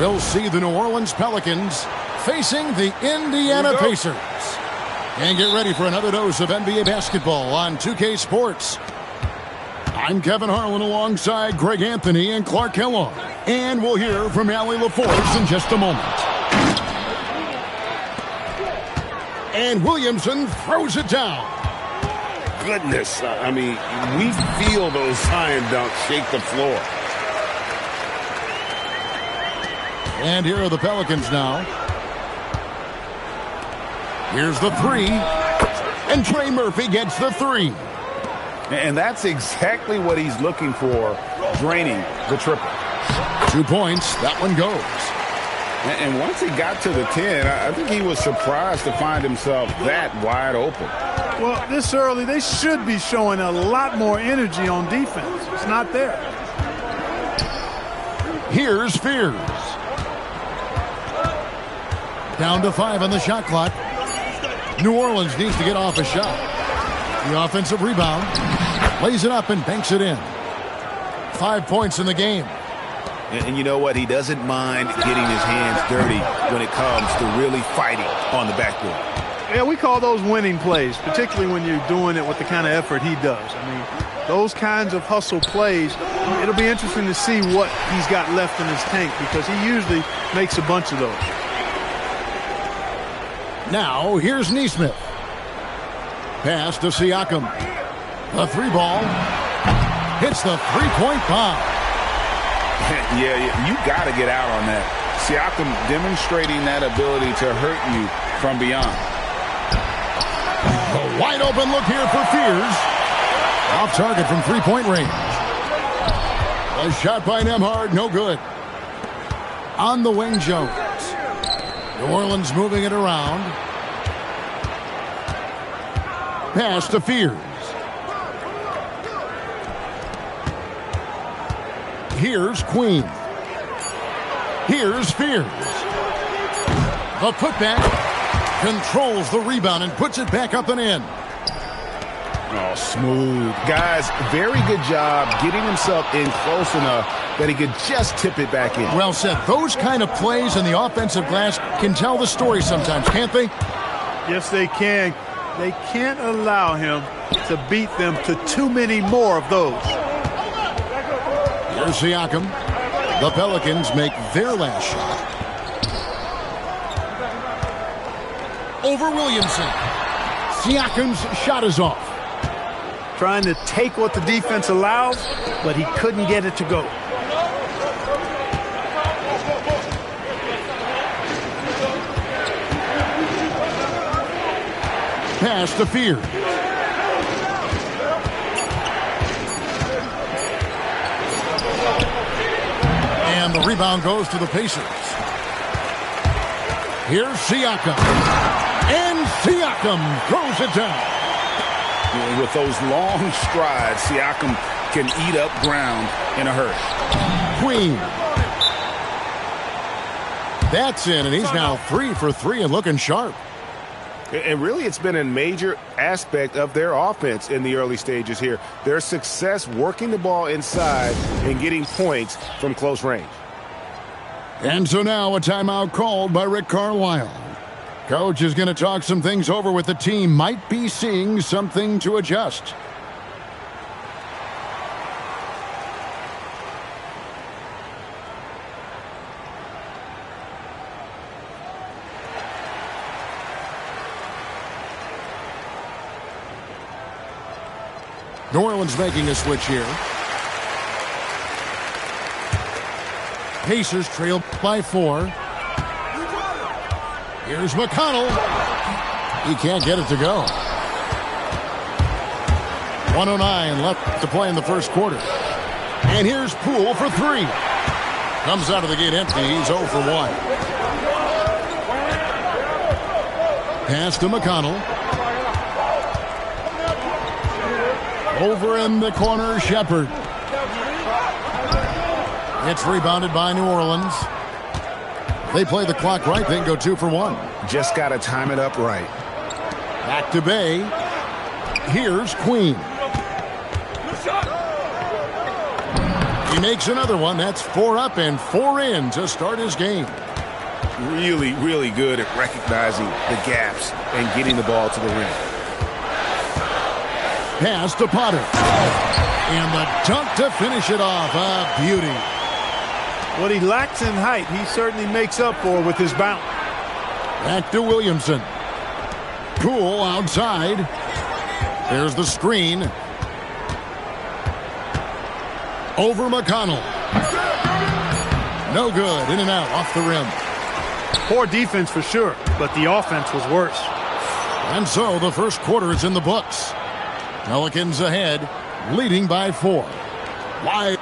We'll see the New Orleans Pelicans facing the Indiana Pacers. And get ready for another dose of NBA basketball on 2K Sports. I'm Kevin Harlan alongside Greg Anthony and Clark Kellogg. And we'll hear from Allie LaForce in just a moment. And Williamson throws it down. Goodness, I mean, we feel those science dunks shake the floor. And here are the Pelicans now. Here's the three. And Trey Murphy gets the three. And that's exactly what he's looking for, draining the triple. 2 points. That one goes. And once he got to the 10, I think he was surprised to find himself that wide open. Well, this early, they should be showing a lot more energy on defense. It's not there. Here's Fears. Down to 5 on the shot clock. New Orleans needs to get off a shot. The offensive rebound. Lays it up and banks it in. 5 points in the game. And you know what? He doesn't mind getting his hands dirty when it comes to really fighting on the backboard. Yeah, we call those winning plays, particularly when you're doing it with the kind of effort he does. I mean, those kinds of hustle plays, it'll be interesting to see what he's got left in his tank because he usually makes a bunch of those. Now, here's Nesmith. Pass to Siakam. The three ball. Hits the three-point bomb. Yeah, you got to get out on that. Siakam demonstrating that ability to hurt you from beyond. A wide open look here for Fears. Off target from three-point range. A shot by Nembhard, no good. On the wing, Jones. New Orleans moving it around. Pass to Fears. Here's Queen. Here's Fears. The putback controls the rebound and puts it back up and in. Oh, smooth. Guys, very good job getting himself in close enough that he could just tip it back in. Well said. Those kind of plays in the offensive glass can tell the story sometimes, can't they? Yes, they can. They can't allow him to beat them to too many more of those. Here's Siakam. The Pelicans make their last shot. Over Williamson. Siakam's shot is off. Trying to take what the defense allows, but he couldn't get it to go. Pass to Fears. And the rebound goes to the Pacers. Here's Siakam. And Siakam throws it down. With those long strides, Siakam can eat up ground in a hurry. Queen. That's in, and he's now 3 for 3 and looking sharp. And really, it's been a major aspect of their offense in the early stages here. Their success working the ball inside and getting points from close range. And so now a timeout called by Rick Carlisle. Coach is going to talk some things over with the team. Might be seeing something to adjust. New Orleans making a switch here. Pacers trail by 4. Here's McConnell. He can't get it to go. 1:09 left to play in the first quarter. And here's Poole for 3. Comes out of the gate empty. He's 0 for 1. Pass to McConnell. Over in the corner, Shepard. It's rebounded by New Orleans. They play the clock right, then go 2 for 1. Just got to time it up right. Back to Bay. Here's Queen. He makes another one. That's 4 up and 4 in to start his game. Really, really good at recognizing the gaps and getting the ball to the rim. Pass to Potter. And the dunk to finish it off. A beauty. What he lacks in height, he certainly makes up for with his bounce. Back to Williamson. Poole outside. There's the screen. Over McConnell. No good. In and out off the rim. Poor defense for sure, but the offense was worse. And so the first quarter is in the books. Pelicans ahead, leading by 4. Wide.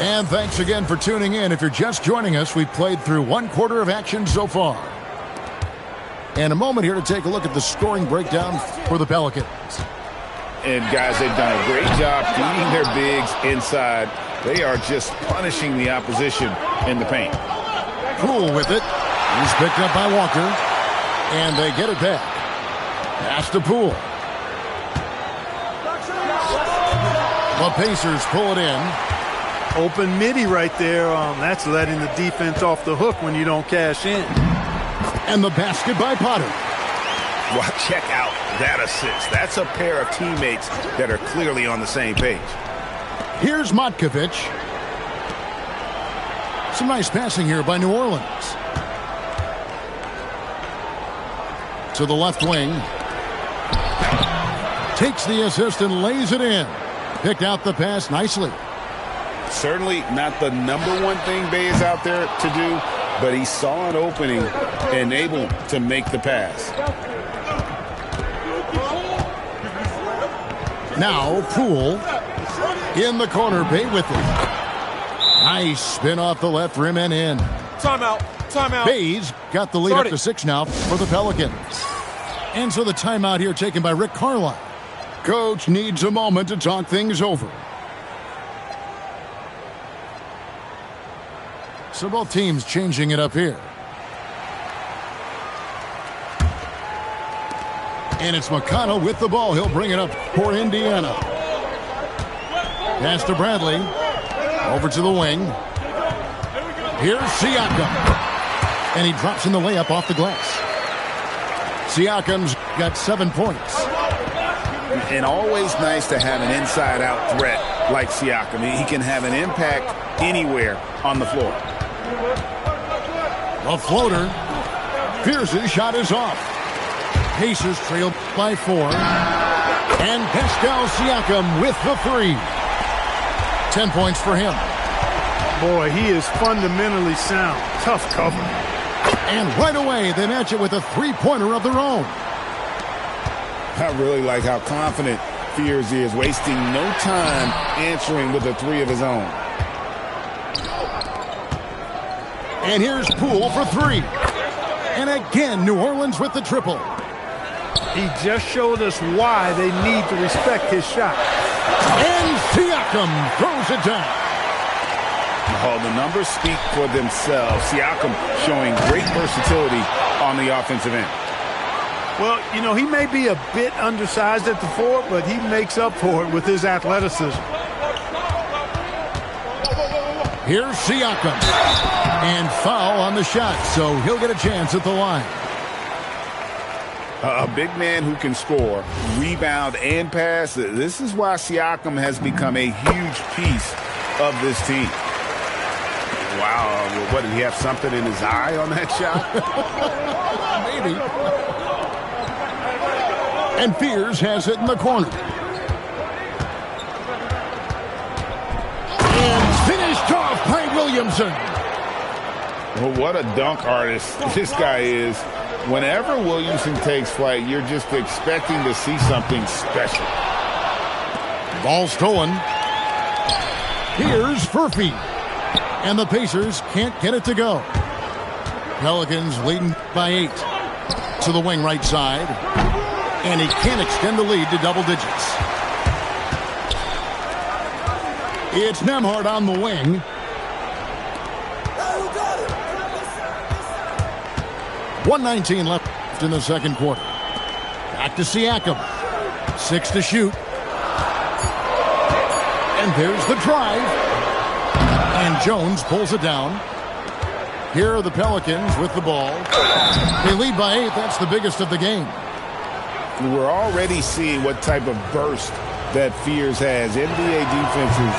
And thanks again for tuning in. If you're just joining us, we've played through 1 quarter of action so far. And a moment here to take a look at the scoring breakdown for the Pelicans. And guys, they've done a great job feeding their bigs inside. They are just punishing the opposition in the paint. Poole with it. He's picked up by Walker. And they get it back. Pass to Poole. The Pacers pull it in. Open midi right there. That's letting the defense off the hook when you don't cash in. And the basket by Potter. Well, check out that assist. That's a pair of teammates that are clearly on the same page. Here's Matkovic. Some nice passing here by New Orleans. To the left wing. Takes the assist and lays it in. Picked out the pass nicely. Certainly not the #1 thing Bay is out there to do, but he saw an opening and able to make the pass. Now Poole in the corner. Bay with it. Nice spin off the left rim and in. Timeout. Timeout. Bay's got the lead up to 6 now for the Pelicans. And so the timeout here taken by Rick Carlisle. Coach needs a moment to talk things over. So both teams changing it up here. And it's McConnell with the ball. He'll bring it up for Indiana. Pass to Bradley. Over to the wing. Here's Siakam. And he drops in the layup off the glass. Siakam's got 7 points. And always nice to have an inside-out threat like Siakam. He can have an impact anywhere on the floor. A floater. Pierce's shot is off. Pacers trail by 4. And Pascal Siakam with the 3. 10 points for him. Boy, he is fundamentally sound. Tough cover. And right away, they match it with a 3-pointer of their own. I really like how confident Fears is, wasting no time answering with a 3 of his own. And here's Poole for 3. And again, New Orleans with the triple. He just showed us why they need to respect his shot. And Siakam throws it down. Oh, the numbers speak for themselves. Siakam showing great versatility on the offensive end. Well, you know, he may be a bit undersized at the 4, but he makes up for it with his athleticism. Here's Siakam. And foul on the shot, so he'll get a chance at the line. A big man who can score, rebound, and pass. This is why Siakam has become a huge piece of this team. Wow, what, did he have something in his eye on that shot? Maybe. And Fears has it in the corner. And finished off by Williamson. Well, what a dunk artist this guy is. Whenever Williamson takes flight, you're just expecting to see something special. Ball stolen. Here's Furphy. And the Pacers can't get it to go. Pelicans leading by 8. To the wing right side. And he can't extend the lead to double digits. It's Nembhard on the wing. 1:19 left in the second quarter. Back to Siakam. 6 to shoot. And there's the drive. And Jones pulls it down. Here are the Pelicans with the ball. They lead by 8. That's the biggest of the game. We're already seeing what type of burst that Fears has. NBA defenses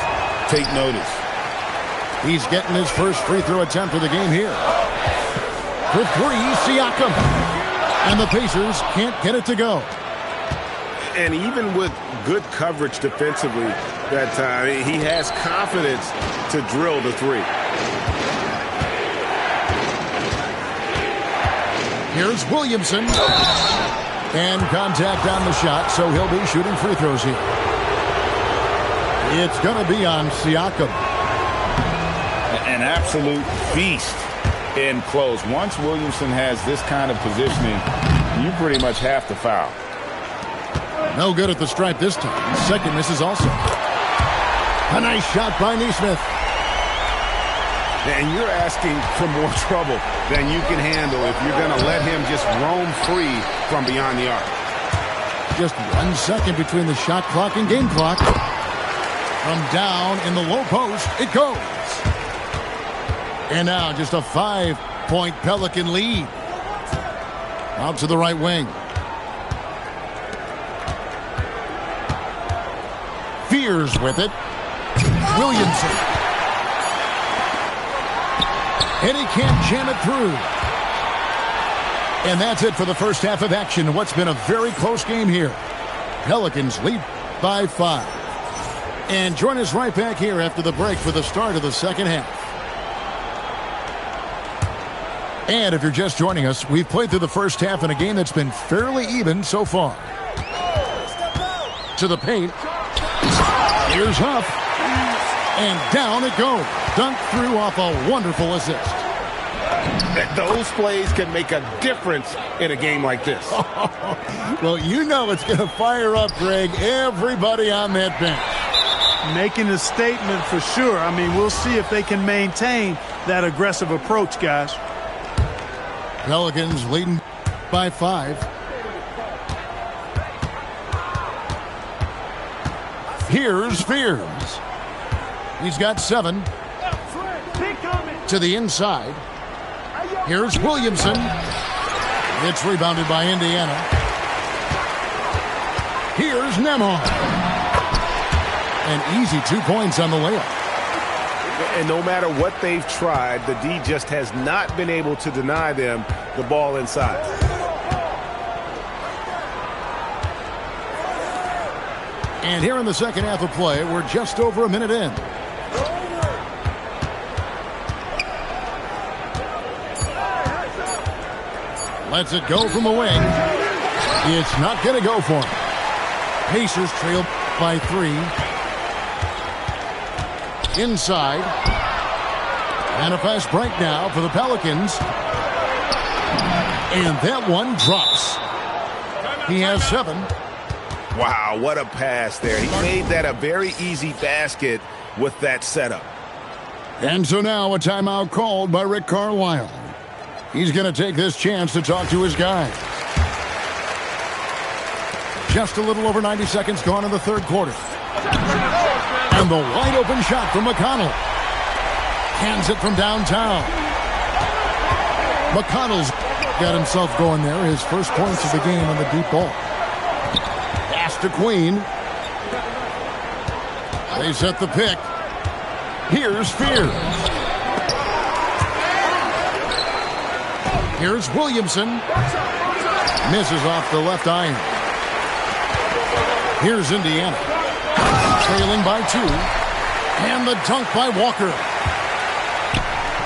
take notice. He's getting his first free throw attempt of the game here. For 3, Siakam. And the Pacers can't get it to go. And even with good coverage defensively that time, he has confidence to drill the 3. Here's Williamson. And contact on the shot, so he'll be shooting free throws here. It's going to be on Siakam. An absolute feast in close. Once Williamson has this kind of positioning, you pretty much have to foul. No good at the stripe this time. Second misses also. A nice shot by Nesmith. And you're asking for more trouble than you can handle if you're going to let him just roam free from beyond the arc. Just 1 second between the shot clock and game clock. From down in the low post, it goes. And now just a 5-point Pelican lead. Out to the right wing. Fears with it. Williamson. And he can't jam it through. And that's it for the first half of action. What's been a very close game here. Pelicans lead by 5. And join us right back here after the break for the start of the second half. And if you're just joining us, we've played through the first half in a game that's been fairly even so far. To the paint. Here's Huff. And down it goes. Dunked through off a wonderful assist. Those plays can make a difference in a game like this. Well, you know it's going to fire up, Greg, everybody on that bench. Making a statement for sure. I mean, we'll see if they can maintain that aggressive approach, guys. Pelicans leading by 5. Here's Fears. He's got 7. To the inside. Here's Williamson. It's rebounded by Indiana. Here's Nembhard. An easy 2 points on the layup. And no matter what they've tried, the D just has not been able to deny them the ball inside. And here in the second half of play, we're just over a minute in. Lets it go from the wing. It's not going to go for him. Pacers trail by 3. Inside. And a fast break now for the Pelicans. And that one drops. He has 7. Wow, what a pass there. He made that a very easy basket with that setup. And so now a timeout called by Rick Carlisle. He's going to take this chance to talk to his guys. Just a little over 90 seconds gone in the third quarter. And the wide open shot from McConnell. Hands it from downtown. McConnell's got himself going there. His first points of the game on the deep ball. Pass to Queen. They set the pick. Here's Fears. Here's Williamson. Misses off the left iron. Here's Indiana. Trailing by 2. And the dunk by Walker.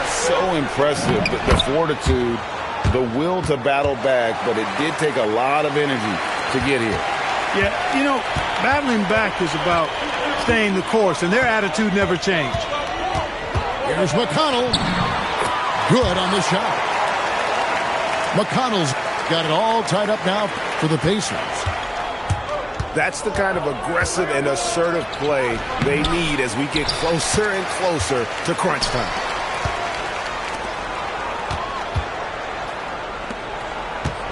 So impressive, the fortitude, the will to battle back, but it did take a lot of energy to get here. Yeah, you know, battling back is about staying the course, and their attitude never changed. Here's McConnell. Good on the shot. McConnell's got it all tied up now for the Pacers. That's the kind of aggressive and assertive play they need as we get closer and closer to crunch time.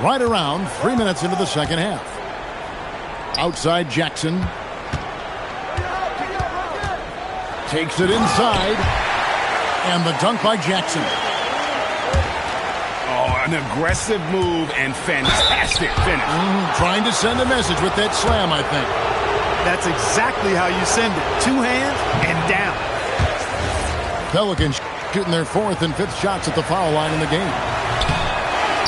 Right around 3 minutes into the second half. Outside Jackson. Takes it inside. And the dunk by Jackson. Oh, an aggressive move and fantastic finish. Trying to send a message with that slam, I think. That's exactly how you send it. 2 hands and down. Pelicans shooting their 4th and 5th shots at the foul line in the game.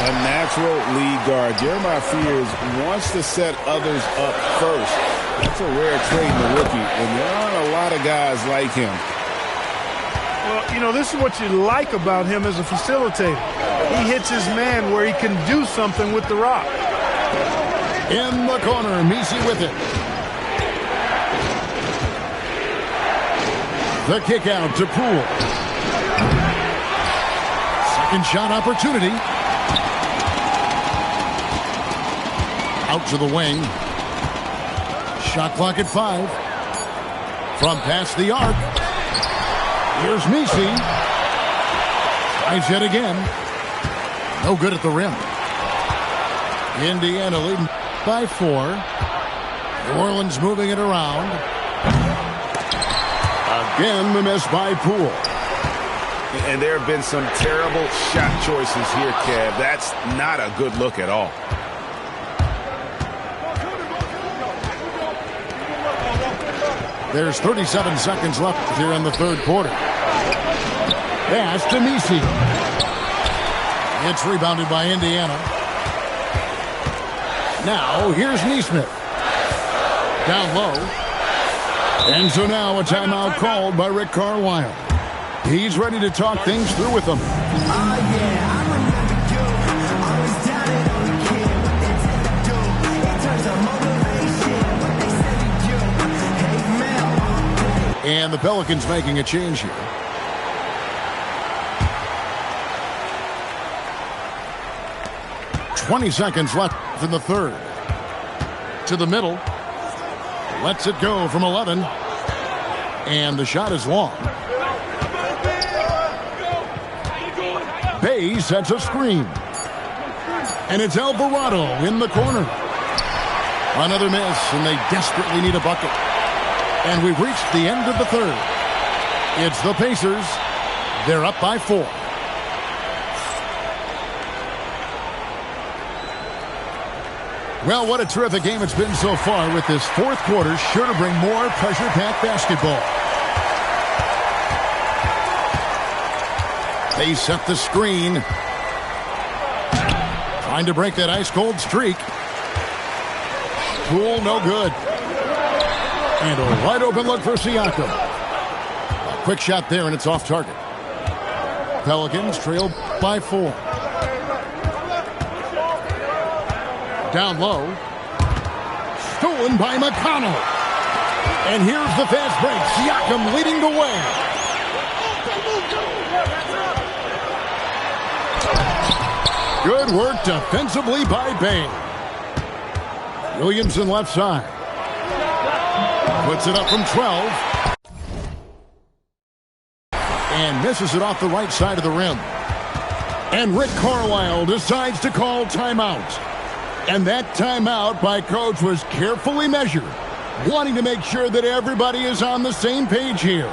A natural lead guard. Jeremiah Fears wants to set others up first. That's a rare trait in the rookie, and there aren't a lot of guys like him. Well, you know, this is what you like about him as a facilitator. He hits his man where he can do something with the rock. In the corner, Messi with it. The kick out to Poole. Second shot opportunity. Out to the wing. Shot clock at 5. From past the arc. Here's Messi. Tries yet again. No good at the rim. Indiana leading by 4. New Orleans moving it around. Again, the miss by Poole. And there have been some terrible shot choices here, Kev. That's not a good look at all. There's 37 seconds left here in the 3rd quarter. Pass to Messi. It's rebounded by Indiana. Now, here's Nesmith. Down low. And so now a timeout called by Rick Carlisle. He's ready to talk things through with them. And the Pelicans making a change here. "20 seconds left in the 3rd. To the middle. Lets it go from 11. And the shot is long. Bay sets a screen. And it's Alvarado in the corner. Another miss, and they desperately need a bucket. And we've reached the end of the 3rd. It's the Pacers. They're up by 4. Well, what a terrific game it's been so far, with this 4th quarter sure to bring more pressure-packed basketball. They set the screen. Trying to break that ice-cold streak. Poole, no good. And a wide-open look for Siakam. A quick shot there, and it's off target. Pelicans trail by 4. Down low. Stolen by McConnell. And here's the fast break. Siakam leading the way. Good work defensively by Bay. Williamson left side. Puts it up from 12. And misses it off the right side of the rim. And Rick Carlisle decides to call timeout. And that timeout by Coach was carefully measured, wanting to make sure that everybody is on the same page here.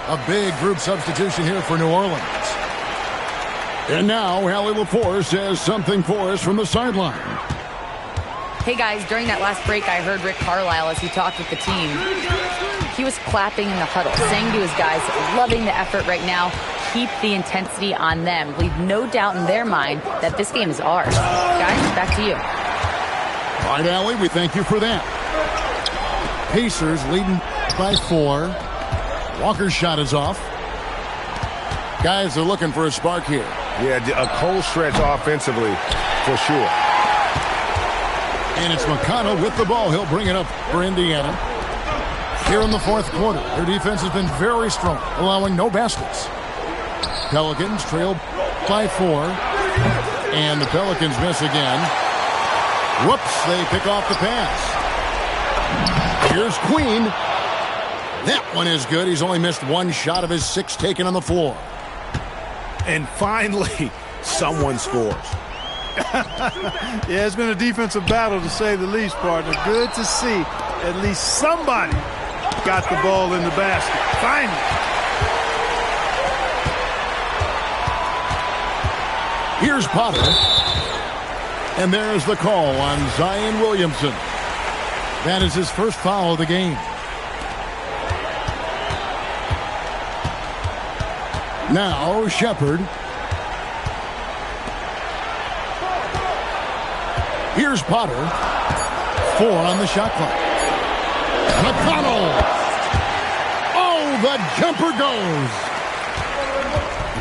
A big group substitution here for New Orleans. And now, Allie Lepore says something for us from the sideline. Hey guys, during that last break, I heard Rick Carlisle as he talked with the team. He was clapping in the huddle, saying to his guys, loving the effort right now, keep the intensity on them. Leave no doubt in their mind that this game is ours. Guys, back to you. All right, Allie, we thank you for that. Pacers leading by 4. Walker's shot is off. Guys are looking for a spark here. Yeah, a cold stretch offensively, for sure. And it's McConnell with the ball. He'll bring it up for Indiana. Here in the 4th quarter, their defense has been very strong, allowing no baskets. Pelicans trail by 4. And the Pelicans miss again. Whoops, they pick off the pass. Here's Queen. That one is good. He's only missed one shot of his 6 taken on the floor. And finally, someone scores. Yeah, it's been a defensive battle, to say the least, partner. Good to see at least somebody got the ball in the basket. Finally. Here's Potter. And there's the call on Zion Williamson. That is his first foul of the game. Now Shepard. Here's Potter. 4 on the shot clock. McConnell. Oh, the jumper goes.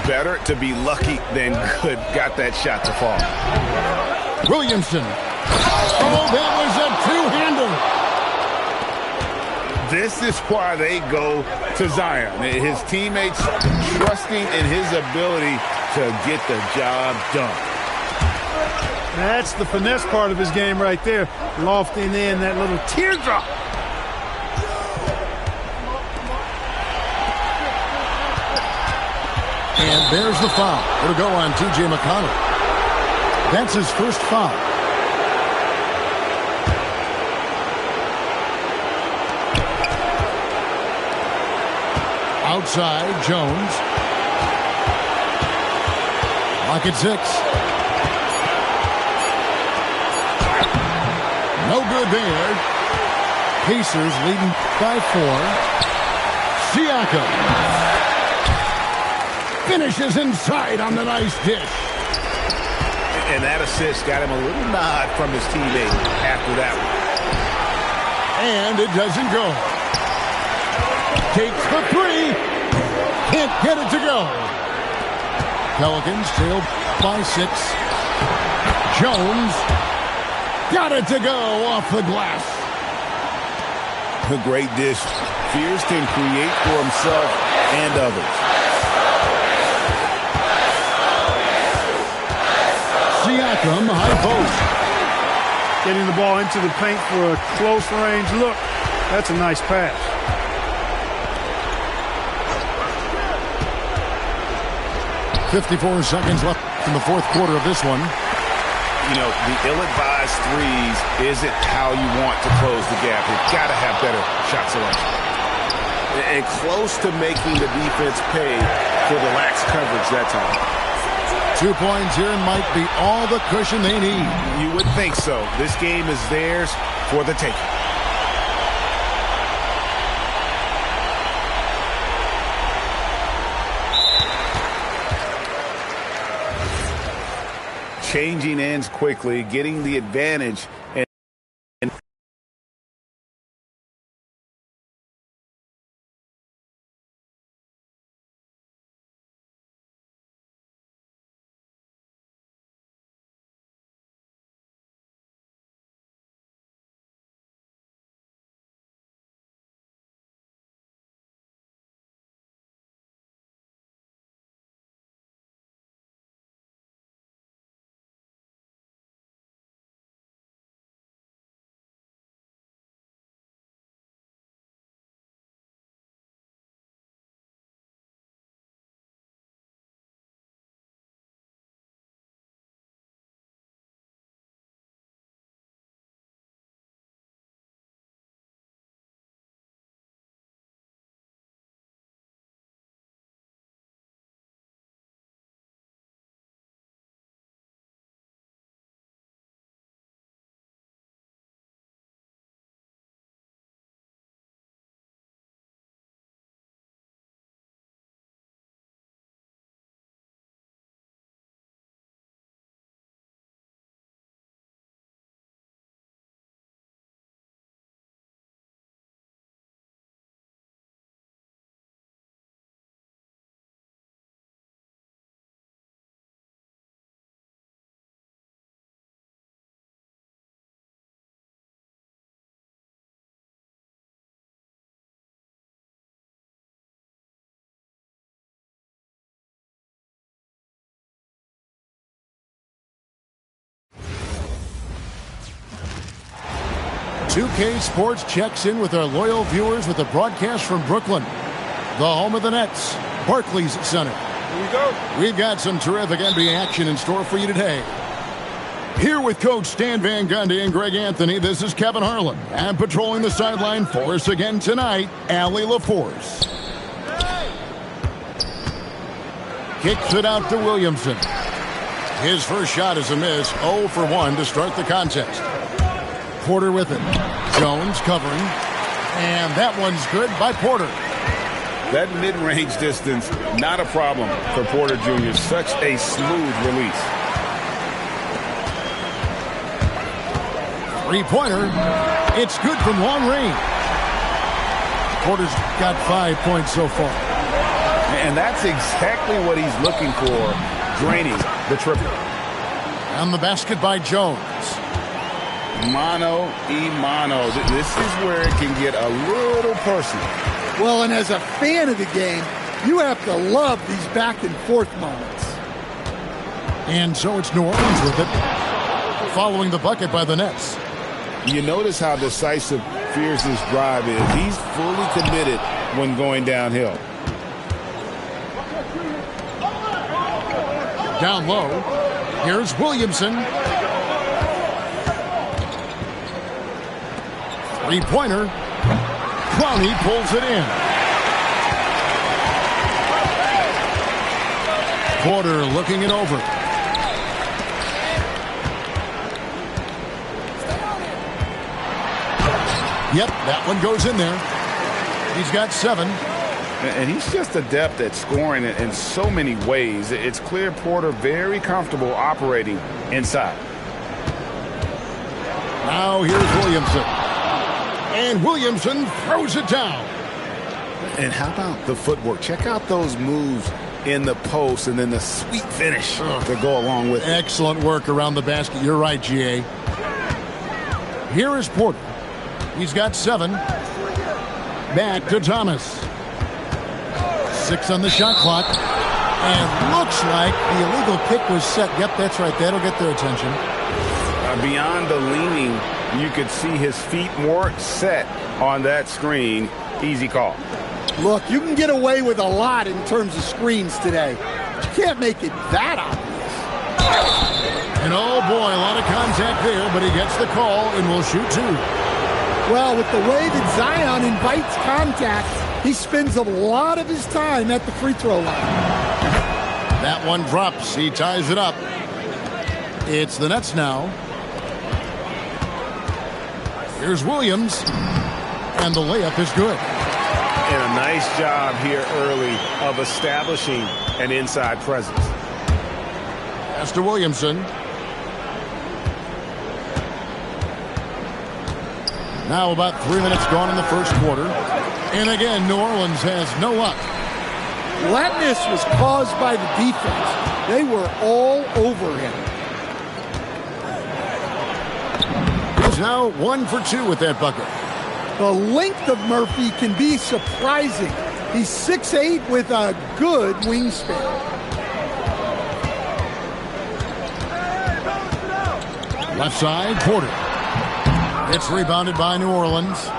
Better to be lucky than good. Got that shot to fall. Williamson. Oh, that was a two-hander. This is why they go to Zion. His teammates trusting in his ability to get the job done. That's the finesse part of his game right there. Lofting in that little teardrop. And there's the foul. It'll go on T.J. McConnell. That's his first foul. Outside, Jones. Lock at 6. No good there. Pacers leading by 4. Siakam finishes inside on the nice dish. And that assist got him a little nod from his teammate after that one. And it doesn't go. Takes the 3. Can't get it to go. Pelicans trail by 6. Jones got it to go off the glass. A great dish. Fears can create for himself and others. Siakam, high post. Getting the ball into the paint for a close range look. That's a nice pass. .54 seconds left in the fourth quarter of this one. You know, the ill-advised threes isn't how you want to close the gap. You've got to have better shot selection. And close to making the defense pay for the lax coverage that time. 2 points here might be all the cushion they need. You would think so. This game is theirs for the taking. Changing ends quickly, getting the advantage, and 2K Sports checks in with our loyal viewers with a broadcast from Brooklyn, the home of the Nets, Barclays Center. Here we go. We've got some terrific NBA action in store for you today. Here with Coach Stan Van Gundy and Greg Anthony, this is Kevin Harlan. And patrolling the sideline for us again tonight, Allie LaForce. Kicks it out to Williamson. His first shot is a miss, 0 for 1 to start the contest. Porter with it. Jones covering. And that one's good by Porter. That mid-range distance, not a problem for Porter Jr. Such a smooth release. Three-pointer. It's good from long range. Porter's got 5 points so far. And that's exactly what he's looking for, draining the triple. And the basket by Jones. Mano y mano. This is where it can get a little personal. Well, and as a fan of the game, you have to love these back-and-forth moments. And so it's New Orleans with it, following the bucket by the Nets. You notice how decisive Fierce's drive is. He's fully committed when going downhill. Down low. Here's Williamson. Three-pointer. Clowney pulls it in. Porter looking it over. Yep, that one goes in there. He's got 7. And he's just adept at scoring in so many ways. It's clear Porter very comfortable operating inside. Now here's Williamson. And Williamson throws it down. And how about the footwork? Check out those moves in the post and then the sweet finish to go along with it. Excellent work around the basket. You're right, GA. Here is Porter. He's got 7. Back to Thomas. 6 on the shot clock. And looks like the illegal kick was set. Yep, that's right. That'll get their attention. Beyond the leaning, you could see his feet more set on that screen. Easy call. Look, you can get away with a lot in terms of screens today. But you can't make it that obvious. And oh boy, a lot of contact there, but he gets the call and will shoot 2. Well, with the way that Zion invites contact, he spends a lot of his time at the free throw line. That one drops. He ties it up. It's the Nets now. Here's Williams. And the layup is good. And a nice job here early of establishing an inside presence. Pass to Williamson. Now about 3 minutes gone in the first quarter. And again, New Orleans has no luck. That miss was caused by the defense. They were all over him. He's now 1 for 2 with that bucket. The length of Murphy can be surprising. He's 6'8" with a good wingspan. Left side, Porter. It's rebounded by New Orleans.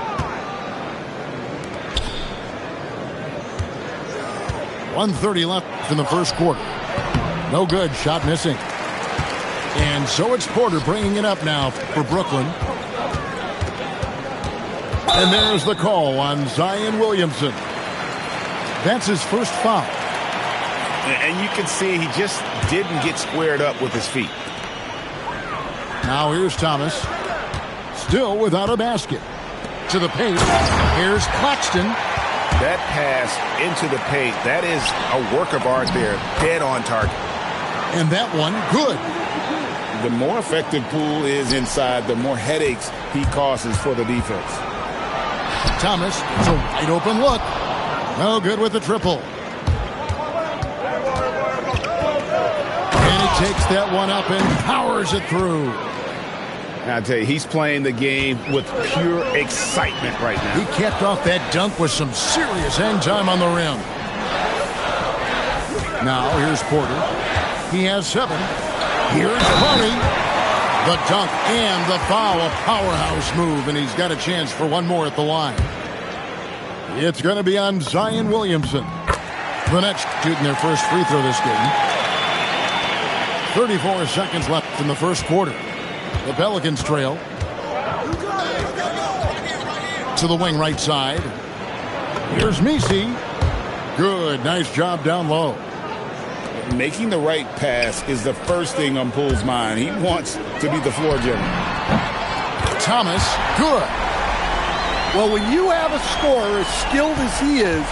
.130 left in the first quarter. No good, shot missing. And so it's Porter bringing it up now for Brooklyn. And there's the call on Zion Williamson. That's his first foul. And you can see he just didn't get squared up with his feet. Now here's Thomas. Still without a basket. To the paint. Here's Claxton. That pass into the paint, that is a work of art there. Dead on target. And that one, good. The more effective Poole is inside, the more headaches he causes for the defense. Thomas, it's a wide open look. No good with the triple. And he takes that one up and powers it through. I tell you, he's playing the game with pure excitement right now. He capped off that dunk with some serious hang time on the rim. Now here's Porter. He has 7. Here's Conley. The dunk and the foul, a powerhouse move, and he's got a chance for one more at the line. It's going to be on Zion Williamson. The Nets shooting their first free throw this game. 34 seconds left in the first quarter. The Pelicans trail. To the wing right side. Here's Messi. Good, nice job down low. Making the right pass is the first thing on Poole's mind. He wants to be the floor general. Thomas, good. Well, when you have a scorer as skilled as he is,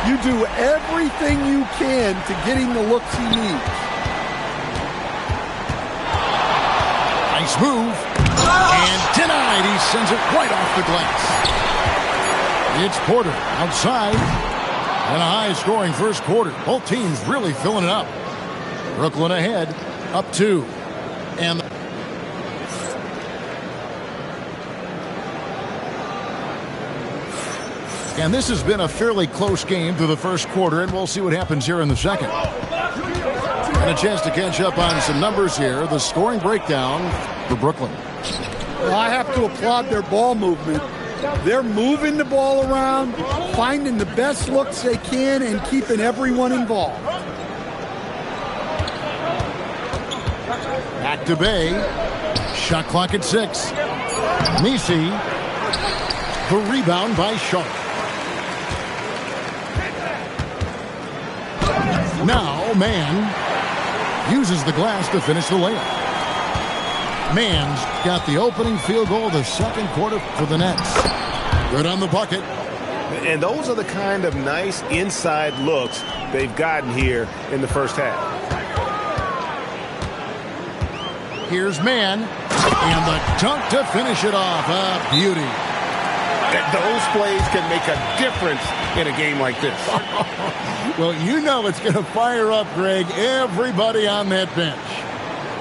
you do everything you can to get him the looks he needs. Nice move. And denied. He sends it right off the glass. It's Porter outside. And a high-scoring first quarter. Both teams really filling it up. Brooklyn ahead, up 2. And this has been a fairly close game through the first quarter, and we'll see what happens here in the second. And a chance to catch up on some numbers here. The scoring breakdown for Brooklyn. Well, I have to applaud their ball movement. They're moving the ball around, finding the best looks they can, and keeping everyone involved. Back to Bay. Shot clock at 6. Messi. The rebound by Sharp. Now, Mann uses the glass to finish the layup. Mann's got the opening field goal of the second quarter for the Nets. Good on the bucket. And those are the kind of nice inside looks they've gotten here in the first half. Here's Mann. And the dunk to finish it off. A beauty. Those plays can make a difference in a game like this. Well, you know it's going to fire up, Greg, everybody on that bench.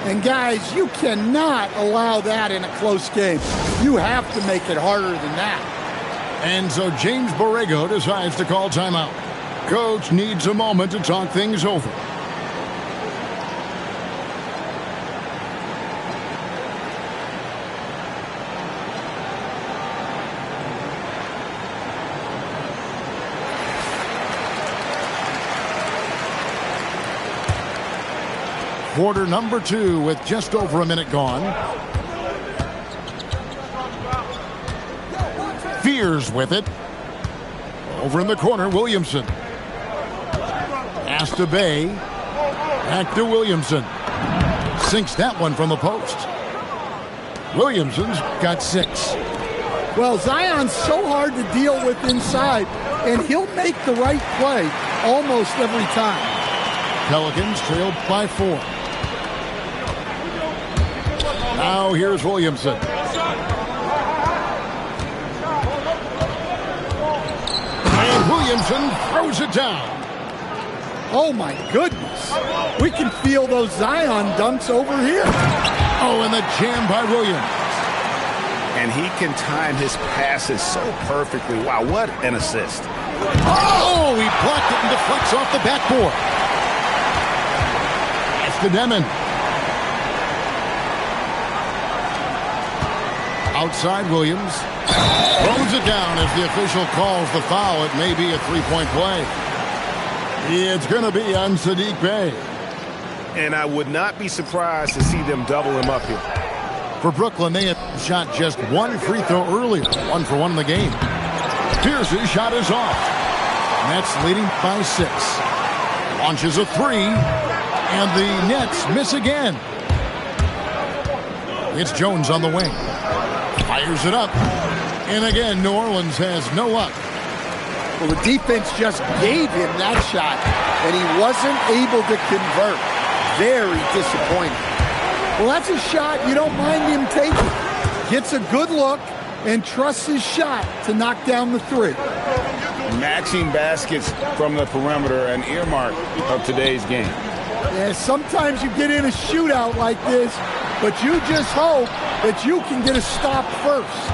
And, guys, you cannot allow that in a close game. You have to make it harder than that. And so James Borrego decides to call timeout. Coach needs a moment to talk things over. Quarter number 2 with just over a minute gone. Fears with it. Over in the corner, Williamson. Pass to Bay. Back to Williamson. Sinks that one from the post. Williamson's got 6. Well, Zion's so hard to deal with inside, and he'll make the right play almost every time. Pelicans trailed by 4. Now here's Williamson. And Williamson throws it down. Oh, my goodness. We can feel those Zion dunks over here. Oh, and the jam by Williams. And he can time his passes so perfectly. Wow, what an assist. Oh, he blocked it and deflects off the backboard. It's to Demon. Outside Williams. Throws it down as the official calls the foul. It may be a three-point play. It's going to be on Saddiq Bey. And I would not be surprised to see them double him up here. For Brooklyn, they had shot just one free throw earlier. 1 for 1 in the game. Pierce's shot is off. Nets leading by 6. Launches a 3. And the Nets miss again. It's Jones on the wing. Fires it up. And again, New Orleans has no luck. Well, the defense just gave him that shot, and he wasn't able to convert. Very disappointing. Well, that's a shot you don't mind him taking. Gets a good look and trusts his shot to knock down the 3. Matching baskets from the perimeter, an earmark of today's game. Yeah, sometimes you get in a shootout like this, but you just hope that you can get a stop first.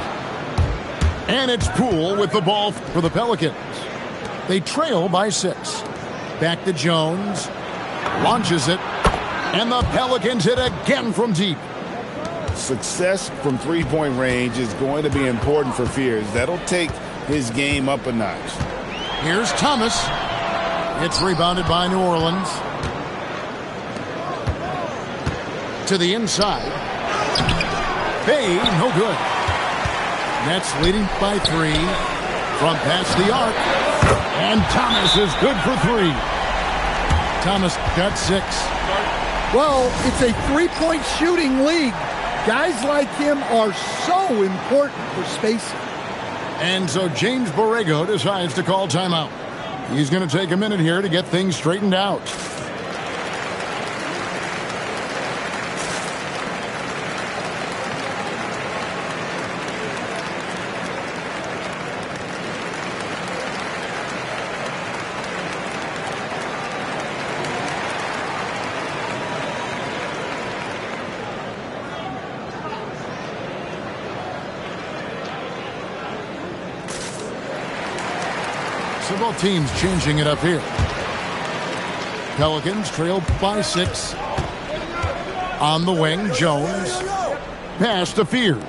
And it's Poole with the ball for the Pelicans. They trail by 6. Back to Jones. Launches it. And the Pelicans hit again from deep. success from three-point range is going to be important for Fears. That'll take his game up a notch. Here's Thomas. It's rebounded by New Orleans. To the inside. Bay, no good. Nets leading by 3 from past the arc. And Thomas is good for 3. Thomas got 6. Well, it's a three-point shooting league. Guys like him are so important for spacing. And so James Borrego decides to call timeout. He's going to take a minute here to get things straightened out. So both teams changing it up here. Pelicans trail by 6. On the wing, Jones. Pass to Fears.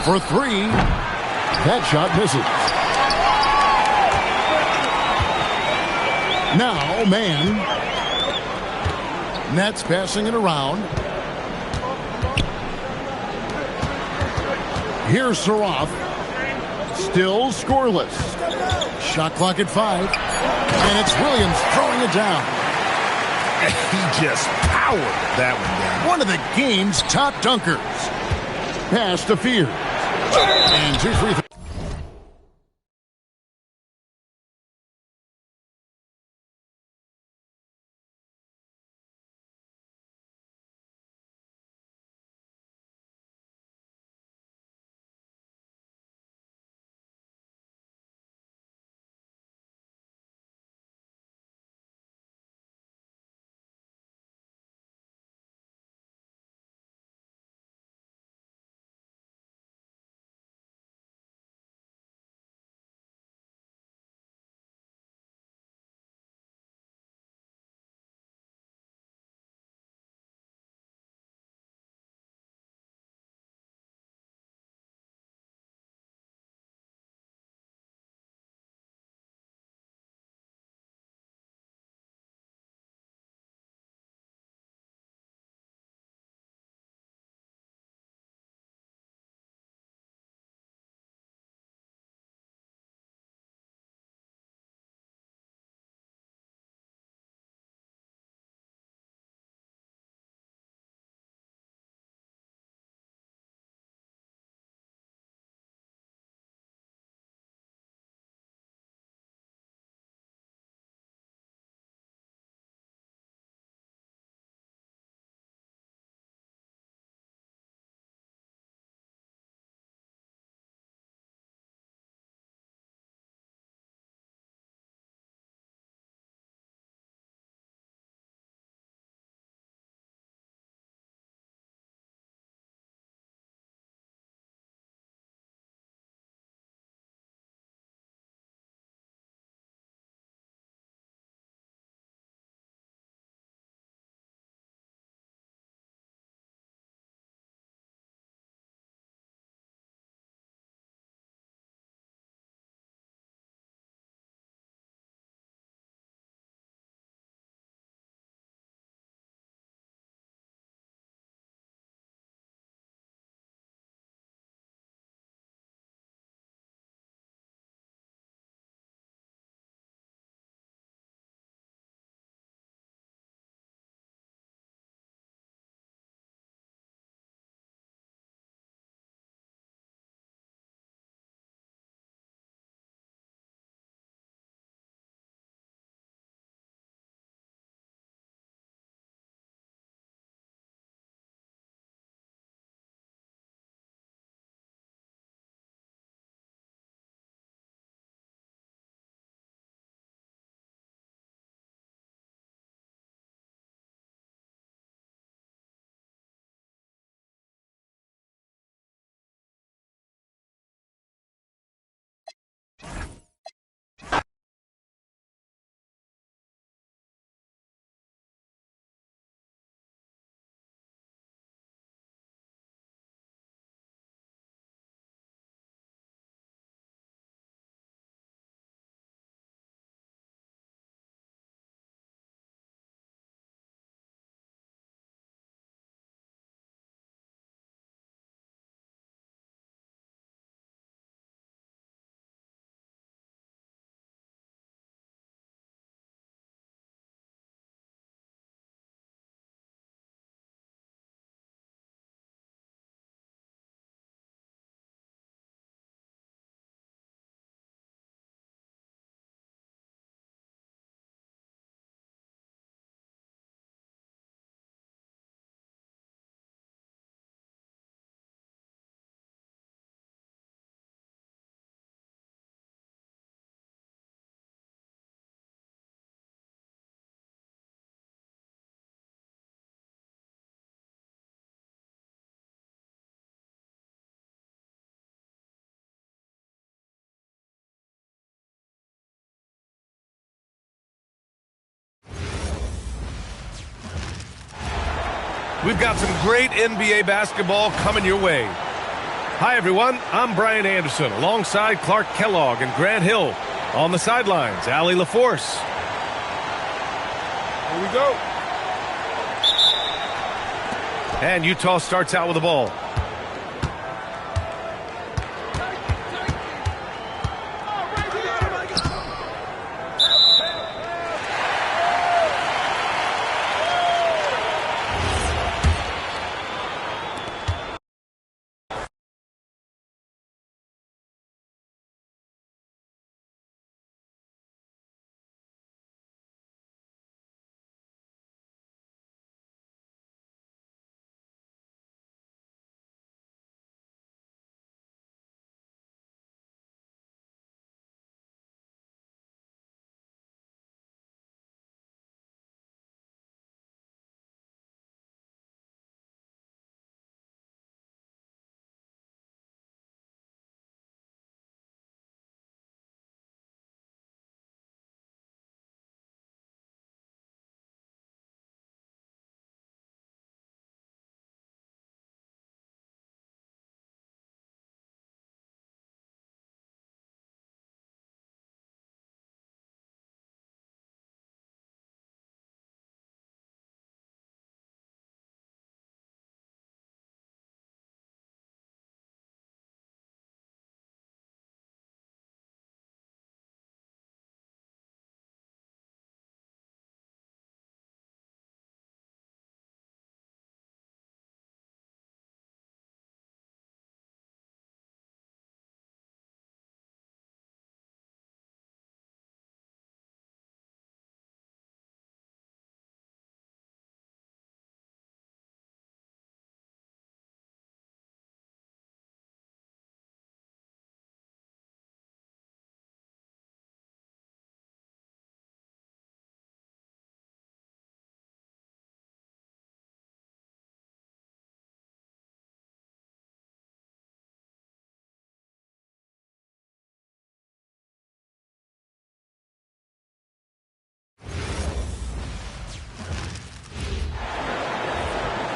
For 3. That shot misses. Now, man. Nets passing it around. Here's Saroff. Still scoreless. Shot clock at 5. And it's Williams throwing it down. He just powered that one down. One of the game's top dunkers. Pass to Fears. And 2 free throws. We've got some great NBA basketball coming your way. Hi, everyone. I'm Brian Anderson alongside Clark Kellogg and Grant Hill. On the sidelines, Allie LaForce. Here we go. And Utah starts out with the ball.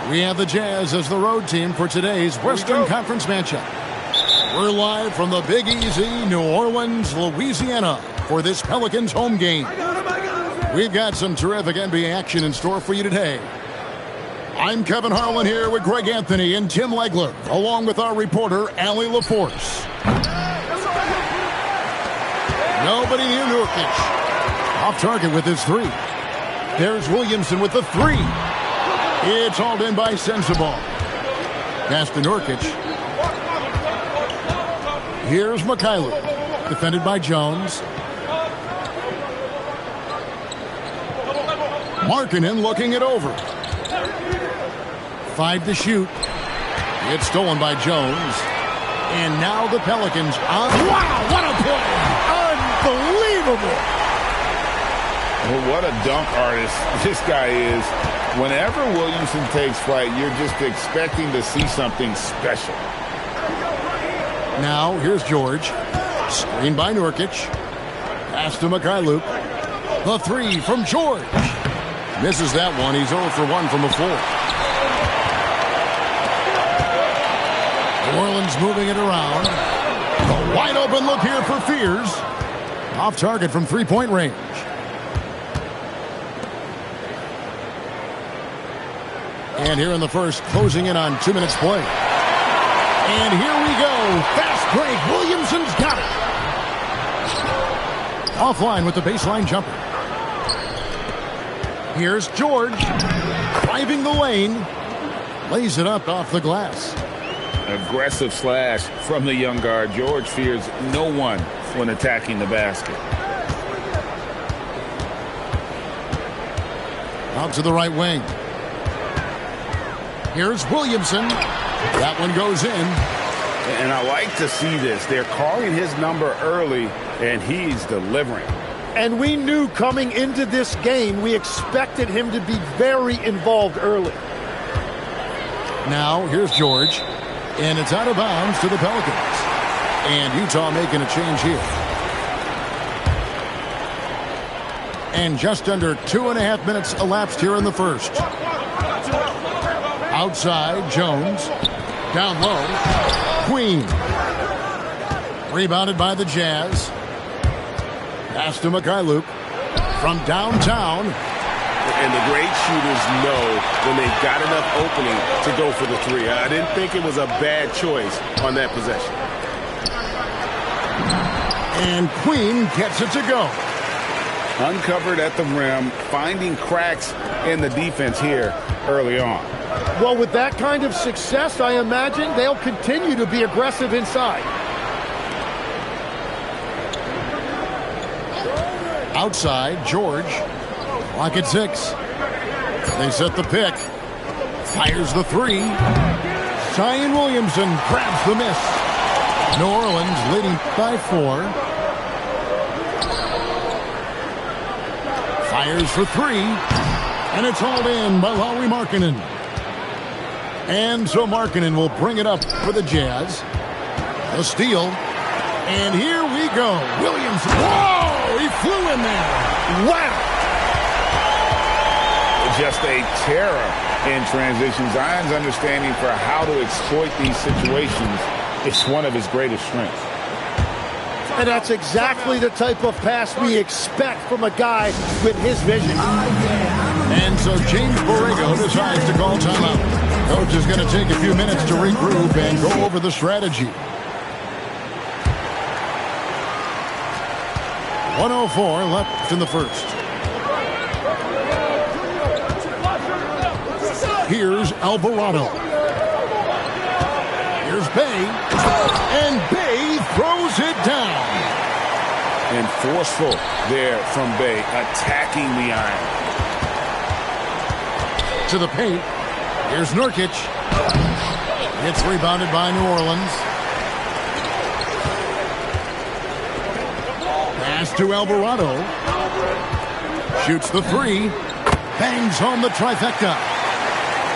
We have the Jazz as the road team for today's Western Conference matchup. We're live from the Big Easy, New Orleans, Louisiana, for this Pelicans home game. We've got some terrific NBA action in store for you today. I'm Kevin Harlan here with Greg Anthony and Tim Legler, along with our reporter, Allie LaForce. Nobody near Nurkic. Off target with his three. There's Williamson with the three. It's hauled in by Sensabaugh. Pass to Nurkic. Here's Mikhailuk. Defended by Jones. Markkanen looking it over. 5 to shoot. It's stolen by Jones. And now the Pelicans on. Wow, what a play! Unbelievable! Well, what a dunk artist this guy is. Whenever Williamson takes flight, you're just expecting to see something special. Now, here's George. Screened by Nurkic. Pass to Mikhailuk. The three from George. Misses that one. He's 0 for 1 from the floor. New Orleans moving it around. A wide open look here for Fears. Off target from three-point range. And here in the first, closing in on 2 minutes play. And here we go. Fast break. Williamson's got it. Offline with the baseline jumper. Here's George. Driving the lane. Lays it up off the glass. Aggressive slash from the young guard. George fears no one when attacking the basket. Out to the right wing. Here's Williamson. That one goes in. And I like to see this. They're calling his number early, and he's delivering. And we knew coming into this game, we expected him to be very involved early. Now, here's George. And it's out of bounds to the Pelicans. And Utah making a change here. And just under 2.5 minutes elapsed here in the first. Outside, Jones. Down low, Queen. Rebounded by the Jazz. Pass to Mikhailuk from downtown. And the great shooters know when they've got enough opening to go for the three. I didn't think it was a bad choice on that possession. And Queen gets it to go. Uncovered at the rim, finding cracks in the defense here early on. Well, with that kind of success, I imagine they'll continue to be aggressive inside. Outside, George. Clock at 6. They set the pick. Fires the three. Zion Williamson grabs the miss. New Orleans leading by 4. Fires for 3. And it's hauled in by Lauri Markkanen. And so Markkanen will bring it up for the Jazz. The steal. And here we go. Williamson. Whoa! He flew in there. Wow! Just a terror in transition. Zion's understanding for how to exploit these situations is one of his greatest strengths. And that's exactly the type of pass we expect from a guy with his vision. And so James Borrego decides to call timeout. Coach is going to take a few minutes to regroup and go over the strategy. 1:04 left in the first. Here's Alvarado. Here's Bey. And Bey throws it down. And forceful there from Bey, attacking the iron. To the paint. Here's Nurkic. It's rebounded by New Orleans. Pass to Alvarado. Shoots the three. Bangs home the trifecta.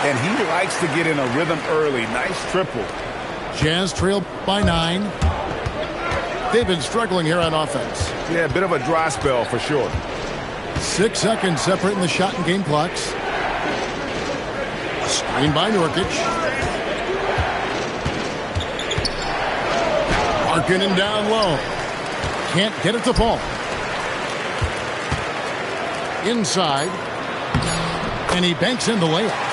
And he likes to get in a rhythm early. Nice triple. Jazz trail by 9. They've been struggling here on offense. Yeah, a bit of a dry spell for sure. 6 seconds separating the shot and game clocks. Screen by Nurkic. Markkanen down low. Can't get it to fall. Inside. And he banks in the layup.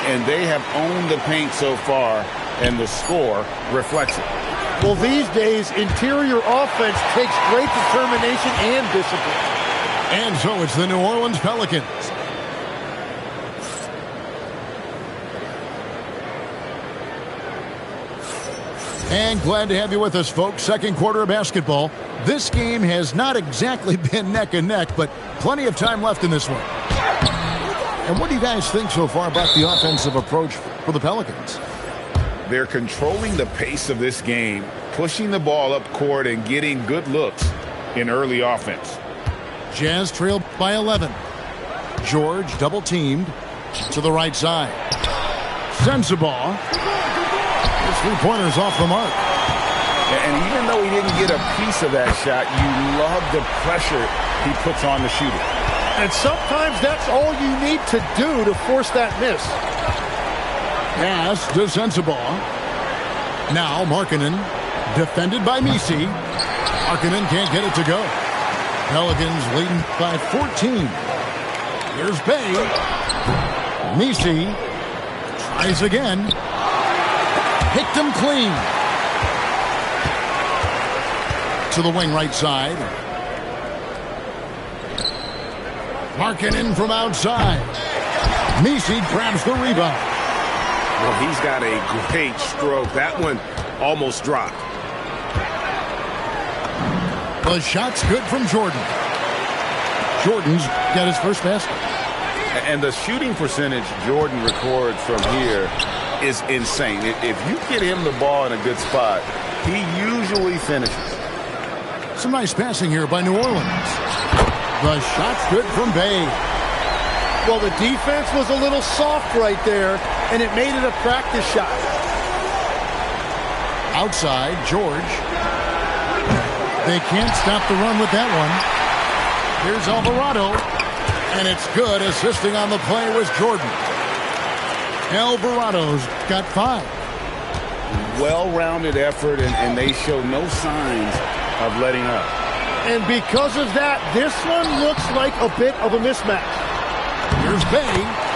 And they have owned the paint so far, and the score reflects it. Well, these days, interior offense takes great determination and discipline. And so it's the New Orleans Pelicans. And glad to have you with us, folks. Second quarter of basketball. This game has not exactly been neck and neck, but plenty of time left in this one. And what do you guys think so far about the offensive approach for the Pelicans? They're controlling the pace of this game, pushing the ball up court and getting good looks in early offense. Jazz trail by 11. George double teamed to the right side. Sensabaugh. His three-pointer's off the mark. And even though he didn't get a piece of that shot, you love the pressure he puts on the shooter. And sometimes that's all you need to do to force that miss. Pass to Sensabaugh. Now Markkanen, defended by Misi. Markkanen can't get it to go. Pelicans leading by 14. Here's Bey. Misi tries again. Picked him clean. To the wing right side. Markkanen from outside. Misi grabs the rebound. Well, he's got a great stroke. That one almost dropped. The shot's good from Jordan. Jordan's got his first basket. And the shooting percentage Jordan records from here is insane. If you get him the ball in a good spot, he usually finishes. Some nice passing here by New Orleans. The shot's good from Bey. Well, the defense was a little soft right there, and it made it a practice shot. Outside, George. They can't stop the run with that one. Here's Alvarado. And it's good. Assisting on the play was Jordan. Alvarado's got 5. Well-rounded effort, and they show no signs of letting up. And because of that, this one looks like a bit of a mismatch. Here's Bay.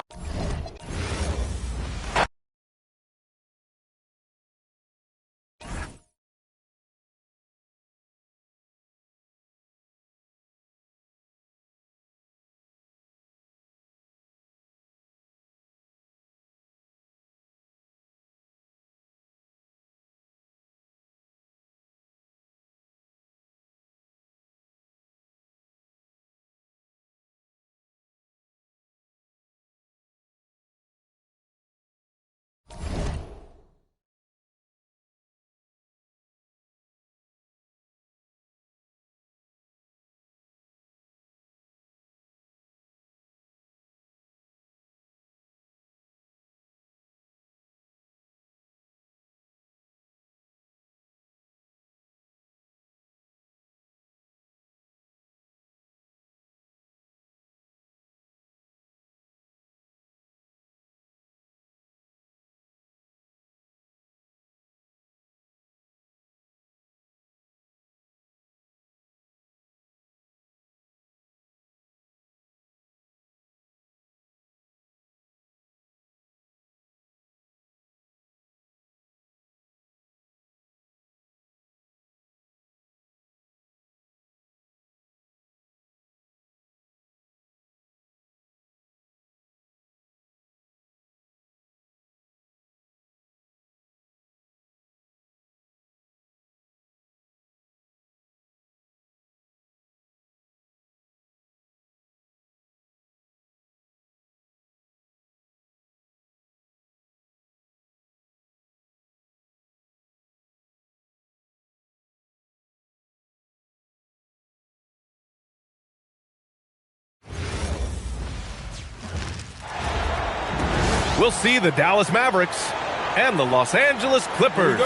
We'll see the Dallas Mavericks and the Los Angeles Clippers.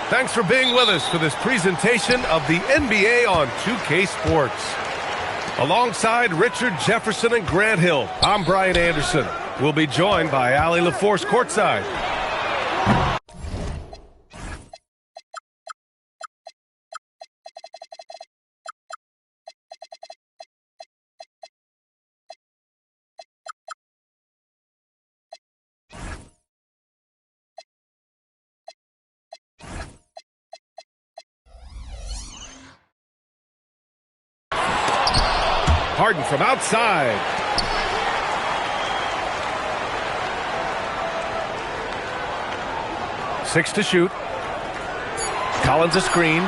Thanks for being with us for this presentation of the NBA on 2K Sports. Alongside Richard Jefferson and Grant Hill, I'm Brian Anderson. We'll be joined by Allie LaForce courtside. Harden from outside. Six to shoot. Collins a screen.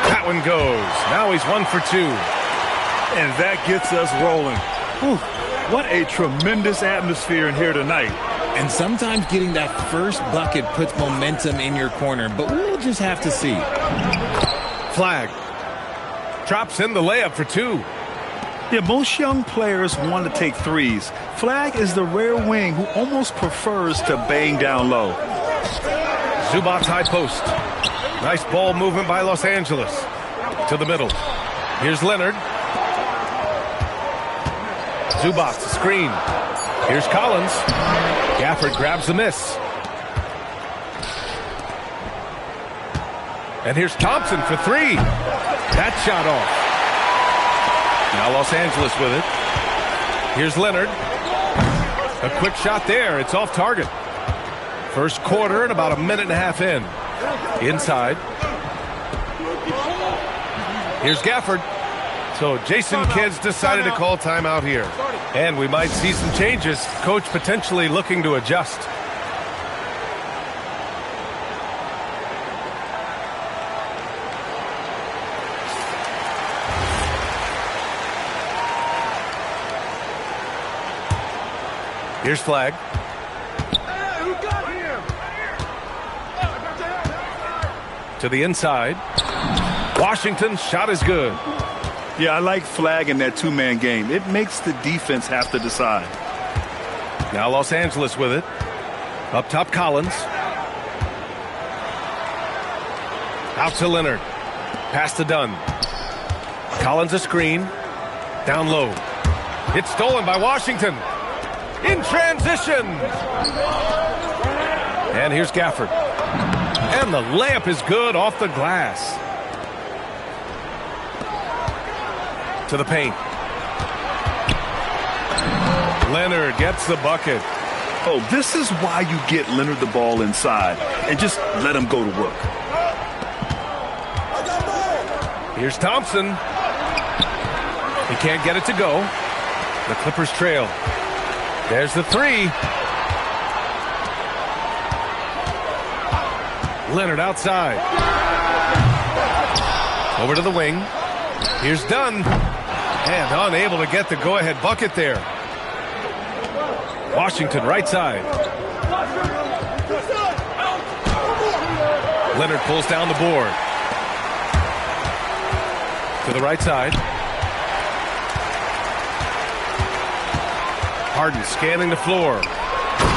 That one goes. Now he's 1 for 2. And that gets us rolling. Whew, what a tremendous atmosphere in here tonight. And sometimes getting that first bucket puts momentum in your corner, but we'll just have to see. Flag. Drops in the layup for 2. Yeah, most young players want to take threes. Flag is the rare wing who almost prefers to bang down low. Zubac's high post. Nice ball movement by Los Angeles. To the middle. Here's Leonard. Zubac's a screen. Here's Collins. Gafford grabs the miss. And here's Thompson for 3. That shot off. Now Los Angeles with it. Here's Leonard. A quick shot there. It's off target. First quarter and about a minute and a half in. Inside. Here's Gafford. So Jason Kidd's decided to call timeout here. And we might see some changes. Coach potentially looking to adjust. Here's Flag. To the inside. Washington's shot is good. Yeah, I like Flag in that two-man game. It makes the defense have to decide. Now Los Angeles with it. Up top, Collins. Out to Leonard. Pass to Dunn. Collins a screen. Down low. It's stolen by Washington. in transition. And here's Gafford. And the layup is good off the glass. To the paint. Leonard gets the bucket. Oh, this is why you get Leonard the ball inside and just let him go to work. Here's Thompson. He can't get it to go. The Clippers trail. There's the three. Leonard outside. Over to the wing. Here's Dunn. And unable to get the go-ahead bucket there. Washington right side. Leonard pulls down the board. To the right side. Harden scanning the floor.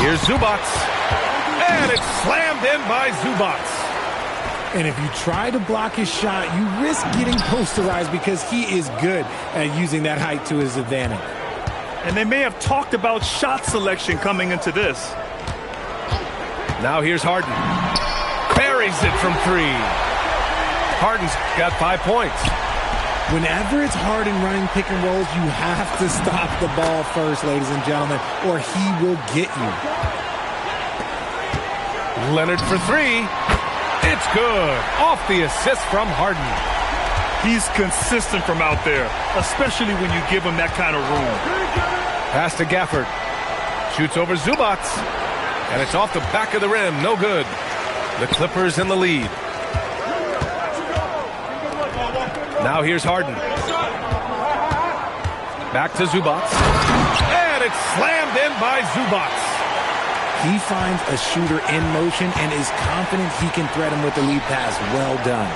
Here's Zubac. And it's slammed in by Zubac. And if you try to block his shot, you risk getting posterized because he is good at using that height to his advantage. And they may have talked about shot selection coming into this. Now here's Harden. Buries it from three. Harden's got 5 points. Whenever it's Harden running pick and rolls, you have to stop the ball first, ladies and gentlemen, or he will get you. Leonard for three. It's good. Off the assist from Harden. He's consistent from out there, especially when you give him that kind of room. Pass to Gafford. Shoots over Zubac. And it's off the back of the rim. No good. The Clippers in the lead. Now here's Harden. Back to Zubac. And it's slammed in by Zubac. He finds a shooter in motion and is confident he can thread him with the lead pass. Well done.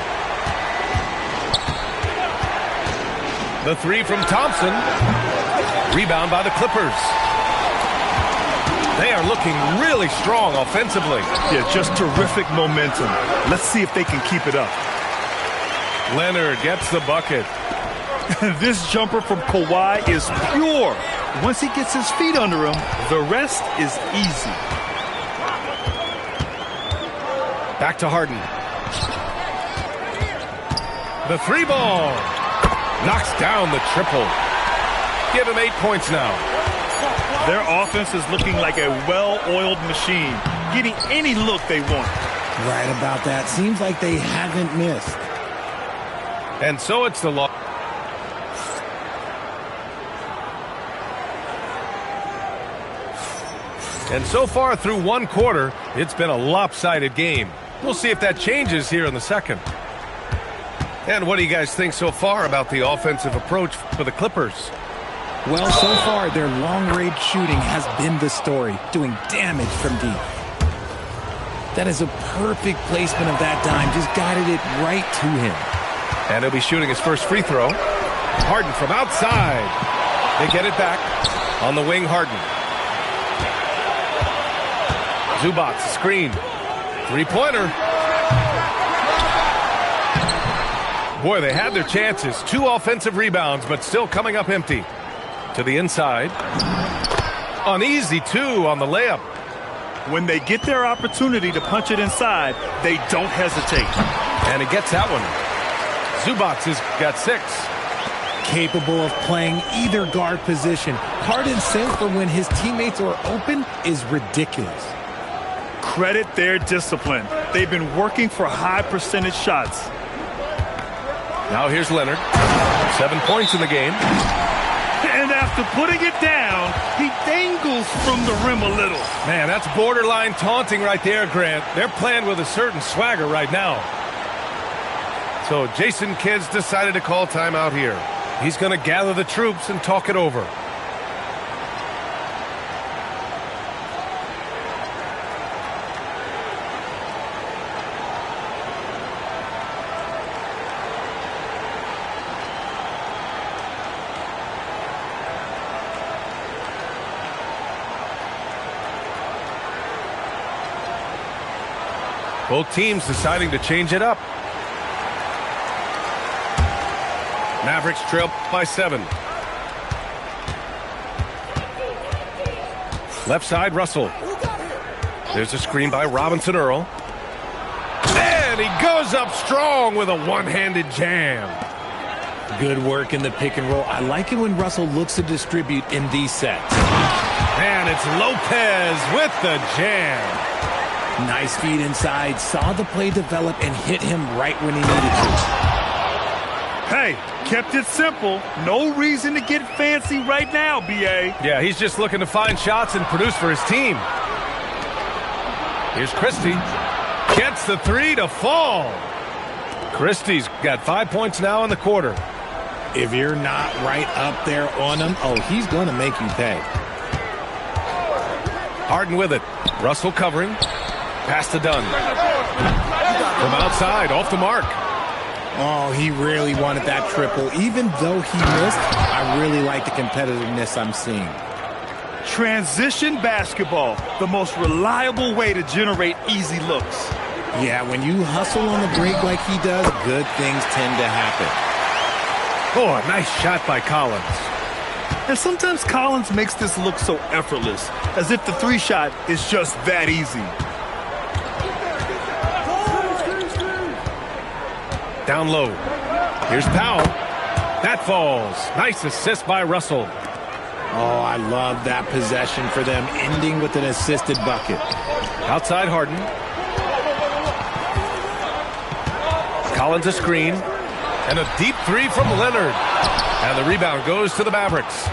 The three from Thompson. Rebound by the Clippers. They are looking really strong offensively. Yeah, just terrific momentum. Let's see if they can keep it up. Leonard gets the bucket. This jumper from Kawhi is pure. Once he gets his feet under him, the rest is easy. Back to Harden. The three ball. Knocks down the triple. Give him 8 points now. Their offense is looking like a well-oiled machine, getting any look they want. Right about that. Seems like they haven't missed. And so it's the loss. And so far through one quarter, it's been a lopsided game. We'll see if that changes here in the second. And what do you guys think so far about the offensive approach for the Clippers? Well, so far, their long-range shooting has been the story, doing damage from deep. That is a perfect placement of that dime. Just guided it right to him. And he'll be shooting his first free throw. Harden from outside. They get it back. On the wing, Harden. Zubac, screen. Three-pointer. Boy, they had their chances. 2 offensive rebounds, but still coming up empty. To the inside. An easy 2 on the layup. When they get their opportunity to punch it inside, they don't hesitate. And he gets that one. Zubac has got 6. Capable of playing either guard position. Harden's sense for when his teammates are open is ridiculous. Credit their discipline. They've been working for high percentage shots. Now here's Leonard. 7 points in the game. And after putting it down, he dangles from the rim a little. Man, that's borderline taunting right there, Grant. They're playing with a certain swagger right now. So Jason Kidd's decided to call timeout here. He's going to gather the troops and talk it over. Both teams deciding to change it up. Mavericks trail by 7. Left side, Russell. There's a screen by Robinson Earl. And he goes up strong with a one-handed jam. Good work in the pick and roll. I like it when Russell looks to distribute in these sets. And it's Lopez with the jam. Nice feed inside. Saw the play develop and hit him right when he needed to. Hey, kept it simple. No reason to get fancy right now, B.A. Yeah, he's just looking to find shots and produce for his team. Here's Christie. Gets the three to fall. Christie's got 5 points now in the quarter. If you're not right up there on him, oh, he's going to make you pay. Harden with it. Russell covering. Pass to Dunn. From outside, off the mark. Oh, he really wanted that triple. Even though he missed, I really like the competitiveness I'm seeing. Transition basketball, the most reliable way to generate easy looks. Yeah, when you hustle on the break like he does, good things tend to happen. Oh, a nice shot by Collins. And sometimes Collins makes this look so effortless, as if the three shot is just that easy. Down low. Here's Powell. That falls. Nice assist by Russell. Oh, I love that possession for them, ending with an assisted bucket. Outside Harden. Collins a screen. And a deep three from Leonard. And the rebound goes to the Mavericks.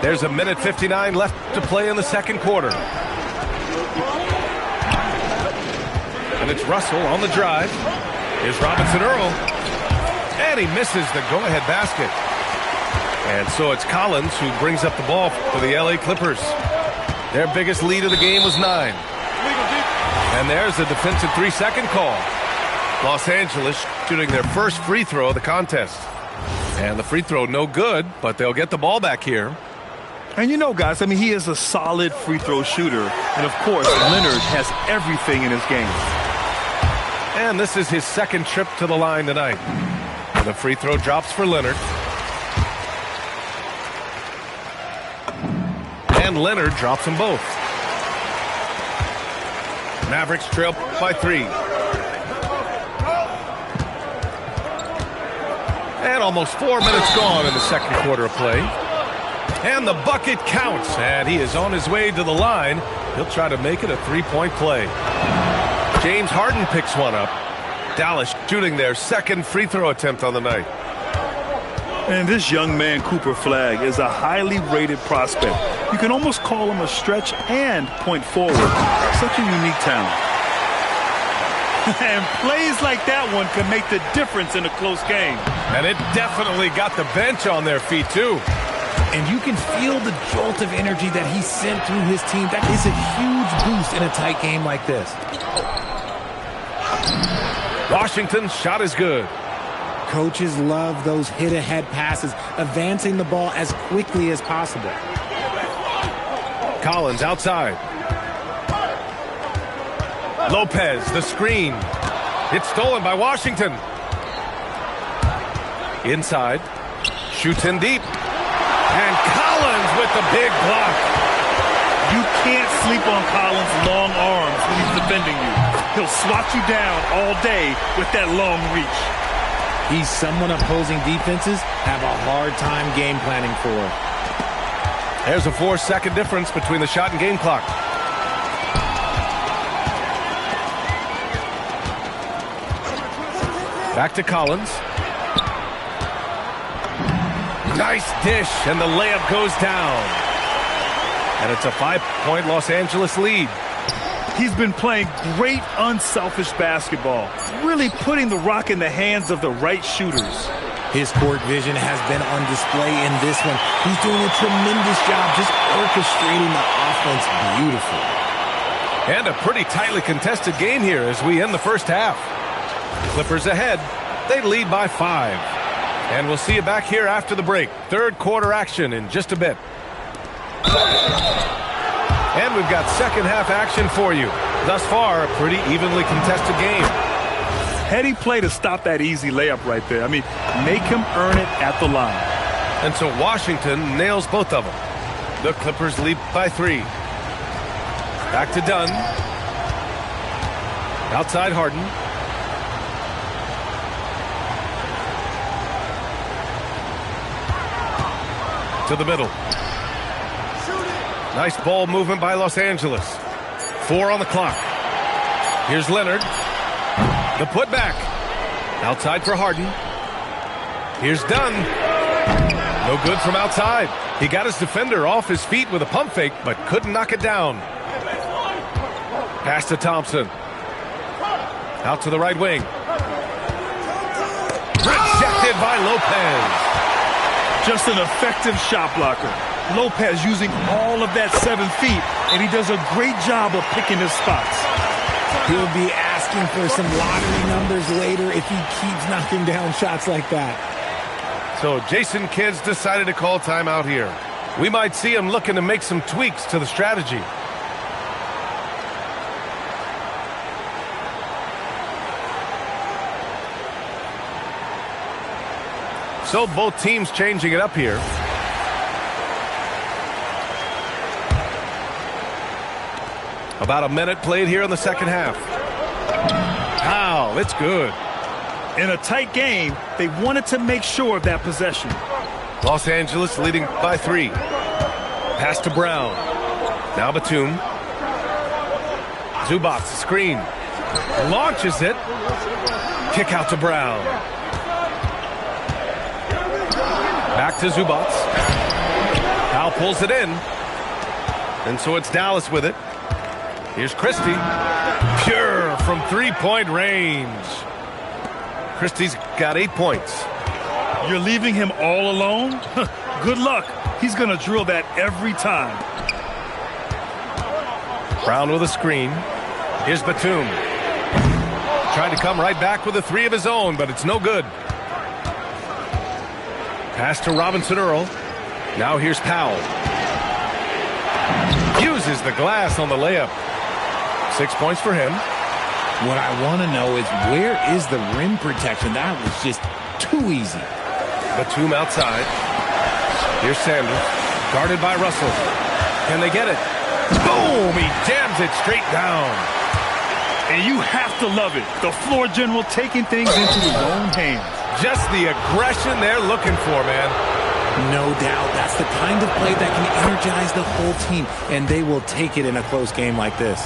There's a minute 59 left to play in the second quarter. And it's Russell on the drive. Here's Robinson Earl. And he misses the go-ahead basket. And so it's Collins who brings up the ball for the LA Clippers. Their biggest lead of the game was 9. And there's a defensive 3-second call. Los Angeles shooting their first free throw of the contest. And the free throw no good, but they'll get the ball back here. And you know, guys, I mean, he is a solid free throw shooter. And, of course, Leonard has everything in his game. And this is his second trip to the line tonight. And the free throw drops for Leonard. And Leonard drops them both. Mavericks trail by 3. And almost 4 minutes gone in the second quarter of play. And the bucket counts. And he is on his way to the line. He'll try to make it a 3-point play. James Harden picks one up. Dallas shooting their second free throw attempt on the night. And this young man, Cooper Flagg, is a highly rated prospect. You can almost call him a stretch and point forward. Such a unique talent. And plays like that one can make the difference in a close game. And it definitely got the bench on their feet, too. And you can feel the jolt of energy that he sent through his team. That is a huge boost in a tight game like this. Washington's shot is good. Coaches love those hit-ahead passes, advancing the ball as quickly as possible. Collins outside. Lopez, the screen. It's stolen by Washington. Inside. Shoots in deep. And Collins with the big block. You can't sleep on Collins' long arms when he's defending you. He'll swat you down all day with that long reach. He's someone opposing defenses have a hard time game planning for. There's a 4-second difference between the shot and game clock. Back to Collins. Nice dish, and the layup goes down. And it's a 5-point Los Angeles lead. He's been playing great unselfish basketball, really putting the rock in the hands of the right shooters. His court vision has been on display in this one. He's doing a tremendous job just orchestrating the offense beautifully. And a pretty tightly contested game here as we end the first half. Clippers ahead. They lead by 5. And we'll see you back here after the break. Third quarter action in just a bit. And we've got second half action for you. Thus far, a pretty evenly contested game. Heady play to stop that easy layup right there. I mean, make him earn it at the line. And so Washington nails both of them. The Clippers lead by 3. Back to Dunn. Outside Harden. To the middle. Nice ball movement by Los Angeles. 4 on the clock. Here's Leonard. The putback. Outside for Harden. Here's Dunn. No good from outside. He got his defender off his feet with a pump fake, but couldn't knock it down. Pass to Thompson. Out to the right wing. Rejected by Lopez. Just an effective shot blocker. Lopez using all of that 7 feet, and he does a great job of picking his spots. He'll be asking for some lottery numbers later if he keeps knocking down shots like that. So Jason Kidd's decided to call timeout here. We might see him looking to make some tweaks to the strategy. So both teams changing it up here. About a minute played here in the second half. Wow, it's good. In a tight game, they wanted to make sure of that possession. Los Angeles leading by 3. Pass to Brown. Now Batum. Zubac screen. Launches it. Kick out to Brown. Back to Zubac. Powell pulls it in. And so it's Dallas with it. Here's Christie. Pure from three-point range. Christie's got 8 points. You're leaving him all alone? Good luck. He's going to drill that every time. Brown with a screen. Here's Batum. Trying to come right back with a 3 of his own, but it's no good. Pass to Robinson Earl. Now here's Powell. Uses the glass on the layup. 6 points for him. What I want to know is, where is the rim protection? That was just too easy. Batum outside. Here's Sanders. Guarded by Russell. Can they get it? Boom! He jams it straight down. And you have to love it. The floor general taking things into his own hands. Just the aggression they're looking for, man. No doubt. That's the kind of play that can energize the whole team, and they will take it in a close game like this.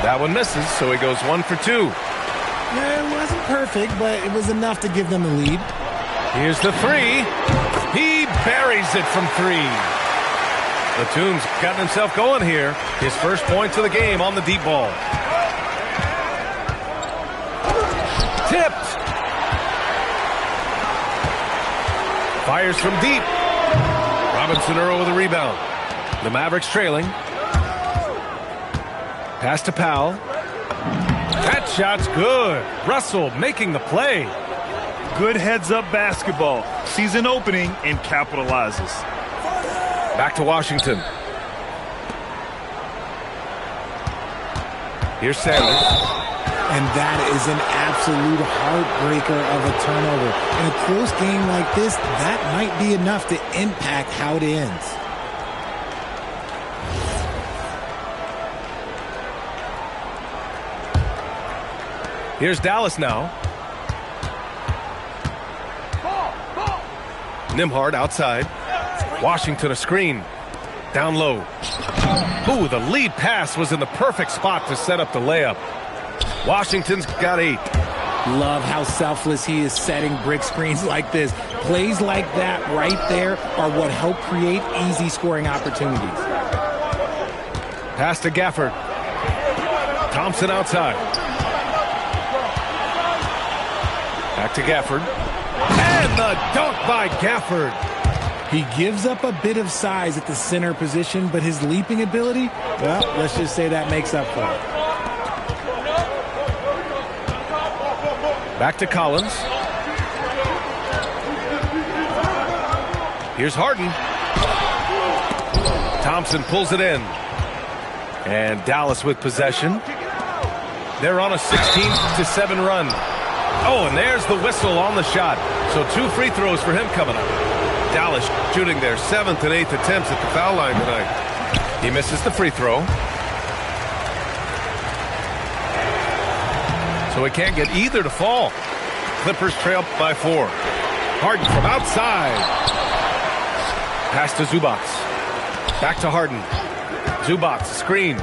That one misses, so he goes 1 for 2. Yeah, it wasn't perfect, but it was enough to give them the lead. Here's the 3. He buries it from 3. Batum's gotten himself going here. His first points of the game on the deep ball. Tipped. Fires from deep. Robinson Earl with a rebound. The Mavericks trailing. Pass to Powell. That shot's good. Russell making the play. Good heads-up basketball. Sees an opening and capitalizes. Back to Washington. Here's Sanders. And that is an absolute heartbreaker of a turnover. In a close game like this, that might be enough to impact how it ends. Here's Dallas now. Nembhard outside. Washington a screen. Down low. Ooh, the lead pass was in the perfect spot to set up the layup. Washington's got 8. Love how selfless he is setting brick screens like this. Plays like that right there are what help create easy scoring opportunities. Pass to Gafford. Thompson outside. Back to Gafford. And the dunk by Gafford. He gives up a bit of size at the center position, but his leaping ability, well, let's just say that makes up for it. Back to Collins. Here's Harden. Thompson pulls it in. And Dallas with possession. They're on a 16-7 run. Oh, and there's the whistle on the shot. So 2 free throws for him coming up. Dallas shooting their 7th and 8th attempts at the foul line tonight. He misses the free throw. So he can't get either to fall. Clippers trail by 4. Harden from outside. Pass to Zubac. Back to Harden. Zubac, screen.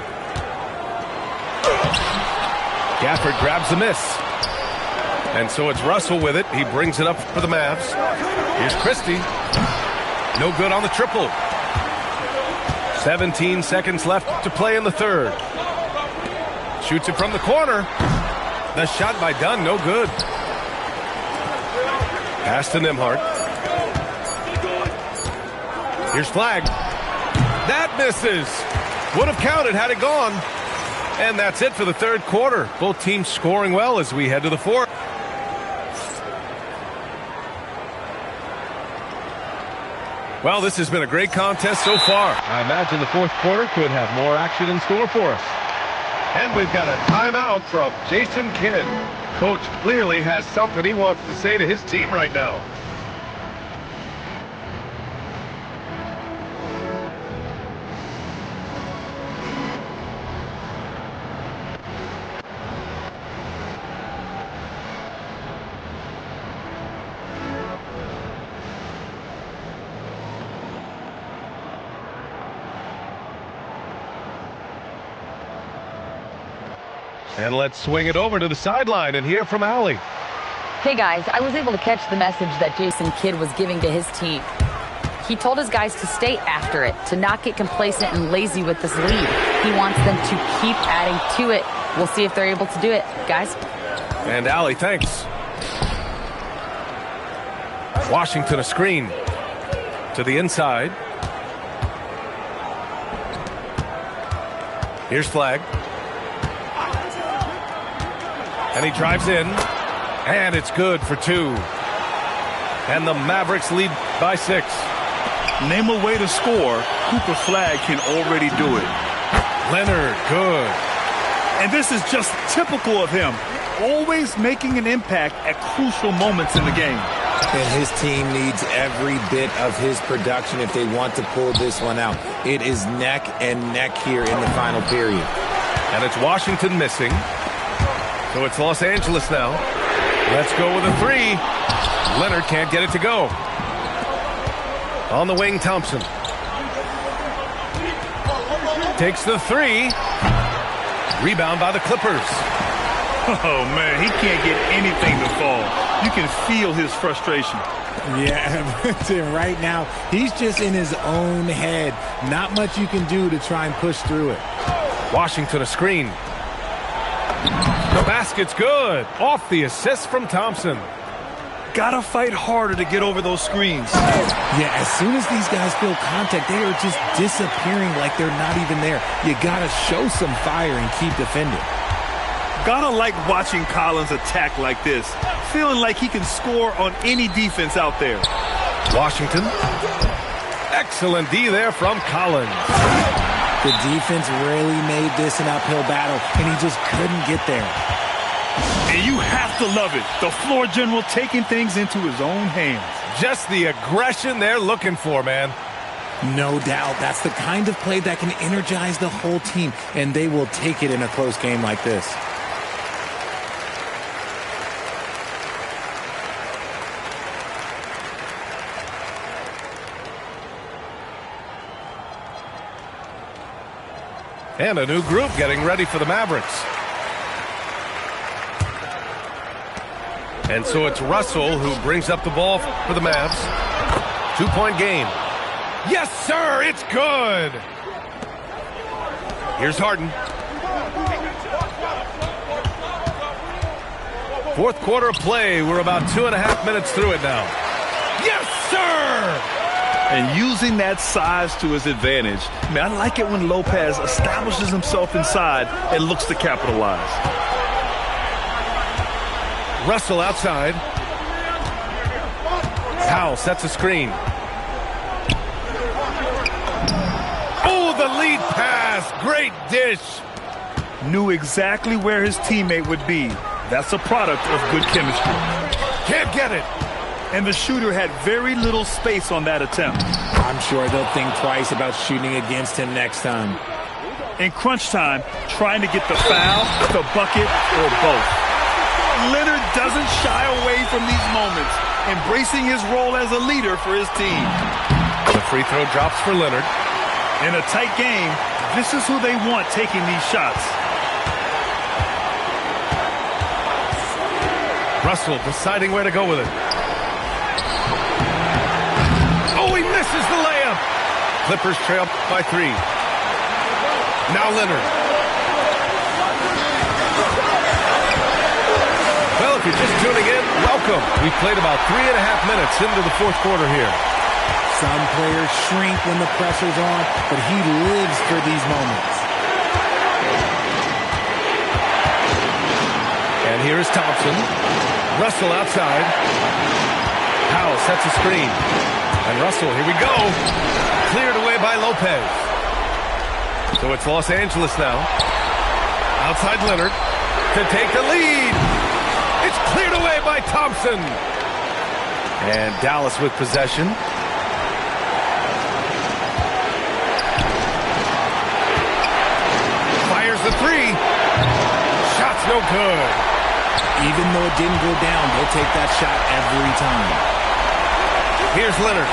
Gafford grabs the miss. And so it's Russell with it. He brings it up for the Mavs. Here's Christie. No good on the triple. 17 seconds left to play in the third. Shoots it from the corner. The shot by Dunn, no good. Pass to Nembhard. Here's Flagg. That misses. Would have counted had it gone. And that's it for the third quarter. Both teams scoring well as we head to the fourth. Well, this has been a great contest so far. I imagine the fourth quarter could have more action in store for us. And we've got a timeout from Jason Kidd. Coach clearly has something he wants to say to his team right now. And let's swing it over to the sideline and hear from Allie. Hey guys, I was able to catch the message that Jason Kidd was giving to his team. He told his guys to stay after it, to not get complacent and lazy with this lead. He wants them to keep adding to it. We'll see if they're able to do it, guys. And Allie, thanks. Washington a screen to the inside. Here's Flagg. And he drives in. And it's good for 2. And the Mavericks lead by 6. Name a way to score. Cooper Flagg can already do it. Leonard, good. And this is just typical of him. Always making an impact at crucial moments in the game. And his team needs every bit of his production if they want to pull this one out. It is neck and neck here in the final period. And it's Washington missing. So it's Los Angeles now. Let's go with a 3. Leonard can't get it to go. On the wing, Thompson. Takes the 3. Rebound by the Clippers. Oh, man, he can't get anything to fall. You can feel his frustration. Yeah, right now, he's just in his own head. Not much you can do to try and push through it. Washington a screen. The basket's good. Off the assist from Thompson. Gotta fight harder to get over those screens. Yeah, as soon as these guys feel contact, they are just disappearing like they're not even there. You gotta show some fire and keep defending. Gotta like watching Collins attack like this. Feeling like he can score on any defense out there. Washington. Excellent D there from Collins. The defense really made this an uphill battle, and he just couldn't get there. And you have to love it. The floor general taking things into his own hands. Just the aggression they're looking for, man. No doubt. That's the kind of play that can energize the whole team, and they will take it in a close game like this. And a new group getting ready for the Mavericks. And so it's Russell who brings up the ball for the Mavs. 2-point game. Yes, sir, it's good. Here's Harden. Fourth quarter of play. We're about 2.5 minutes through it now. Yes, sir! And using that size to his advantage. I mean, I like it when Lopez establishes himself inside and looks to capitalize. Russell outside. Powell sets a screen. Oh, the lead pass. Great dish. Knew exactly where his teammate would be. That's a product of good chemistry. Can't get it. and the shooter had very little space on that attempt. I'm sure they'll think twice about shooting against him next time. In crunch time, trying to get the foul, the bucket, or both. Leonard doesn't shy away from these moments, embracing his role as a leader for his team. The free throw drops for Leonard. In a tight game, this is who they want taking these shots. Russell deciding where to go with it. Oh, he misses the layup. Clippers trail by 3. Now Leonard. Well, if you're just tuning in, welcome. We've played about 3.5 minutes into the fourth quarter here. Some players shrink when the pressure's on, but he lives for these moments. And here is Thompson. Russell outside. Powell sets a screen. And Russell, here we go. Cleared away by Lopez. So it's Los Angeles now. Outside Leonard to take the lead. It's cleared away by Thompson. And Dallas with possession. Fires the 3. Shot's no good. Even though it didn't go down, they'll take that shot every time. Here's Leonard.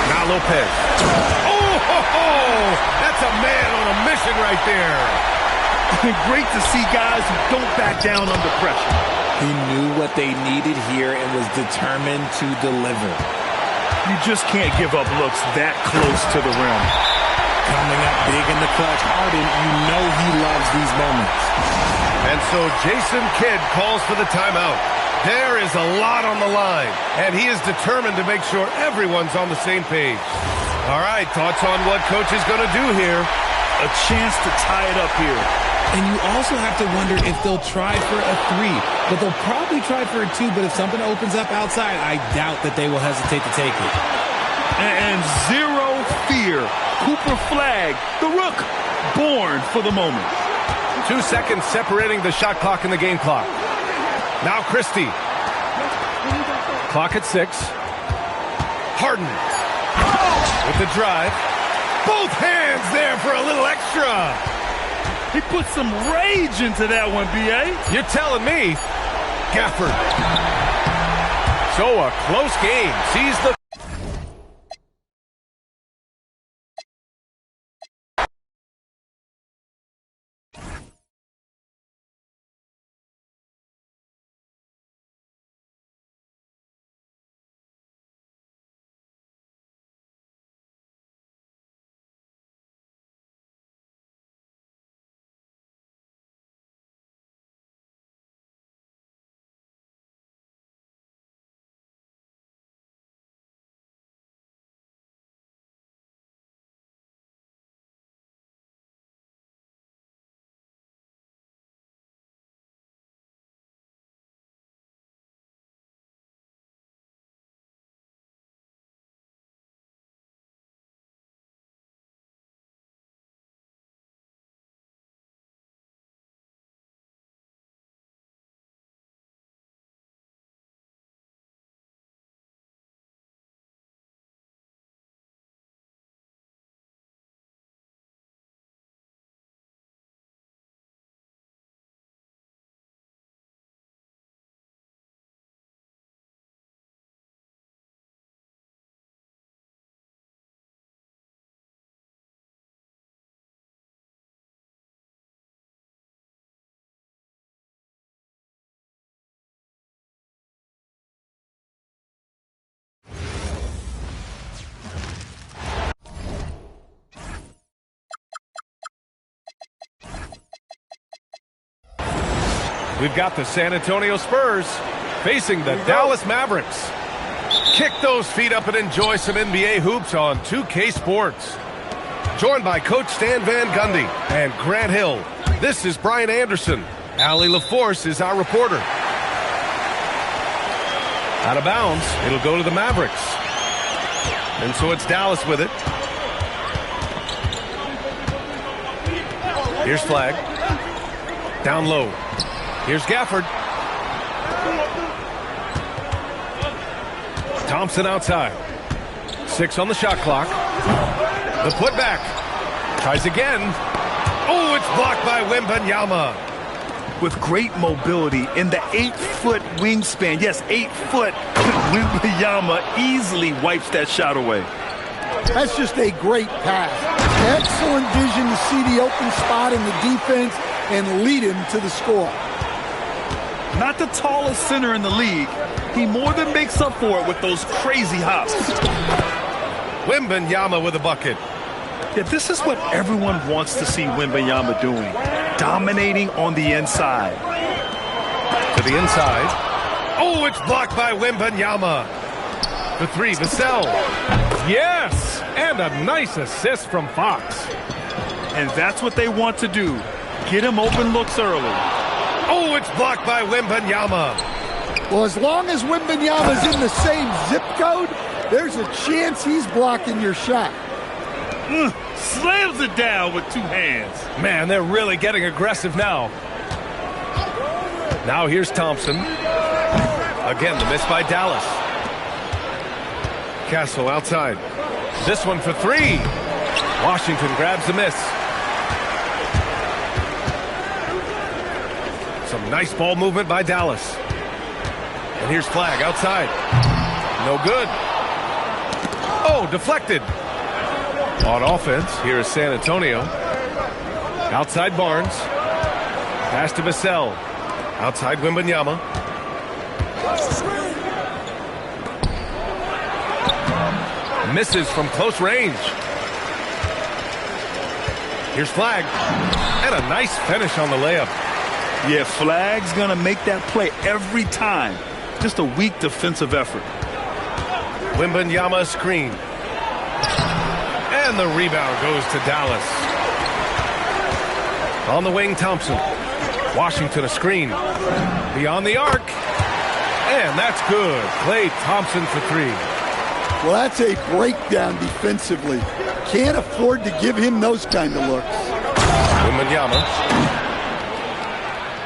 Now Lopez. Oh, ho, ho! That's a man on a mission right there. Great to see guys who don't back down under pressure. He knew what they needed here and was determined to deliver. You just can't give up looks that close to the rim. Coming up big in the clutch, Harden, you know he loves these moments. And so Jason Kidd calls for the timeout. There is a lot on the line, and he is determined to make sure everyone's on the same page. All right, thoughts on what Coach is going to do here? A chance to tie it up here. And you also have to wonder if they'll try for a 3, but they'll probably try for a 2, but if something opens up outside, I doubt that they will hesitate to take it. And zero fear. Cooper Flagg, the rook, born for the moment. 2 seconds separating the shot clock and the game clock. Now Christie. Clock at 6. Harden with the drive. Both hands there for a little extra. He put some rage into that one, B.A. You're telling me. Gafford. So a close game. Sees the... We've got the San Antonio Spurs facing the Dallas Mavericks. Kick those feet up and enjoy some NBA hoops on 2K Sports. Joined by Coach Stan Van Gundy and Grant Hill, this is Brian Anderson. Allie LaForce is our reporter. Out of bounds, it'll go to the Mavericks. And so it's Dallas with it. Here's Flagg. Down low. Here's Gafford. Thompson outside. 6 on the shot clock. The putback. Tries again. Oh, it's blocked by Wembanyama. With great mobility in the 8-foot wingspan. Yes, 8 foot. Wembanyama easily wipes that shot away. That's just a great pass. Excellent vision to see the open spot in the defense and lead him to the score. Not the tallest center in the league. He more than makes up for it with those crazy hops. Wembanyama with a bucket. Yeah, this is what everyone wants to see Wembanyama doing. Dominating on the inside. To the inside. Oh, it's blocked by Wembanyama. The 3, Vassell. Yes! And a nice assist from Fox. And that's what they want to do. Get him open looks early. Oh, it's blocked by Wembanyama. Well, as long as Wembanyama's in the same zip code, there's a chance he's blocking your shot. Slams it down with 2 hands. Man, they're really getting aggressive now. Now here's Thompson. Again, the miss by Dallas. Castle outside. This one for 3. Washington grabs the miss. Some nice ball movement by Dallas. And here's Flag outside. No good. Oh, deflected. On offense, here is San Antonio. Outside Barnes. Pass to Vassell. Outside Wembanyama. Misses from close range. Here's Flag. And a nice finish on the layup. Yeah, Flag's going to make that play every time. Just a weak defensive effort. Wembanyama screen. And the rebound goes to Dallas. On the wing, Thompson. Washington a screen. Beyond the arc. And that's good. Klay Thompson for 3. Well, that's a breakdown defensively. Can't afford to give him those kind of looks. Wembanyama.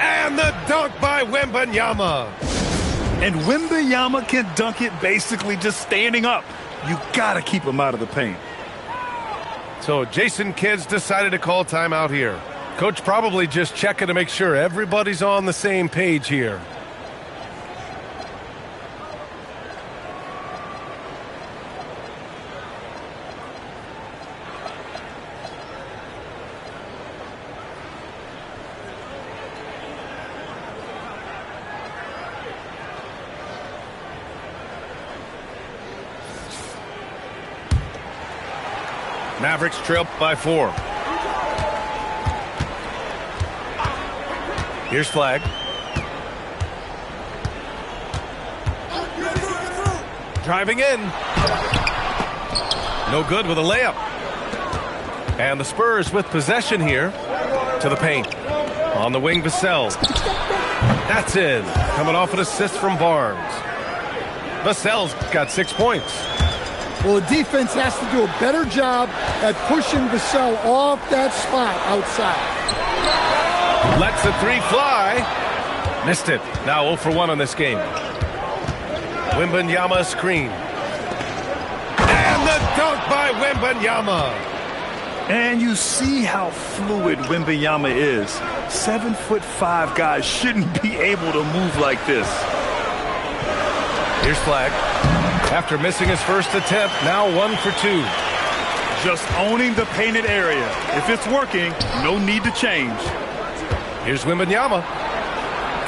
And the dunk by Wembanyama. And Wembanyama can dunk it basically just standing up. You got to keep him out of the paint. So Jason Kidd's decided to call timeout here. Coach probably just checking to make sure everybody's on the same page here. Mavericks trail by 4. Here's Flag. Driving in. No good with a layup. And the Spurs with possession here to the paint. On the wing, Vassell. That's in. Coming off an assist from Barnes. Vassell's got 6 points. Well, the defense has to do a better job at pushing Vassell off that spot outside. Lets the 3 fly. Missed it. Now 0 for 1 on this game. Wembanyama screen. And the dunk by Wembanyama. And you see how fluid Wembanyama is. 7'5" guys shouldn't be able to move like this. Here's Flag. After missing his first attempt, now 1 for 2. Just owning the painted area. If it's working, no need to change. Here's Wembanyama.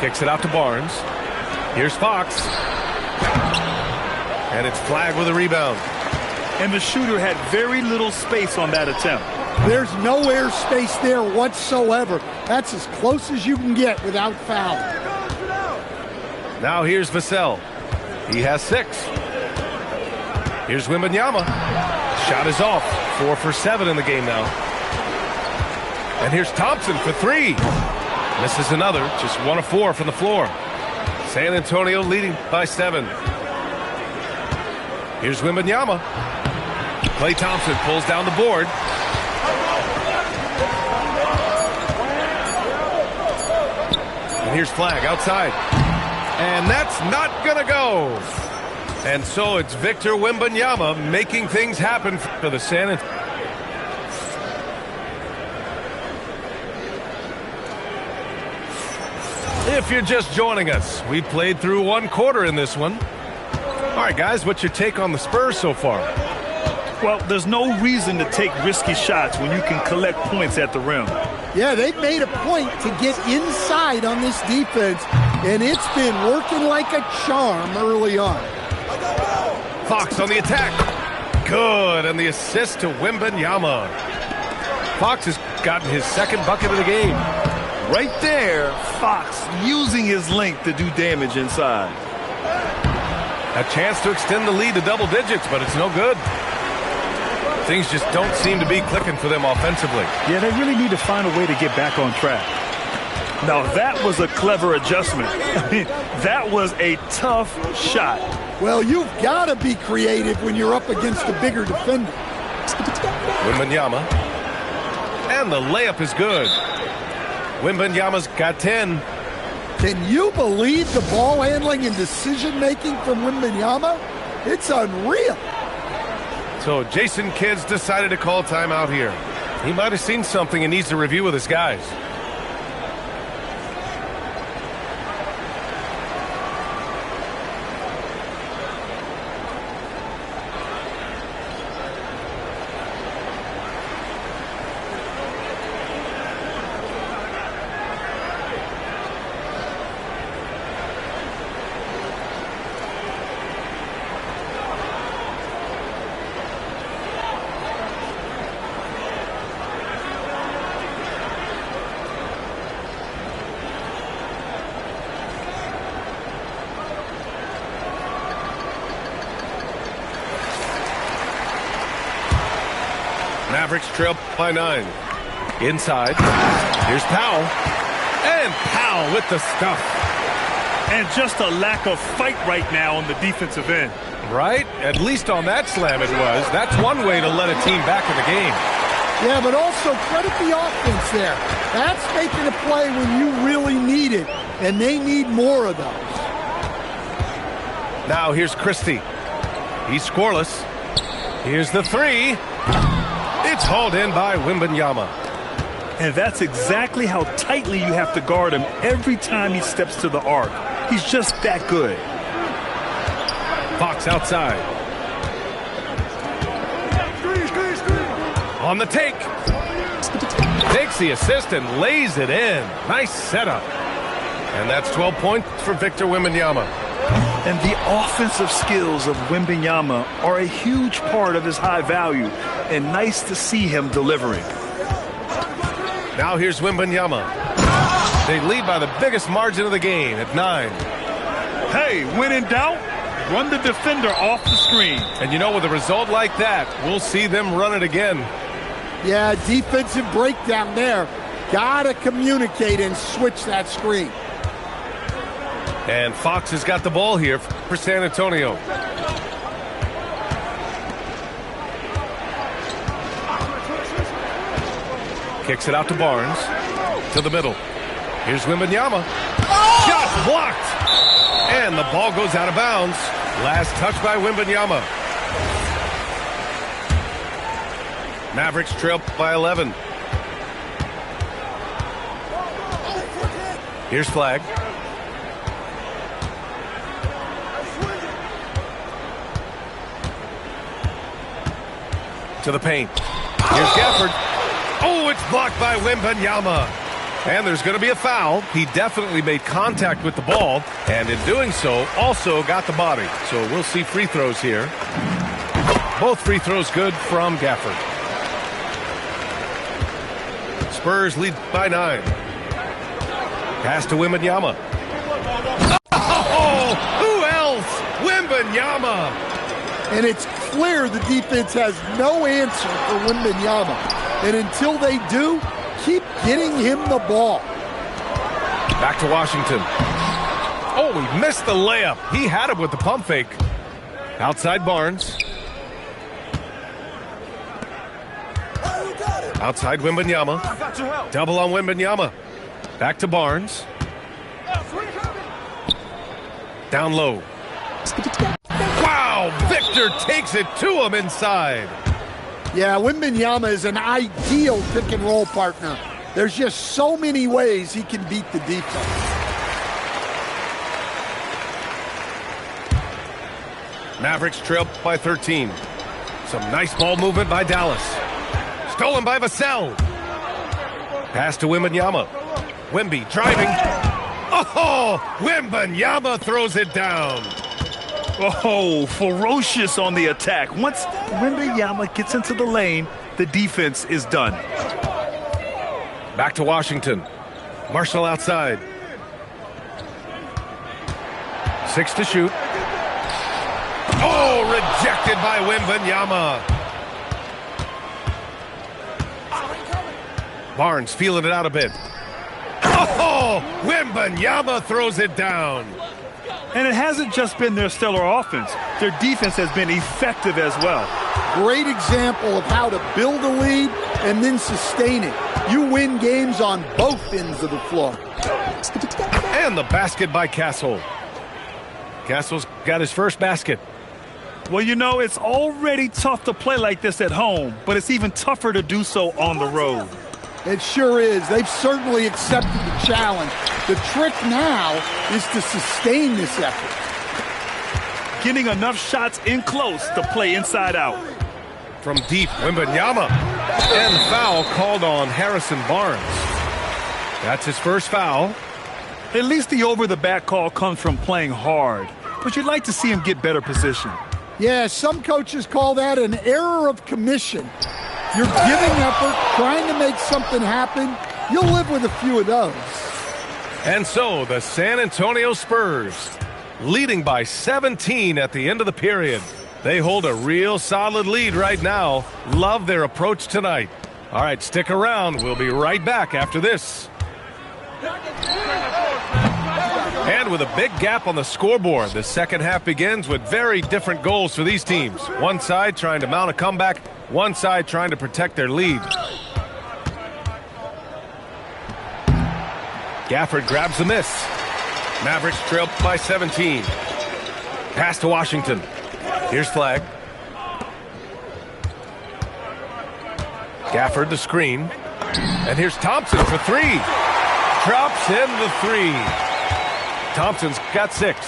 Kicks it out to Barnes. Here's Fox. And it's Flag with a rebound. And the shooter had very little space on that attempt. There's no air space there whatsoever. That's as close as you can get without foul. Now here's Vassell. He has 6. Here's Wembanyama. Shot is off. 4 for 7 in the game now. And here's Thompson for 3. Misses another. Just 1 of 4 from the floor. San Antonio leading by 7. Here's Wembanyama. Klay Thompson pulls down the board. And here's Flag outside. And that's not going to go. And so it's Victor Wembanyama making things happen for the San Antonio. If you're just joining us, we played through one quarter in this one. All right, guys, what's your take on the Spurs so far? Well, there's no reason to take risky shots when you can collect points at the rim. Yeah, they've made a point to get inside on this defense, and it's been working like a charm early on. Fox on the attack. Good, and the assist to Wembanyama. Fox has gotten his second bucket of the game. Right there, Fox using his length to do damage inside. A chance to extend the lead to double digits, but it's no good. Things just don't seem to be clicking for them offensively. Yeah, they really need to find a way to get back on track. Now, that was a clever adjustment. That was a tough shot. Well, you've got to be creative when you're up against a bigger defender. Wembanyama. And the layup is good. Wembanyama's got 10. Can you believe the ball handling and decision-making from Wembanyama? It's unreal. So Jason Kidd's decided to call timeout here. He might have seen something and needs to review with his guys. Mavericks trail by 9. Inside. Here's Powell. And Powell with the stuff. And just a lack of fight right now on the defensive end. Right? At least on that slam it was. That's one way to let a team back in the game. Yeah, but also credit the offense there. That's making a play when you really need it, and they need more of those. Now here's Christie. He's scoreless. Here's the three. It's hauled in by Wembanyama. And that's exactly how tightly you have to guard him every time he steps to the arc. He's just that good. Fox outside. On the take. Takes the assist and lays it in. Nice setup. And that's 12 points for Victor Wembanyama. And the offensive skills of Wembanyama are a huge part of his high value, and nice to see him delivering. Now here's Wembanyama. They lead by the biggest margin of the game at 9. Hey, when in doubt, run the defender off the screen. And you know, with a result like that, we'll see them run it again. Yeah, defensive breakdown there. Gotta communicate and switch that screen. And Fox has got the ball here for San Antonio. Kicks it out to Barnes. To the middle. Here's Wembanyama. Shot blocked. And the ball goes out of bounds. Last touch by Wembanyama. Mavericks trail by 11. Here's Flag. To the paint. Here's Gafford. Oh, it's blocked by Wembanyama. And there's going to be a foul. He definitely made contact with the ball, and in doing so, also got the body. So we'll see free throws here. Both free throws good from Gafford. Spurs lead by 9. Pass to Wembanyama. Oh, who else? Wembanyama. And it's clear the defense has no answer for Wembanyama. And until they do, keep getting him the ball. Back to Washington. Oh, he missed the layup. He had him with the pump fake. Outside Barnes. Outside Wembanyama. Double on Wembanyama. Back to Barnes. Down low. Wow! Victor takes it to him inside. Yeah, Wembanyama is an ideal pick-and-roll partner. There's just so many ways he can beat the defense. Mavericks trail by 13. Some nice ball movement by Dallas. Stolen by Vassell. Pass to Wembanyama. Wemby driving. Oh, Wembanyama throws it down. Oh, ferocious on the attack. Once Wembanyama gets into the lane, the defense is done. Back to Washington. Marshall outside. 6 to shoot. Oh, rejected by Wembanyama. Barnes feeling it out a bit. Oh, Wembanyama throws it down. And it hasn't just been their stellar offense. Their defense has been effective as well. Great example of how to build a lead and then sustain it. You win games on both ends of the floor. And the basket by Castle. Castle's got his first basket. Well, you know, it's already tough to play like this at home, but it's even tougher to do so on the road. It sure is. They've certainly accepted the challenge. The trick now is to sustain this effort. Getting enough shots in close to play inside out. From deep, Wembanyama. And foul called on Harrison Barnes. That's his first foul. At least the over-the-back call comes from playing hard, but you'd like to see him get better position. Yeah, some coaches call that an error of commission. You're giving effort, trying to make something happen. You'll live with a few of those. And so the San Antonio Spurs, leading by 17 at the end of the period. They hold a real solid lead right now. Love their approach tonight. All right, stick around. We'll be right back after this. And with a big gap on the scoreboard, the second half begins with very different goals for these teams. One side trying to mount a comeback, one side trying to protect their lead. Gafford grabs the miss. Mavericks trail by 17. Pass to Washington. Here's Flagg. Gafford the screen. And here's Thompson for 3. Drops in the 3. Thompson's got 6.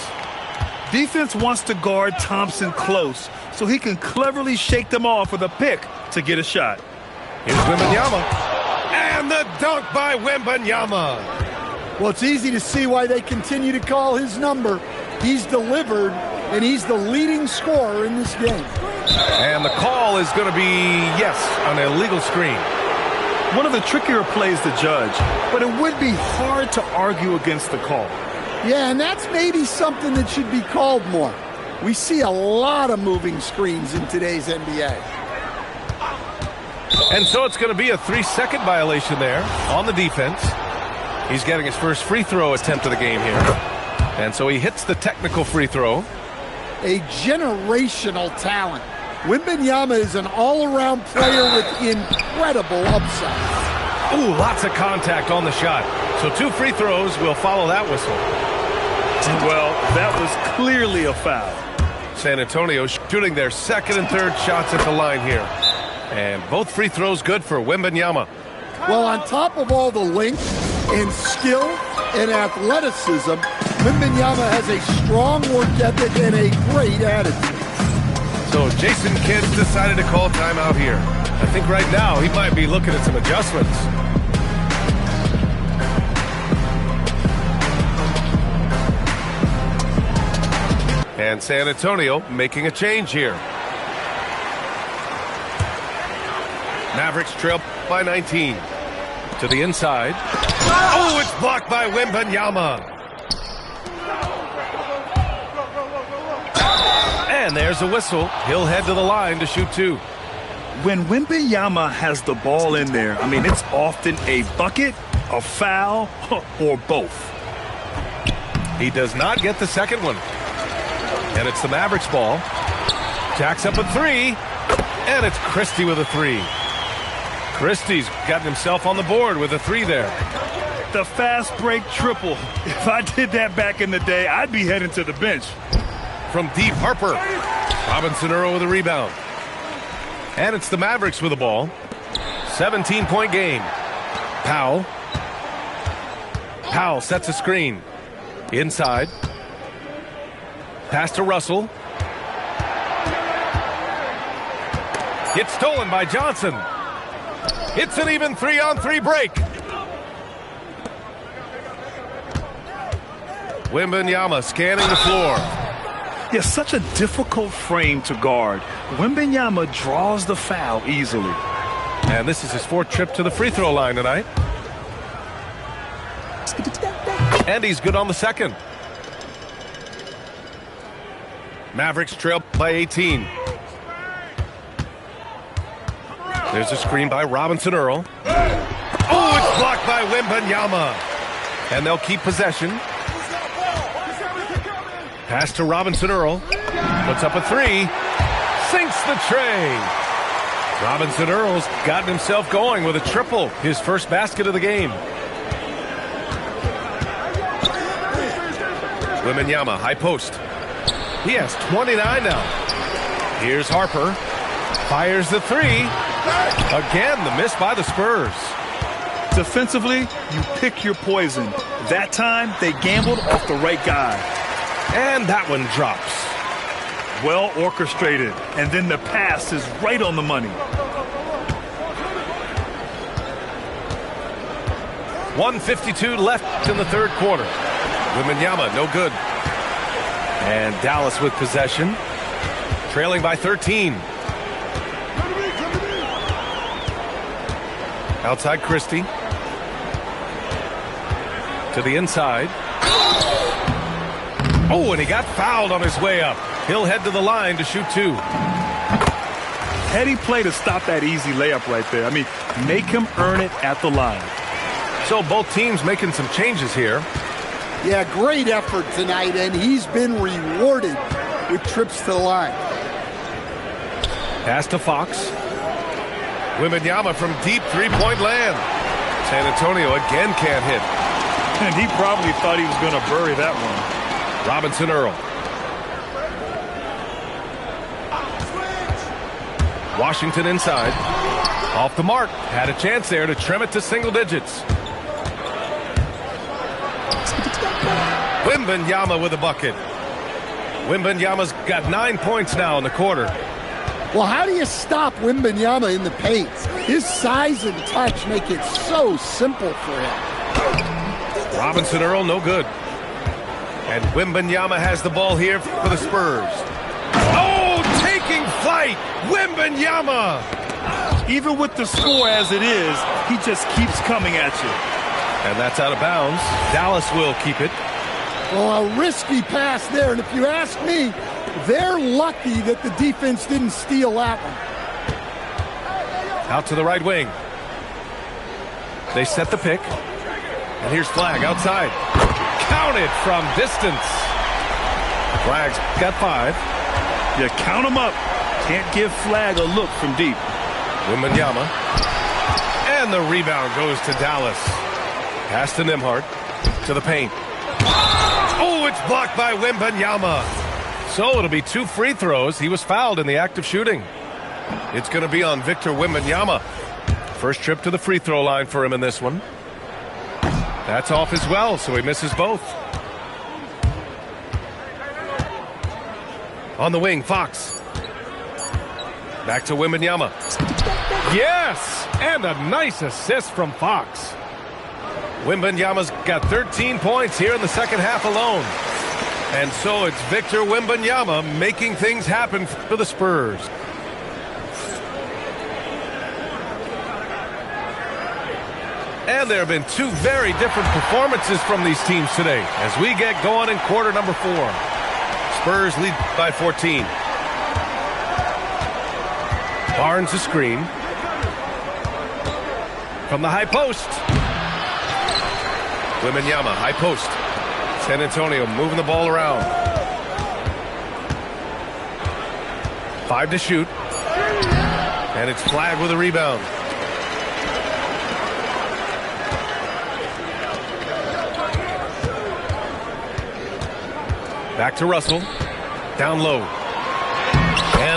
Defense wants to guard Thompson close so he can cleverly shake them off with a pick to get a shot. Here's Wembanyama. And the dunk by Wembanyama. Well, it's easy to see why they continue to call his number. He's delivered, and he's the leading scorer in this game. And the call is going to be, yes, an illegal screen. One of the trickier plays to judge, but it would be hard to argue against the call. Yeah, and that's maybe something that should be called more. We see a lot of moving screens in today's NBA. And so it's going to be a 3-second violation there on the defense. He's getting his first free throw attempt of the game here. And so he hits the technical free throw. A generational talent. Wembanyama is an all-around player with incredible upside. Ooh, lots of contact on the shot. So 2 free throws will follow that whistle. Well, that was clearly a foul. San Antonio shooting their second and third shots at the line here. And both free throws good for Wembanyama. Well, on top of all the length and skill and athleticism, Wembanyama has a strong work ethic and a great attitude. So Jason Kidd decided to call timeout here. I think right now he might be looking at some adjustments. And San Antonio making a change here. Mavericks trail by 19. To the inside. Oh, it's blocked by Wembanyama. And there's a whistle. He'll head to the line to shoot 2. When Wembanyama has the ball in there, I mean, it's often a bucket, a foul, or both. He does not get the second one. And it's the Mavericks ball. Jacks up a 3. And it's Christie with a 3. Christie's gotten himself on the board with a 3 there. The fast break triple. If I did that back in the day, I'd be heading to the bench. From deep, Harper. Robinson Earl with a rebound. And it's the Mavericks with the ball. 17-point game. Powell. Powell sets a screen. Inside. Pass to Russell. It's stolen by Johnson. It's an even 3-on-3 break. Wembanyama scanning the floor. Yeah, such a difficult frame to guard. Wembanyama draws the foul easily. And this is his 4th trip to the free throw line tonight. And he's good on the 2nd. Mavericks trail by 18. There's a screen by Robinson Earl. Oh, it's blocked by Wembanyama. And they'll keep possession. Pass to Robinson Earl. Puts up a 3. Sinks the tray. Robinson Earl's gotten himself going with a triple. His first basket of the game. Wembanyama, high post. He has 29 now. Here's Harper. Fires the 3. Again, the miss by the Spurs. Defensively, you pick your poison. That time, they gambled off the right guy. And that one drops. Well orchestrated. And then the pass is right on the money. 1:52 left in the 3rd quarter. Wembanyama, no good. And Dallas with possession. Trailing by 13. Outside Christie. To the inside. Oh, and he got fouled on his way up. He'll head to the line to shoot 2. Heady play to stop that easy layup right there. I mean, make him earn it at the line. So both teams making some changes here. Yeah, great effort tonight, and he's been rewarded with trips to the line. Pass to Fox. Wembanyama from deep 3-point land. San Antonio again can't hit. And he probably thought he was going to bury that one. Robinson Earl. Washington inside. Off the mark. Had a chance there to trim it to single digits. Wembanyama with a bucket. Wembanyama's got 9 points now in the quarter. Well, how do you stop Wembanyama in the paint? His size and touch make it so simple for him. Robinson Earl, no good. And Wembanyama has the ball here for the Spurs. Oh, taking flight! Wembanyama! Even with the score as it is, he just keeps coming at you. And that's out of bounds. Dallas will keep it. Well, a risky pass there, and if you ask me, they're lucky that the defense didn't steal that one. Out to the right wing. They set the pick. And here's Flag outside. Counted from distance. Flag's got 5. Yeah, count him up. Can't give Flag a look from deep. Wembanyama. And the rebound goes to Dallas. Pass to Nembhard. To the paint. Oh, it's blocked by Wembanyama. So it'll be 2 free throws. He was fouled in the act of shooting. It's going to be on Victor Wembanyama. First trip to the free throw line for him in this one. That's off as well, so he misses both. On the wing, Fox. Back to Wembanyama. Yes! And a nice assist from Fox. Wembanyama's got 13 points here in the second half alone. And so it's Victor Wembanyama making things happen for the Spurs. And there have been 2 very different performances from these teams today as we get going in quarter number 4. Spurs lead by 14. Barnes a screen. From the high post. Wembanyama, high post. San Antonio moving the ball around. 5 to shoot. And it's Flag with a rebound. Back to Russell. Down low.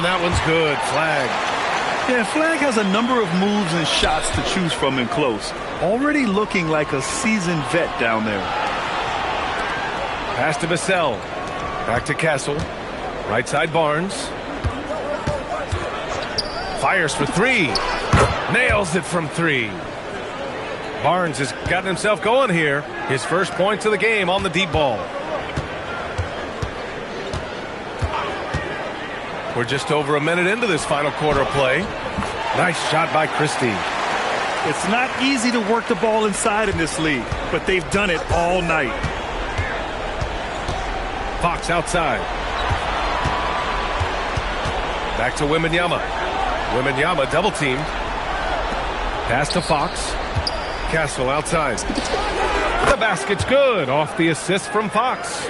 And that one's good. Flag. Yeah, Flag has a number of moves and shots to choose from in close. Already looking like a seasoned vet down there. Pass to Vassell. Back to Castle. Right side Barnes. Fires for three. Nails it from three. Barnes has gotten himself going here. His first points of the game on the deep ball. We're just over a minute into this final quarter of play. Nice shot by Christie. It's not easy to work the ball inside in this league, but they've done it all night. Fox outside. Back to Wembanyama. Wembanyama double teamed. Pass to Fox. Castle outside. The basket's good off the assist from Fox.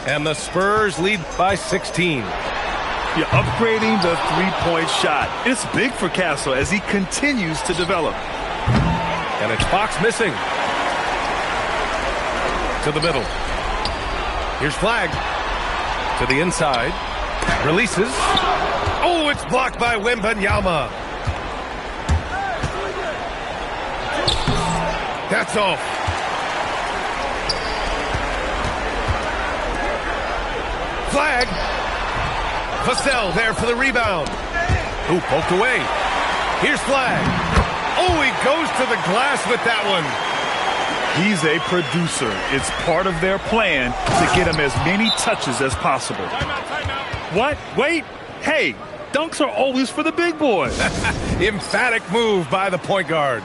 And the Spurs lead by 16. You're upgrading the three-point shot. It's big for Castle as he continues to develop. And it's Fox missing. To the middle. Here's Flag. To the inside. Releases. Oh, it's blocked by Wembanyama. That's off. Flag. Vassell there for the rebound. Ooh, poked away. Here's Flag. Oh, he goes to the glass with that one. He's a producer. It's part of their plan to get him as many touches as possible. What? Wait. Hey, dunks are always for the big boys. Emphatic move by the point guard.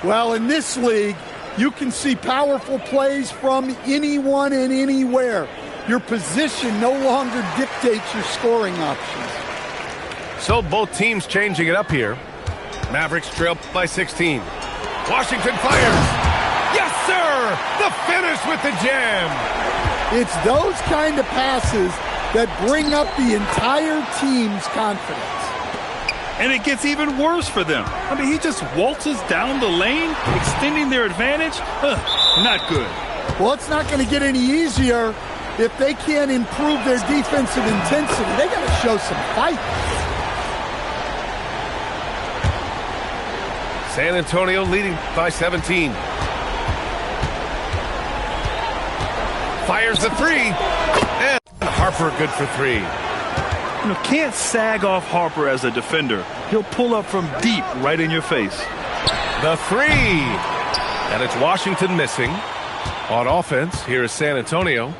Well, in this league, you can see powerful plays from anyone and anywhere. Your position no longer dictates your scoring options. So both teams changing it up here. Mavericks trail by 16. Washington fires. Yes, sir! The finish with the jam. It's those kind of passes that bring up the entire team's confidence. And it gets even worse for them. I mean, he just waltzes down the lane, extending their advantage. Not good. Well, it's not going to get any easier if they can't improve their defensive intensity. They got to show some fight. San Antonio leading by 17. Fires the three. And Harper good for three. You know, can't sag off Harper as a defender. He'll pull up from deep right in your face. The three. And it's Washington missing. On offense, here is San Antonio.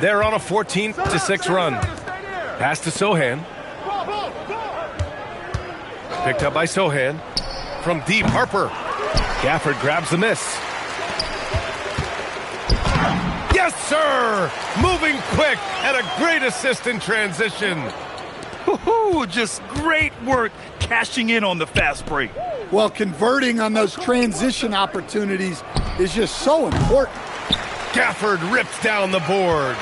They're on a 14-6 run. Pass to Sohan. Picked up by Sohan. From deep, Harper. Gafford grabs the miss. Yes, sir! Moving quick and a great assist in transition. Woohoo! Just great work cashing in on the fast break. Well, converting on those transition opportunities is just so important. Gafford rips down the board.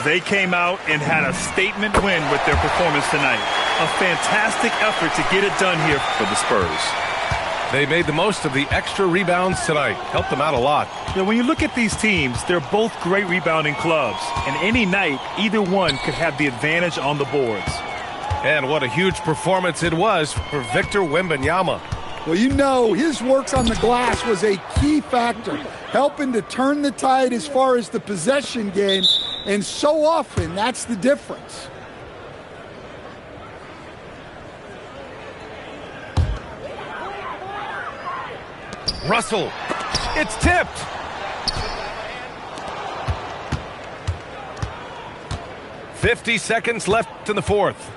They came out and had a statement win with their performance tonight. A fantastic effort to get it done here for the Spurs. They made the most of the extra rebounds tonight. Helped them out a lot. You know, when you look at these teams, they're both great rebounding clubs. And any night, either one could have the advantage on the boards. And what a huge performance it was for Victor Wembanyama. Well, you know, his work on the glass was a key factor, helping to turn the tide as far as the possession game. And so often, that's the difference. Russell, it's tipped. "50 seconds left in the fourth.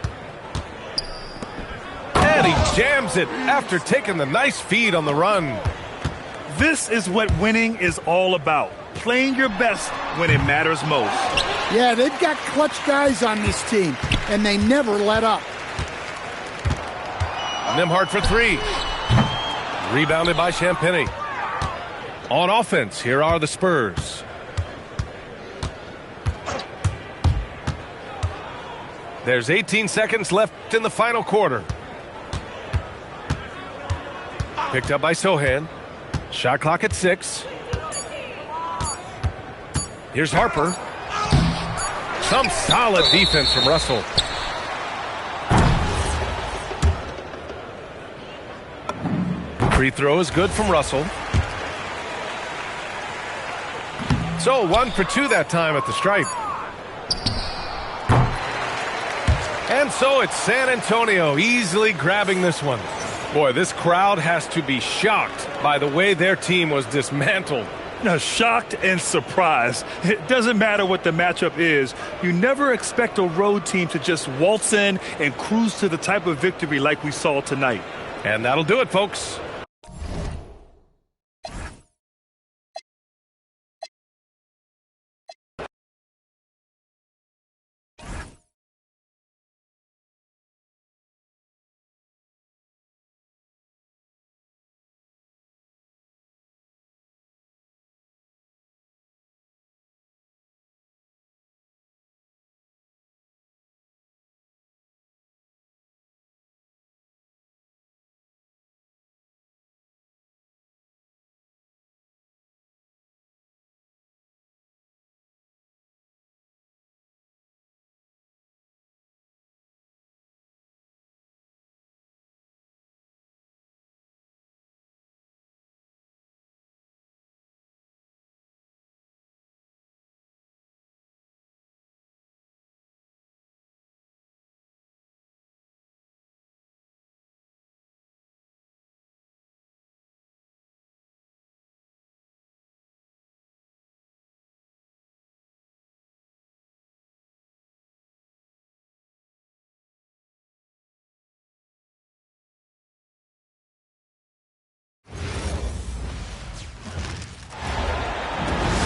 And he jams it after taking the nice feed on the run. This is what winning is all about. Playing your best when it matters most. Yeah, they've got clutch guys on this team, and they never let up. Nembhard for three. Rebounded by Champagnie. On offense, here are the Spurs. There's 18 seconds left in the final quarter. Picked up by Sohan. Shot clock at 6. Here's Harper. Some solid defense from Russell. Free throw is good from Russell. So 1 for 2 that time at the stripe. And so it's San Antonio easily grabbing this one. Boy, this crowd has to be shocked by the way their team was dismantled. Now, shocked and surprised. It doesn't matter what the matchup is. You never expect a road team to just waltz in and cruise to the type of victory like we saw tonight. And that'll do it, folks.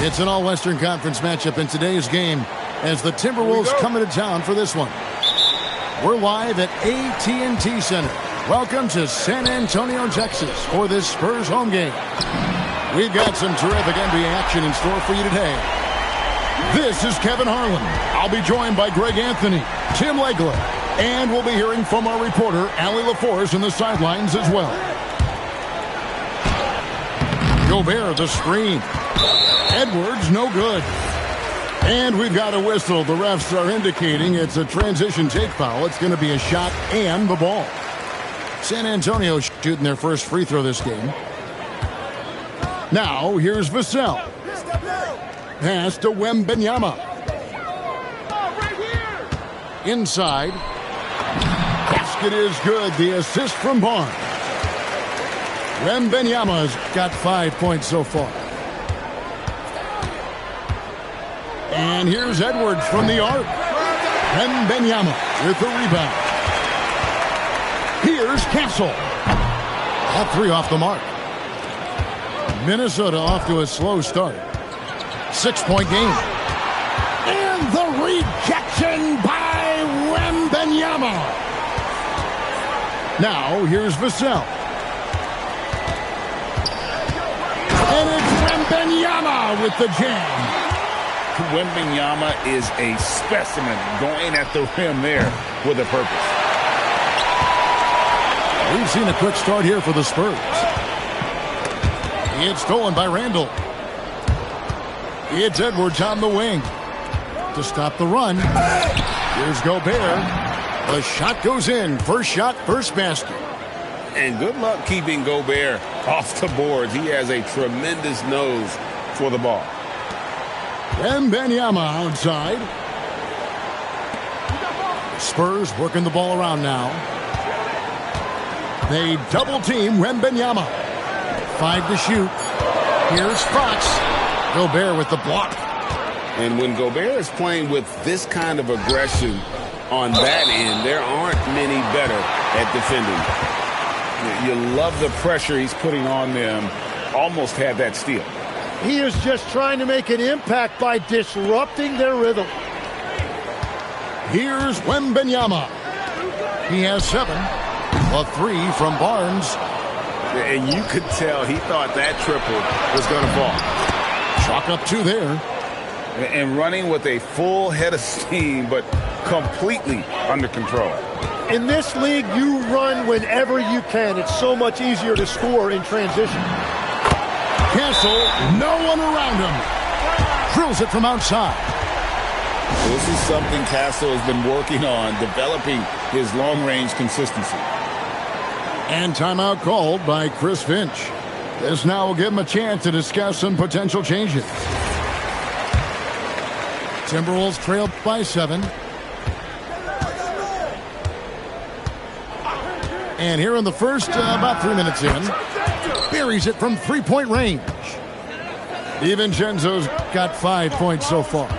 It's an all-Western Conference matchup in today's game as the Timberwolves come into town for this one. We're live at AT&T Center. Welcome to San Antonio, Texas for this Spurs home game. We've got some terrific NBA action in store for you today. This is Kevin Harlan. I'll be joined by Greg Anthony, Tim Legler, and we'll be hearing from our reporter, Allie LaForce, on the sidelines as well. Gobert, the screen. Edwards, no good. And we've got a whistle. The refs are indicating it's a transition take foul. It's going to be a shot and the ball. San Antonio shooting their first free throw this game. Now, here's Vassell. Pass to Wembanyama. Inside. Basket is good. The assist from Barnes. Wembanyama's got 5 points so far. And here's Edwards from the arc. Wembanyama with the rebound. Here's Castle. All three off the mark. Minnesota off to a slow start. 6-point game. And the rejection by Wembanyama. Now here's Vassell. And it's Wembanyama with the jam. Wembanyama is a specimen going at the rim there with a purpose. We've seen a quick start here for the Spurs. It's stolen by Randall. It's Edwards on the wing to stop the run. Here's Gobert. The shot goes in. First shot, first basket. And good luck keeping Gobert off the boards. He has a tremendous nose for the ball. Wembanyama outside. Spurs working the ball around now. They double team Wembanyama. 5 to shoot. Here's Fox. Gobert with the block. And when Gobert is playing with this kind of aggression on that end, there aren't many better at defending. You love the pressure he's putting on them. Almost had that steal. He is just trying to make an impact by disrupting their rhythm. Here's Wembanyama. He has 7. A 3 from Barnes. And you could tell he thought that triple was going to fall. Chalk up 2 there. And running with a full head of steam, but completely under control. In this league, you run whenever you can. It's so much easier to score in transition. Castle, no one around him. Drills it from outside. This is something Castle has been working on, developing his long-range consistency. And timeout called by Chris Finch. This now will give him a chance to discuss some potential changes. Timberwolves trail by 7. And here in the first, about 3 minutes in, buries it from three-point range. DiVincenzo's got 5 points so far.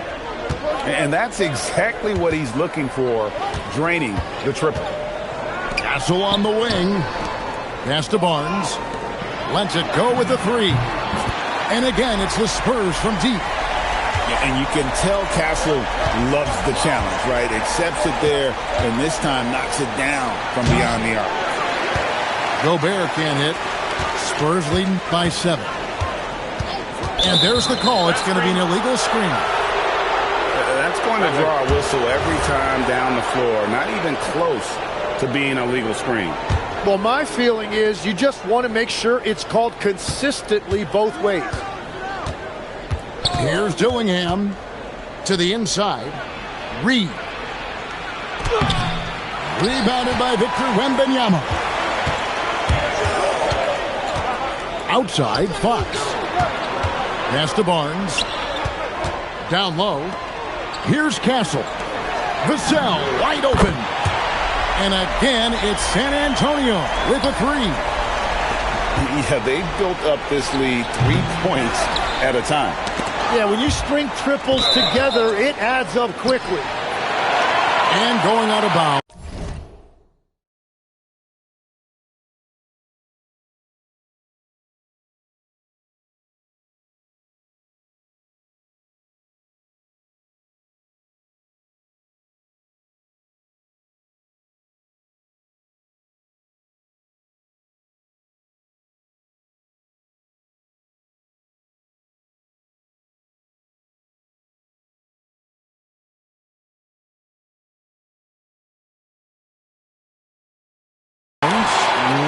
And that's exactly what he's looking for, draining the triple. Castle on the wing. Pass to Barnes. Lets it go with the 3. And again, it's the Spurs from deep. And you can tell Castle loves the challenge, right? Accepts it there, and this time knocks it down from beyond the arc. Gobert can't hit. Spurs leading by 7. And there's the call. It's going to be an illegal screen. That's going to draw a whistle every time down the floor. Not even close to being a legal screen. Well, my feeling is you just want to make sure it's called consistently both ways. Here's Dillingham to the inside. Reed. Rebounded by Victor Wembanyama. Outside, Fox. Pass to Barnes. Down low. Here's Castle. Vassell wide open. And again, it's San Antonio with a 3. Yeah, they built up this lead 3 points at a time. Yeah, when you string triples together, it adds up quickly. And going out of bounds.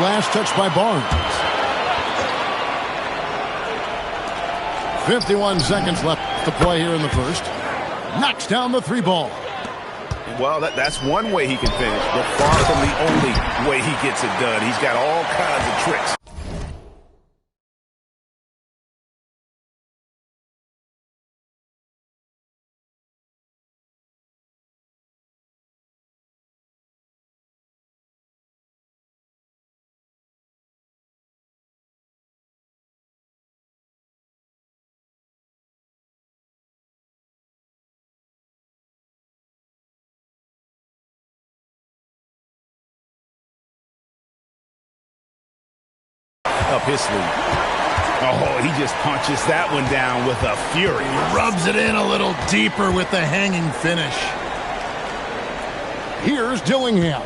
Last touch by Barnes. 51 seconds left to play here in the first. Knocks down the 3 ball. Well, that's one way he can finish, but far from the only way he gets it done. He's got all kinds of tricks. Up his sleeve. Oh, he just punches that one down with a fury. Rubs it in a little deeper with the hanging finish. Here's Dillingham.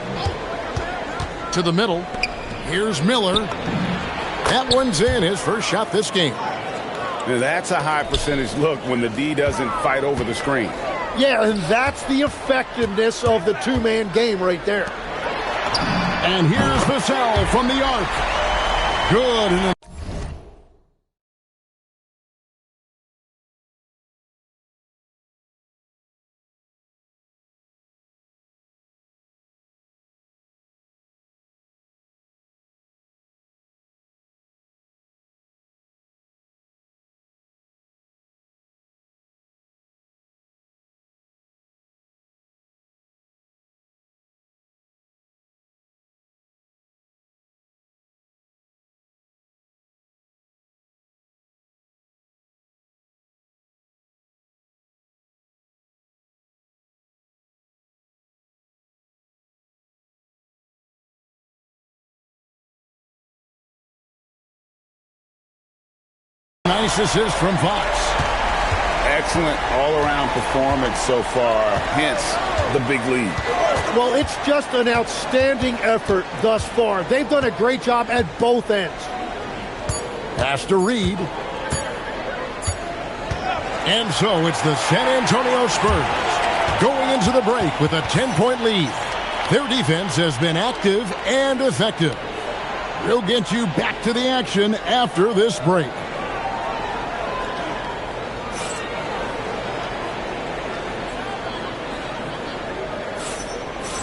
To the middle. Here's Miller. That one's in, his first shot this game. Now, that's a high percentage look when the D doesn't fight over the screen. Yeah, and that's the effectiveness of the two-man game right there. And here's Vassell from the arc. Good. Nice assist from Fox. Excellent all-around performance so far, hence the big lead. Well, it's just an outstanding effort thus far. They've done a great job at both ends. Pass to Reed. And so it's the San Antonio Spurs going into the break with a 10-point lead. Their defense has been active and effective. We'll get you back to the action after this break.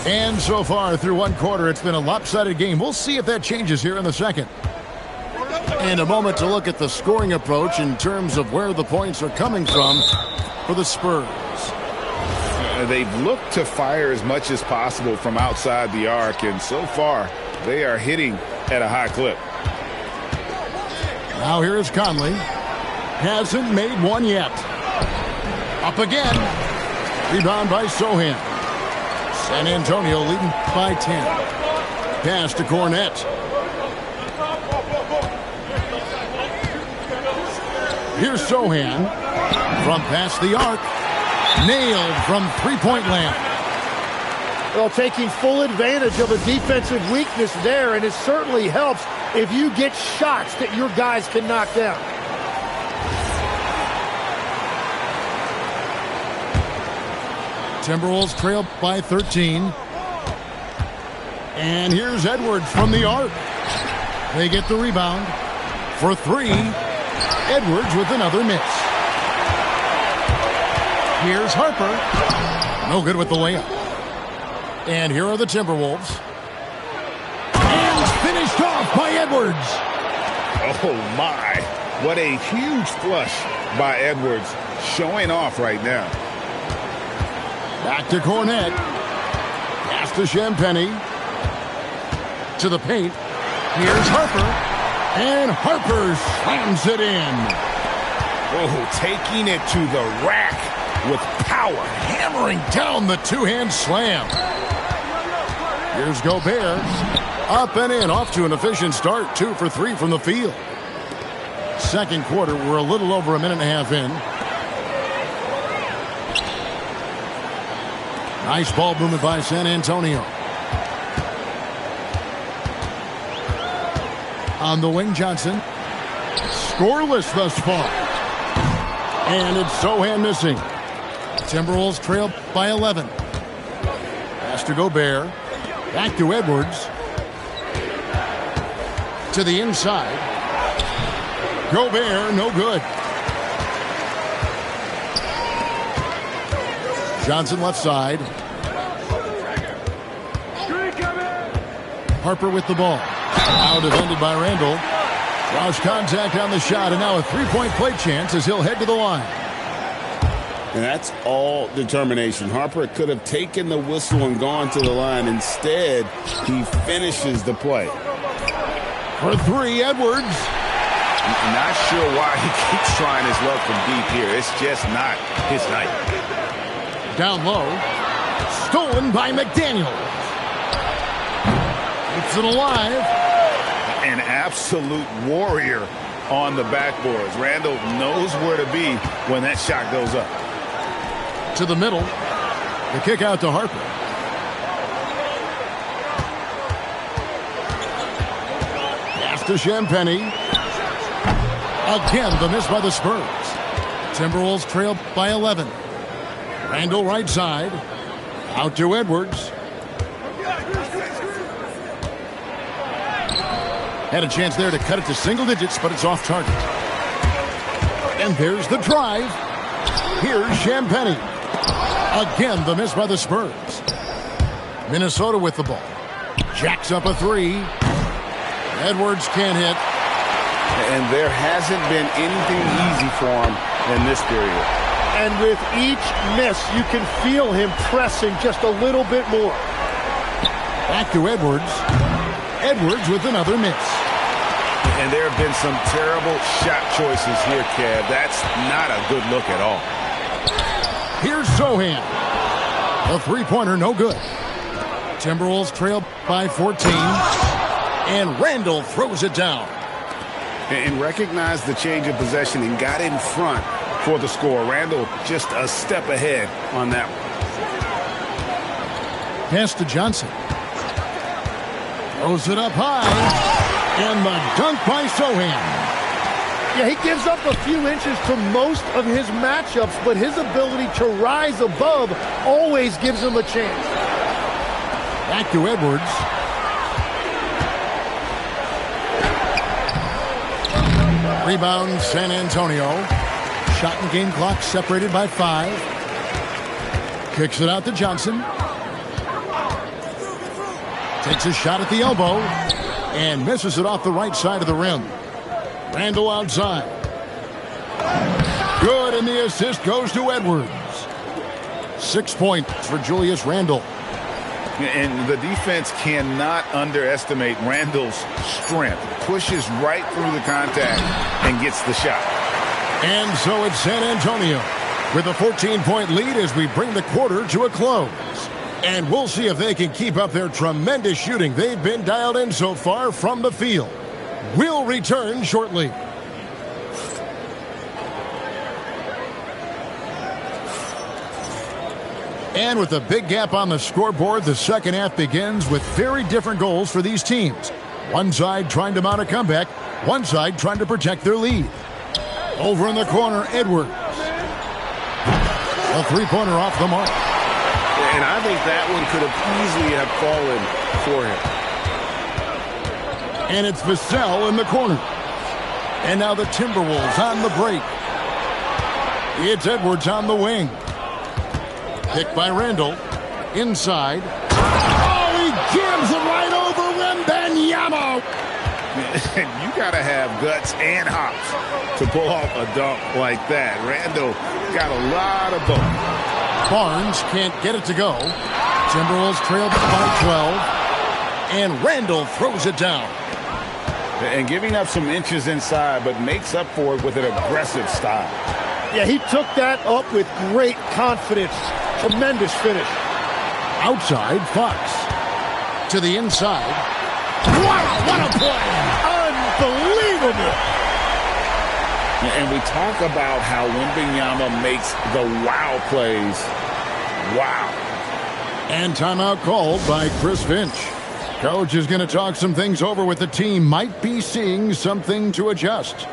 And so far through one quarter, it's been a lopsided game. We'll see if that changes here in the second. And a moment to look at the scoring approach in terms of where the points are coming from for the Spurs. They've looked to fire as much as possible from outside the arc, and so far they are hitting at a high clip. Now here is Conley. Hasn't made one yet. Up again. Rebound by Sochan. San Antonio leading by 10. Pass to Cornette. Here's Sochan from past the arc. Nailed from three-point land. Well, taking full advantage of a defensive weakness there, and it certainly helps if you get shots that your guys can knock down. Timberwolves trail by 13. And here's Edwards from the arc. They get the rebound for three. Edwards with another miss. Here's Harper. No good with the layup. And here are the Timberwolves. And finished off by Edwards. Oh, my. What a huge flush by Edwards. Showing off right now. Back to Cornette. Pass to Champagnie. To the paint. Here's Harper. And Harper slams it in. Oh, taking it to the rack with power. Hammering down the two-hand slam. Here's Gobert. Up and in. Off to an efficient start. 2 for 3 from the field. Second quarter, we're a little over a minute and a half in. Nice ball movement by San Antonio. On the wing, Johnson. Scoreless thus far. And it's Sochan missing. Timberwolves trail by 11. Pass to Gobert. Back to Edwards. To the inside. Gobert, no good. Johnson left side. Harper with the ball. Now defended by Randall. Draws contact on the shot, and now a three-point play chance as he'll head to the line. And that's all determination. Harper could have taken the whistle and gone to the line. Instead, he finishes the play. For three, Edwards. I'm not sure why he keeps trying his luck from deep here. It's just not his night. Down low. Stolen by McDaniel. Keeps it alive. An absolute warrior on the backboards. Randall knows where to be when that shot goes up. To the middle. The kick out to Harper. Pass to Champagnie. Again, the miss by the Spurs. Timberwolves trail by 11. Randall right side. Out to Edwards. Had a chance there to cut it to single digits, but it's off target. And there's the drive. Here's Champagnie. Again, the miss by the Spurs. Minnesota with the ball. Jacks up a three. Edwards can't hit. And there hasn't been anything easy for him in this period. And with each miss, you can feel him pressing just a little bit more. Back to Edwards. Edwards with another miss. And there have been some terrible shot choices here, Kev. That's not a good look at all. Here's Sochan. A three-pointer, no good. Timberwolves trail by 14. And Randall throws it down. And recognized the change of possession and got in front for the score. Randall just a step ahead on that one. Pass to Johnson. Throws it up high. And the dunk by Sochan. Yeah, he gives up a few inches to most of his matchups, but his ability to rise above always gives him a chance. Back to Edwards. Rebound, San Antonio. Shot and game clock separated by 5. Kicks it out to Johnson. Takes a shot at the elbow and misses it off the right side of the rim. Randle outside. Good, and the assist goes to Edwards. 6 points for Julius Randle. And the defense cannot underestimate Randle's strength. Pushes right through the contact and gets the shot. And so it's San Antonio with a 14-point lead as we bring the quarter to a close. And we'll see if they can keep up their tremendous shooting they've been dialed in so far from the field. We'll return shortly. And with a big gap on the scoreboard, the second half begins with very different goals for these teams. One side trying to mount a comeback, one side trying to protect their lead. Over in the corner, Edwards. A three-pointer off the mark. And I think that one could have easily have fallen for him. And it's Vassell in the corner. And now the Timberwolves on the break. It's Edwards on the wing. Picked by Randle. Inside. Oh, he jams it right over Wembanyama. You got to have guts and hops to pull off a dunk like that. Randle got a lot of both. Barnes can't get it to go. Timberwolves trailed by 12. And Randle throws it down. And giving up some inches inside, but makes up for it with an aggressive style. Yeah, he took that up with great confidence. Tremendous finish. Outside, Fox. To the inside. Wow, what a play! Unbelievable! And we talk about how Wembanyama makes the wow plays. Wow. And timeout called by Chris Finch. Coach is going to talk some things over with the team. Might be seeing something to adjust.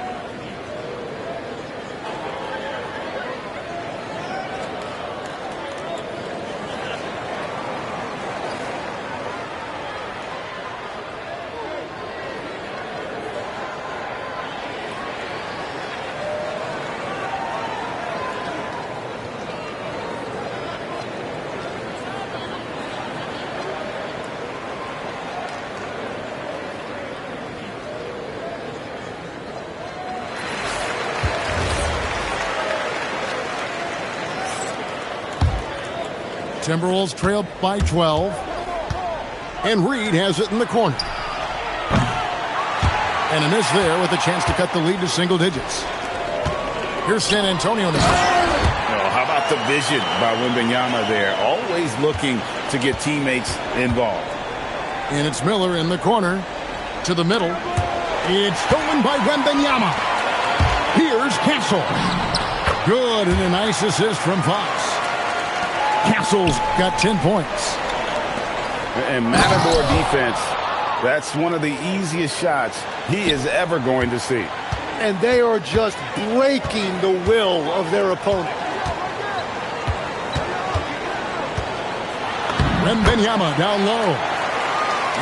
Timberwolves trail by 12. And Reed has it in the corner. And a miss there with a chance to cut the lead to single digits. Here's San Antonio now. Oh, how about the vision by Wembanyama there? Always looking to get teammates involved. And it's Miller in the corner. To the middle. It's stolen by Wembanyama. Here's Castle. Good, and a nice assist from Fox. Castle's got 10 points. And Matador defense, that's one of the easiest shots he is ever going to see. And they are just breaking the will of their opponent. Wembanyama down low.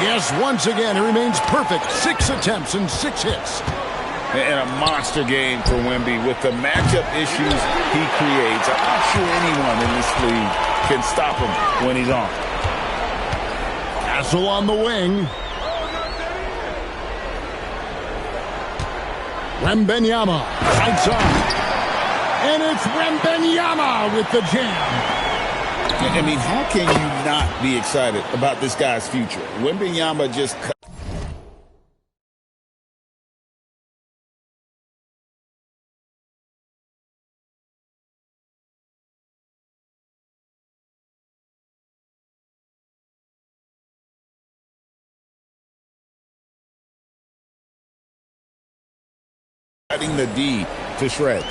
Yes, once again, he remains perfect. 6 attempts and 6 hits. And a monster game for Wemby with the matchup issues he creates. I'm not sure anyone in this league can stop him when he's on. Castle on the wing. Wembanyama, right side. And it's Wembanyama with the jam. I mean, how can you not be excited about this guy's future? Wembanyama just cutting the D to shreds.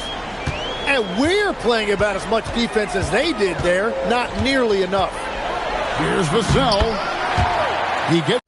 And we're playing about as much defense as they did there. Not nearly enough. Here's Vassell. He gets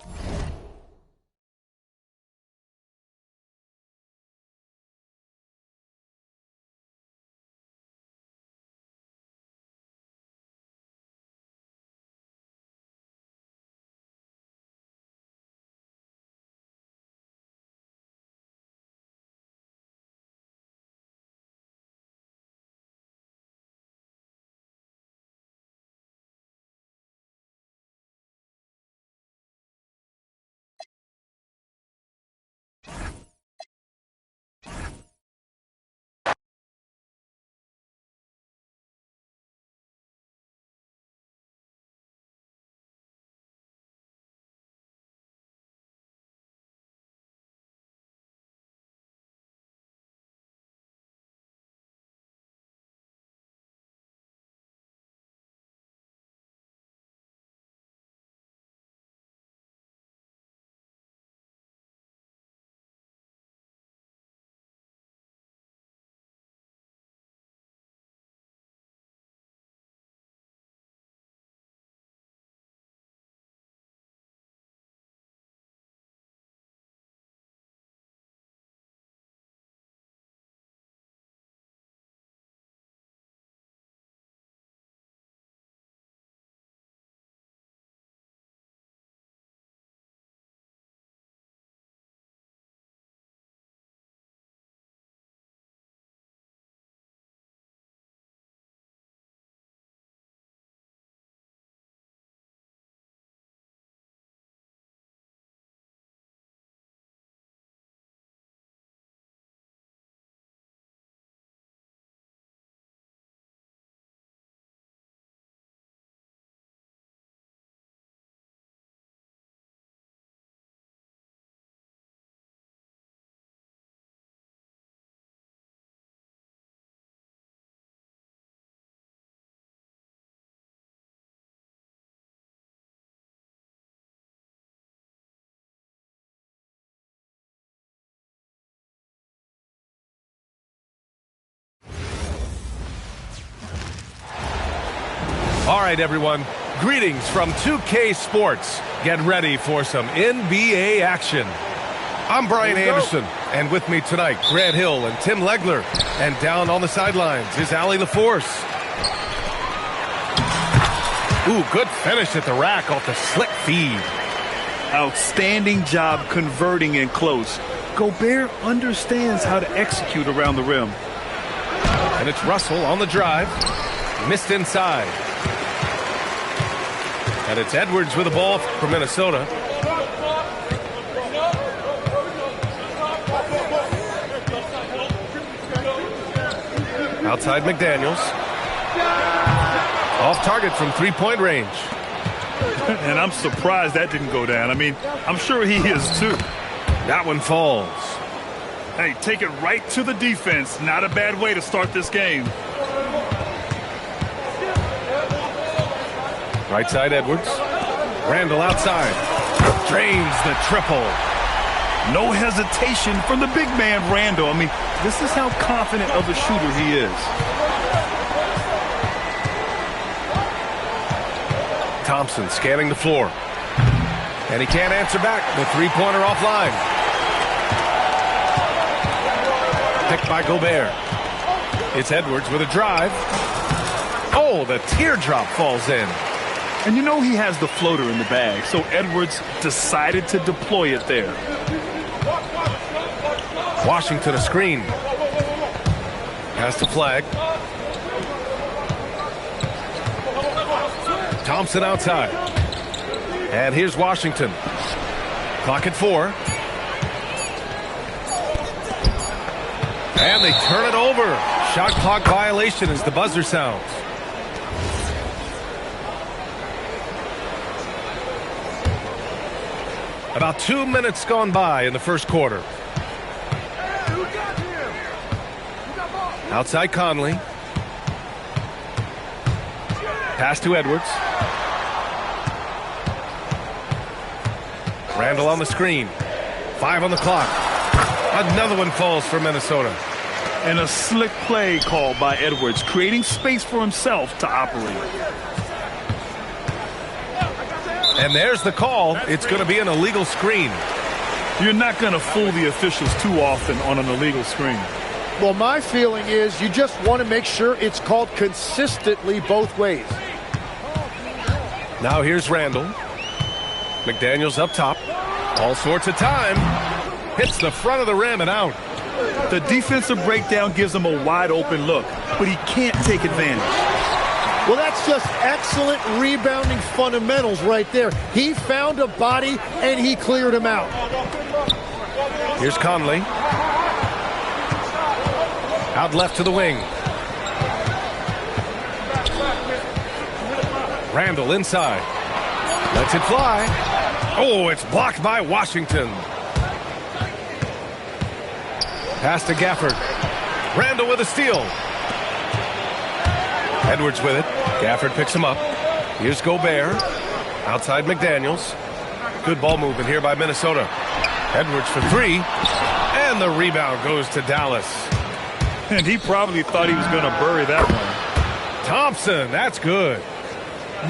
All right, everyone. Greetings from 2K Sports. Get ready for some NBA action. I'm Brian Anderson, and with me tonight, Grant Hill and Tim Legler. And down on the sidelines is Allie LaForce. Ooh, good finish at the rack off the slick feed. Outstanding job converting in close. Gobert understands how to execute around the rim. And it's Russell on the drive. Missed inside. And it's Edwards with the ball for Minnesota. Outside McDaniels. Off target from three-point range. And I'm surprised that didn't go down. I mean, I'm sure he is too. That one falls. Hey, take it right to the defense. Not a bad way to start this game. Right side Edwards. Randall outside. Drains the triple. No hesitation from the big man, Randall. I mean, this is how confident of a shooter he is. Thompson scanning the floor. And he can't answer back. The three-pointer offline. Picked by Gobert. It's Edwards with a drive. Oh, the teardrop falls in. And you know he has the floater in the bag, so Edwards decided to deploy it there. Washington a screen. Pass the flag. Thompson outside. And here's Washington. Clock at 4. And they turn it over. Shot clock violation as the buzzer sounds. About 2 minutes gone by in the first quarter. Outside Conley. Pass to Edwards. Randall on the screen. 5 on the clock. Another one falls for Minnesota. And a slick play called by Edwards, creating space for himself to operate. And there's the call. It's going to be an illegal screen. You're not going to fool the officials too often on an illegal screen. Well, my feeling is you just want to make sure it's called consistently both ways. Now here's Randall. McDaniels up top. All sorts of time. Hits the front of the rim and out. The defensive breakdown gives him a wide open look, but he can't take advantage. Well, that's just excellent rebounding fundamentals right there. He found a body, and he cleared him out. Here's Conley. Out left to the wing. Randall inside. Lets it fly. Oh, it's blocked by Washington. Pass to Gafford. Randall with a steal. Edwards with it. Gafford picks him up. Here's Gobert. Outside McDaniels. Good ball movement here by Minnesota. Edwards for 3. And the rebound goes to Dallas. And he probably thought he was going to bury that one. Thompson, that's good.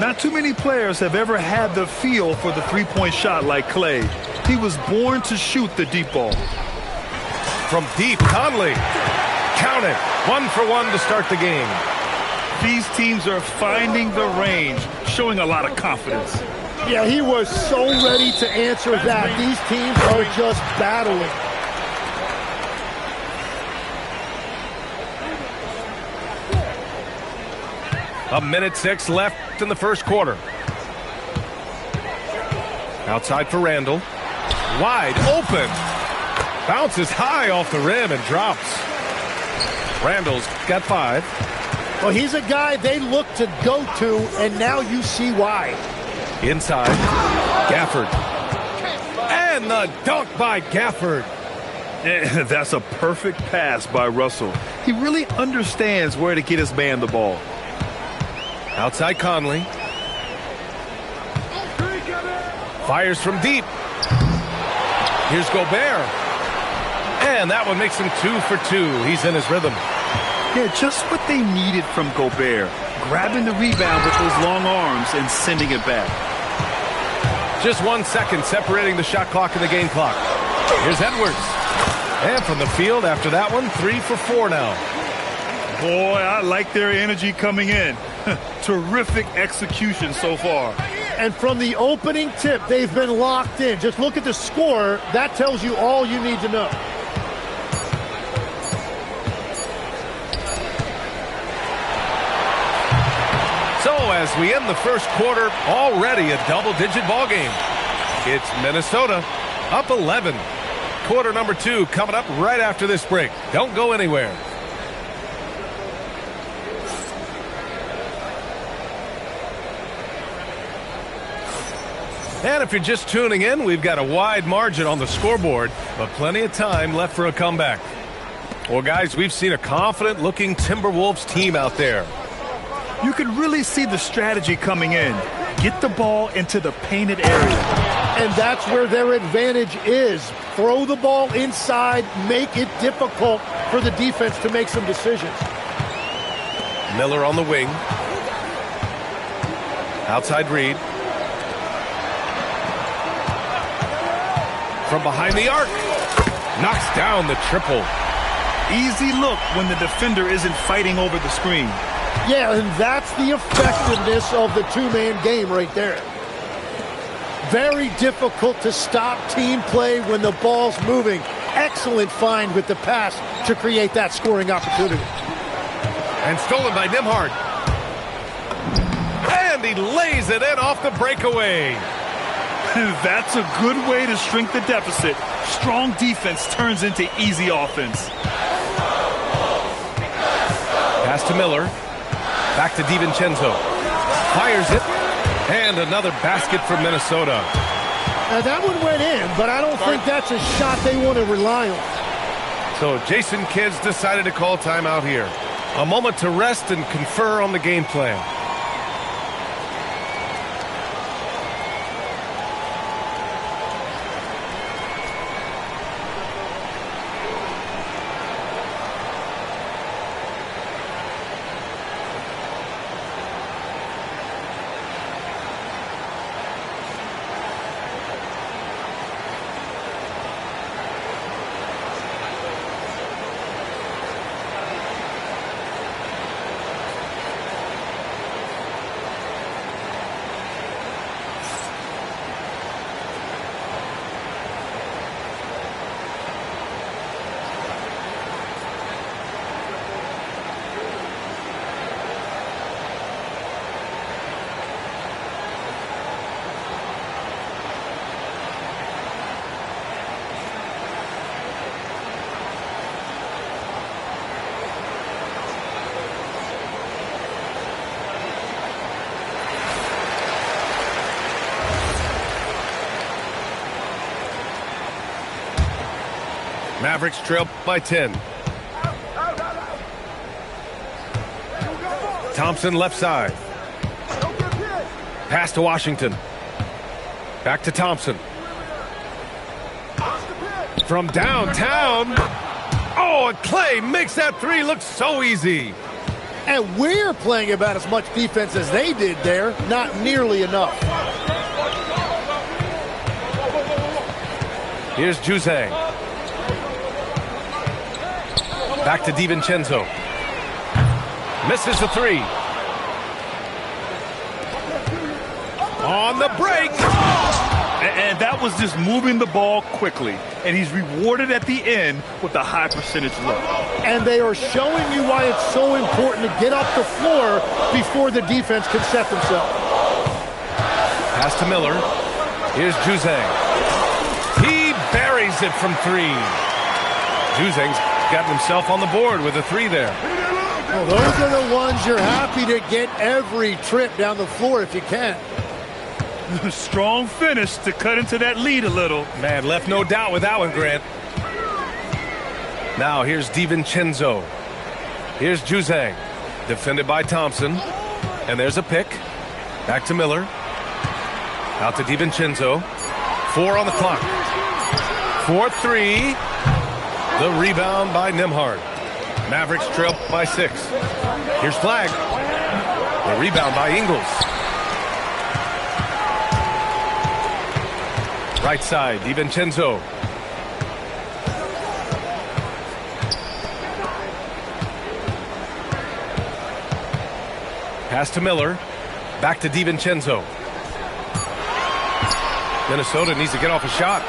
Not too many players have ever had the feel for the three-point shot like Clay. He was born to shoot the deep ball. From deep, Conley. Count it. 1 for 1 to start the game. These teams are finding the range, showing a lot of confidence. Yeah, he was so ready to answer that. These teams are just battling. A minute 6 left in the first quarter. Outside for Randall. Wide open. Bounces high off the rim and drops. Randall's got 5. Well, he's a guy they look to go to, and now you see why. Inside. Gafford. And the dunk by Gafford. That's a perfect pass by Russell. He really understands where to get his man the ball. Outside Conley. Fires from deep. Here's Gobert. And that one makes him 2 for 2. He's in his rhythm. Yeah, just what they needed from Gobert. grabbing the rebound with those long arms and sending it back. Just 1 second separating the shot clock and the game clock. Here's Edwards. And from the field after that one, 3 for 4 now. Boy, I like their energy coming in. Terrific execution so far. And from the opening tip, they've been locked in. Just look at the score. That tells you all you need to know. So as we end the first quarter, already a double-digit ball game. It's Minnesota up 11. Quarter number 2 coming up right after this break. Don't go anywhere. And if you're just tuning in, we've got a wide margin on the scoreboard, but plenty of time left for a comeback. Well, guys, we've seen a confident-looking Timberwolves team out there. You can really see the strategy coming in. Get the ball into the painted area. And that's where their advantage is. Throw the ball inside, make it difficult for the defense to make some decisions. Miller on the wing. Outside Reed. From behind the arc. Knocks down the triple. Easy look when the defender isn't fighting over the screen. Yeah, and that's the effectiveness of the two-man game right there. Very difficult to stop team play when the ball's moving. Excellent find with the pass to create that scoring opportunity. And stolen by Nembhard. And he lays it in off the breakaway. That's a good way to shrink the deficit. Strong defense turns into easy offense. Pass to Miller. Back to DiVincenzo. Fires it. And another basket for Minnesota. Now that one went in, but I don't think that's a shot they want to rely on. So Jason Kidd's decided to call timeout here. A moment to rest and confer on the game plan. Mavericks trail by 10. Thompson left side. Pass to Washington. Back to Thompson. From downtown. Oh, and Clay makes that three look so easy. And we're playing about as much defense as they did there. Not nearly enough. Here's Juzang. Back to DiVincenzo. Misses the three. On the break. And that was just moving the ball quickly. And he's rewarded at the end with a high percentage look. And they are showing you why it's so important to get up the floor before the defense can set themselves. Pass to Miller. Here's Juzang. He buries it from three. Juzang's gotten himself on the board with a three there. Well, those are the ones you're happy to get every trip down the floor if you can. Strong finish to cut into that lead a little. Man, left no doubt with that one, Grant. Now here's DiVincenzo. Here's Juzang. Defended by Thompson. And there's a pick. Back to Miller. Out to DiVincenzo. 4 on the clock. 4-3. The rebound by Nembhard. Mavericks trail by 6. Here's Flag. The rebound by Ingles. Right side, DiVincenzo. Pass to Miller. Back to DiVincenzo. Minnesota needs to get off a shot.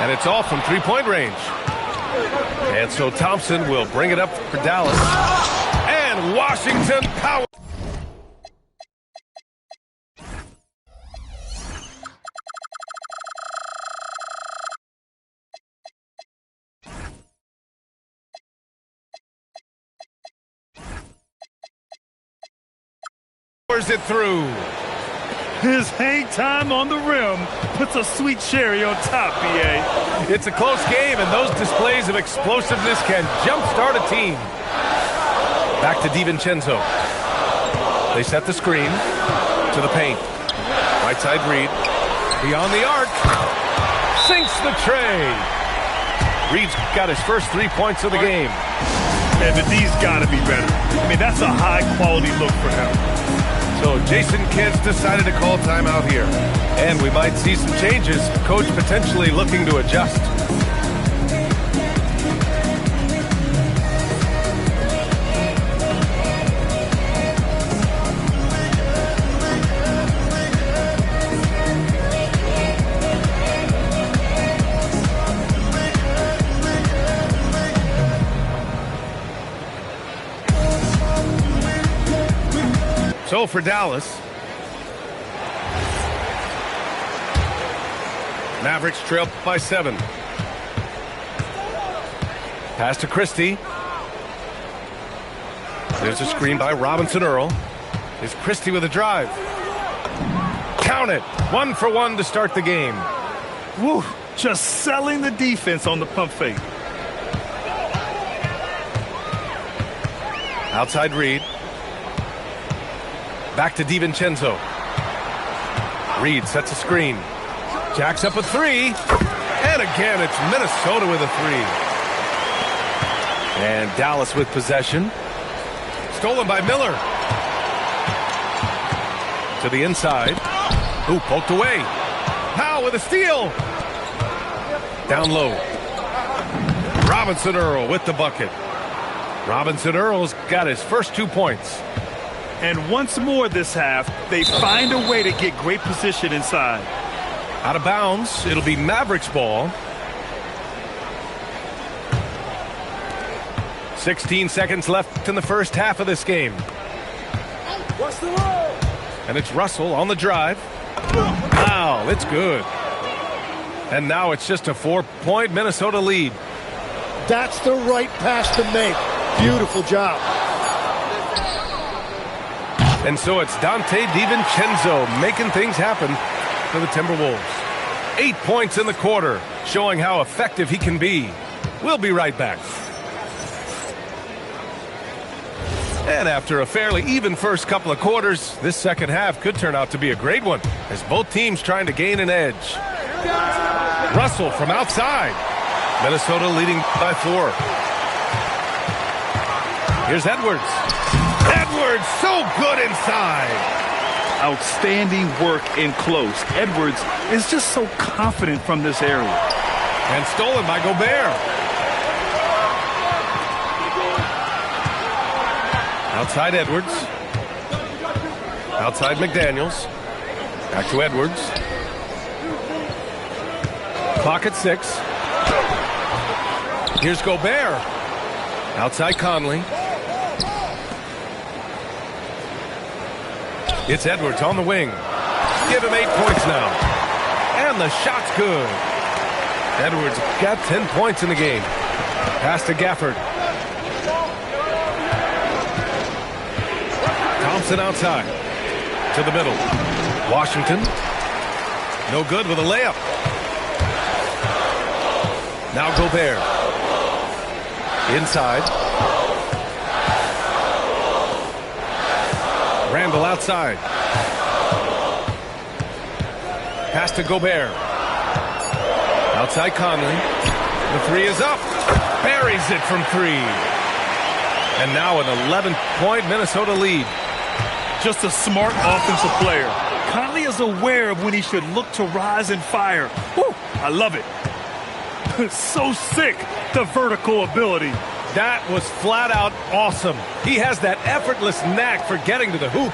And it's off from three-point range. And so Thompson will bring it up for Dallas. And Washington power. It through. His hang time on the rim puts a sweet cherry on top, B.A. It's a close game, and those displays of explosiveness can jumpstart a team. Back to DiVincenzo. They set the screen to the paint. Right side Reed. Beyond the arc. Sinks the tray. Reed's got his first 3 points of the game. And the D's got to be better. I mean, that's a high-quality look for him. So Jason Kidd's decided to call timeout here. And we might see some changes. Coach potentially looking to adjust. So for Dallas, Mavericks trail by 7. Pass to Christie. There's a screen by Robinson Earl. Is Christie with a drive. Count it. 1 for 1 to start the game. Woo, just selling the defense on the pump fake. Outside Reed. Back to DiVincenzo. Reed sets a screen. Jacks up a 3. And again, it's Minnesota with a 3. And Dallas with possession. Stolen by Miller. To the inside. Ooh, poked away. Powell with a steal. Down low. Robinson Earl with the bucket. Robinson Earl's got his first 2 points. And once more this half, they find a way to get great position inside. Out of bounds, it'll be Mavericks ball. 16 seconds left in the first half of this game. And it's Russell on the drive. Wow, it's good. And now it's just a 4-point Minnesota lead. That's the right pass to make. Beautiful job. And so it's Dante DiVincenzo making things happen for the Timberwolves. 8 points in the quarter, showing how effective he can be. We'll be right back. And after a fairly even first couple of quarters, this second half could turn out to be a great one, as both teams trying to gain an edge. Russell from outside. Minnesota leading by 4. Here's Edwards. Edwards, so good inside. Outstanding work in close. Edwards is just so confident from this area. And stolen by Gobert. Outside Edwards. Outside McDaniels. Back to Edwards. Clock at 6. Here's Gobert. Outside Conley. It's Edwards on the wing. Give him 8 points now. And the shot's good. Edwards got 10 points in the game. Pass to Gafford. Thompson outside. To the middle. Washington. No good with a layup. Now Gobert. Inside. Randall outside. Pass to Gobert. Outside Conley. The 3 is up. Buries it from 3. And now an 11-point Minnesota lead. just a smart offensive player. Conley is aware of when he should look to rise and fire. Woo, I love it. So sick, the vertical ability. That was flat out awesome. He has that effortless knack for getting to the hoop.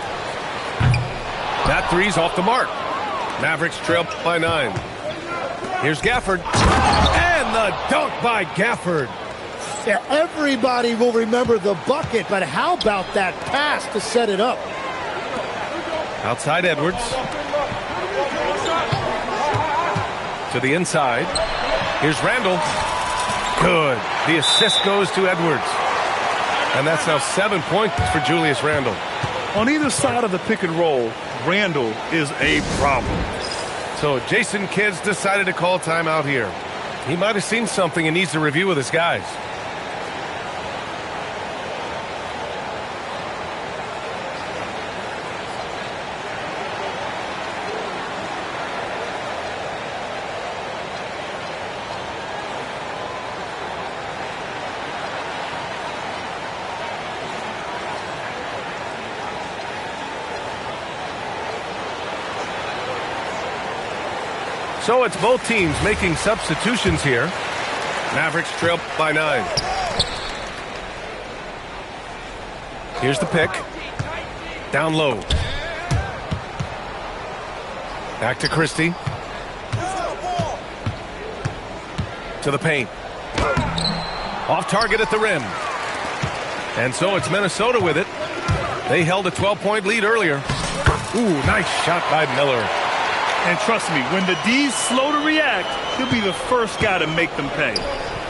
That three's off the mark. Mavericks trail by 9. Here's Gafford. And the dunk by Gafford. Yeah, everybody will remember the bucket, but how about that pass to set it up? Outside Edwards. To the inside. Here's Randall. Good. The assist goes to Edwards. And that's now 7 points for Julius Randle. On either side of the pick and roll, Randall is a problem. So Jason Kidd's decided to call timeout here. He might have seen something and needs to review with his guys. So it's both teams making substitutions here. Mavericks trail by 9. Here's the pick. Down low. Back to Christie. To the paint. Off target at the rim. And so it's Minnesota with it. They held a 12-point lead earlier. Ooh, nice shot by Miller. And trust me, when the D's slow to react, he'll be the first guy to make them pay.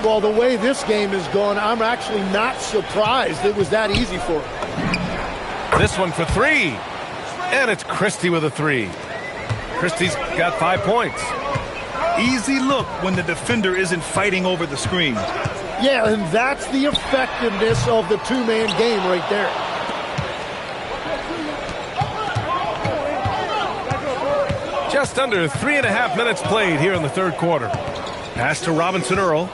Well, the way this game is going, I'm actually not surprised it was that easy for him. This one for 3. And it's Christie with a 3. Christie's got 5 points. Easy look when the defender isn't fighting over the screen. Yeah, and that's the effectiveness of the two-man game right there. Just under 3.5 minutes played here in the third quarter. Pass to Robinson Earl.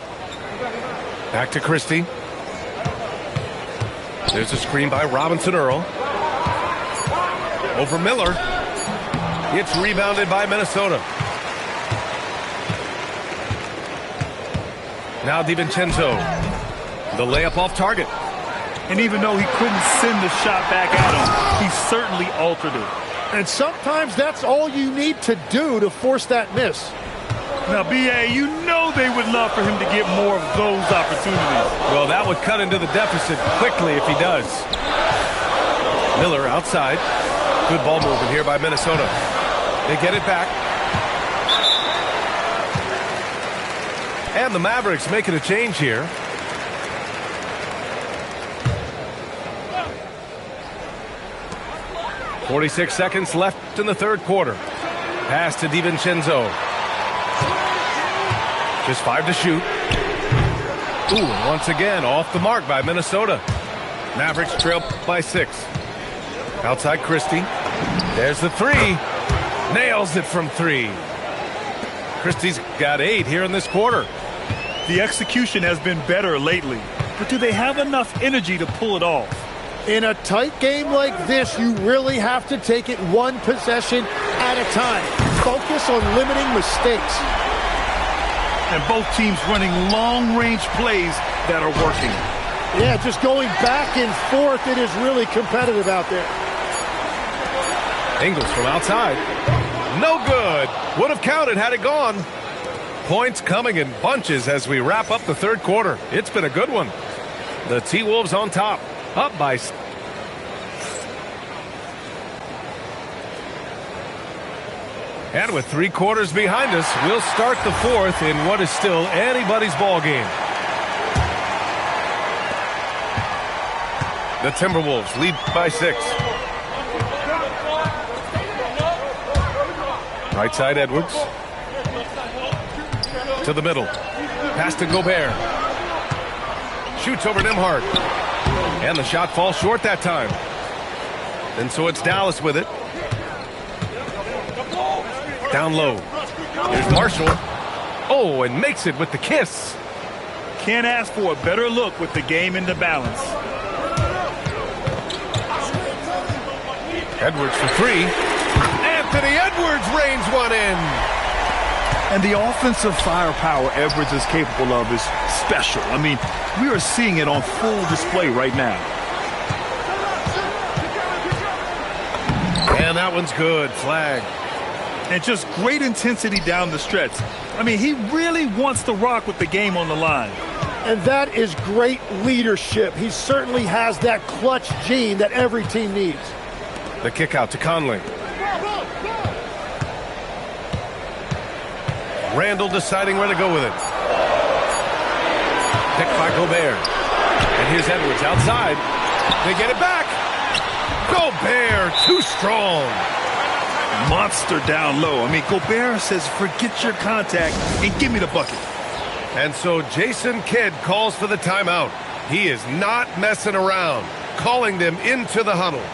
Back to Christie. There's a screen by Robinson Earl. Over Miller. It's rebounded by Minnesota. Now DiVincenzo. The layup off target. And even though he couldn't send the shot back at him, he certainly altered it. And sometimes that's all you need to do to force that miss. Now, B.A., you know they would love for him to get more of those opportunities. Well, that would cut into the deficit quickly if he does. Miller outside. Good ball movement here by Minnesota. They get it back. And the Mavericks making a change here. .46 seconds left in the third quarter. Pass to DiVincenzo. Just 5 to shoot. Ooh, once again, off the mark by Minnesota. Mavericks trail by 6. Outside Christie. There's the 3. Nails it from 3. Christie's got 8 here in this quarter. The execution has been better lately, but do they have enough energy to pull it off? In a tight game like this, you really have to take it one possession at a time. Focus on limiting mistakes. And both teams running long-range plays that are working. Yeah, just going back and forth, it is really competitive out there. Ingles from outside. No good. Would have counted had it gone. Points coming in bunches as we wrap up the third quarter. It's been a good one. The T-Wolves on top. Up by... And with 3 quarters behind us, we'll start the fourth in what is still anybody's ball game. The Timberwolves lead by 6. Right side Edwards. To the middle. Pass to Gobert. Shoots over Nembhard. And the shot falls short that time. And so it's Dallas with it. Down low. Here's Marshall. Oh, and makes it with the kiss. Can't ask for a better look with the game in the balance. Edwards for three. Anthony Edwards rains one in. And the offensive firepower Edwards is capable of is special. I mean, we are seeing it on full display right now. And that one's good. Flag. And just great intensity down the stretch. I mean, he really wants to rock with the game on the line. And that is great leadership. He certainly has that clutch gene that every team needs. The kick out to Conley. Randall deciding where to go with it. Picked by Gobert. And here's Edwards outside. They get it back. Gobert, too strong. Monster down low. I mean, Gobert says, forget your contact and give me the bucket. And so Jason Kidd calls for the timeout. He is not messing around, calling them into the huddle.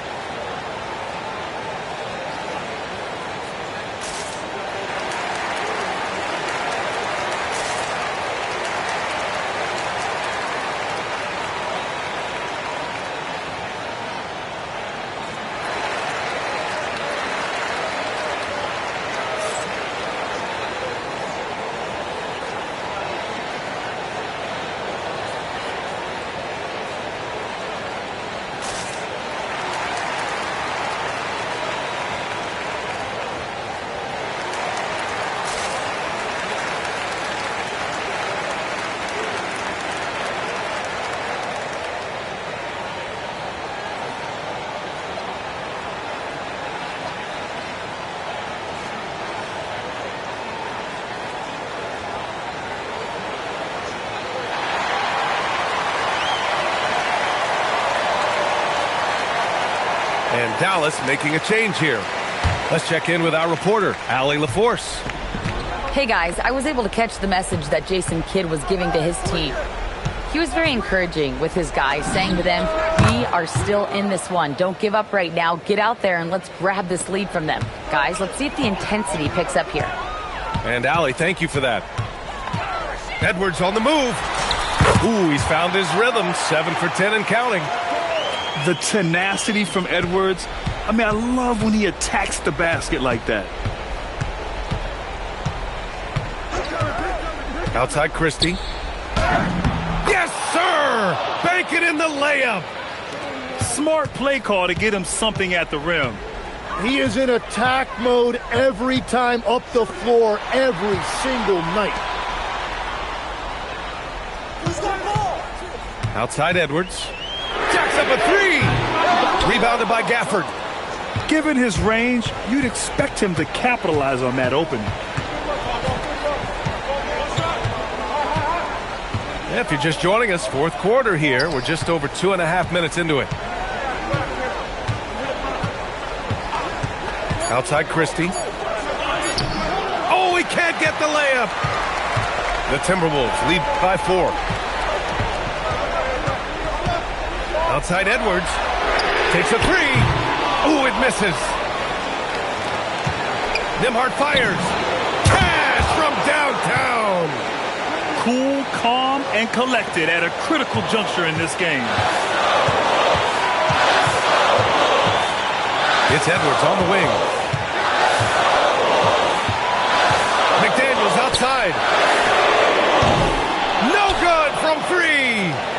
And Dallas making a change here. Let's check in with our reporter, Allie LaForce. Hey guys, I was able to catch the message that Jason Kidd was giving to his team. He was very encouraging with his guys, saying to them, we are still in this one. Don't give up right now. Get out there and let's grab this lead from them. Guys, let's see if the intensity picks up here. And Allie, thank you for that. Edwards on the move. Ooh, he's found his rhythm. 7 for 10 and counting. The tenacity from Edwards. I mean, I love when he attacks the basket like that. Outside Christie. Yes, sir! Bank it in the layup. Smart play call to get him something at the rim. He is in attack mode every time up the floor, every single night. Outside Edwards. Jacks up a three. Rebounded by Gafford. Given his range, you'd expect him to capitalize on that opening. Yeah, if you're just joining us, fourth quarter here. We're just over 2.5 minutes into it. Outside Christie. Oh, he can't get the layup. The Timberwolves lead by 4. Outside Edwards. Takes a three. Ooh, it misses. Nembhard fires. Cash from downtown. Cool, calm, and collected at a critical juncture in this game. It's Edwards on the wing. McDaniels outside. No good from 3.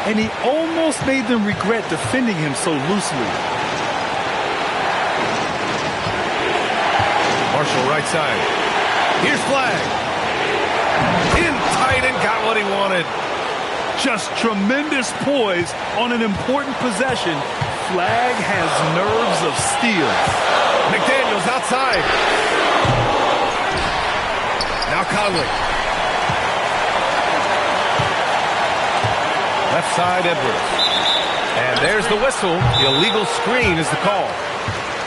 And he almost made them regret defending him so loosely. Marshall right side. Here's Flag. In tight and got what he wanted. Just tremendous poise on an important possession. Flag has nerves of steel. McDaniels outside. Now Conley. Left side Edwards. And there's the whistle. The illegal screen is the call.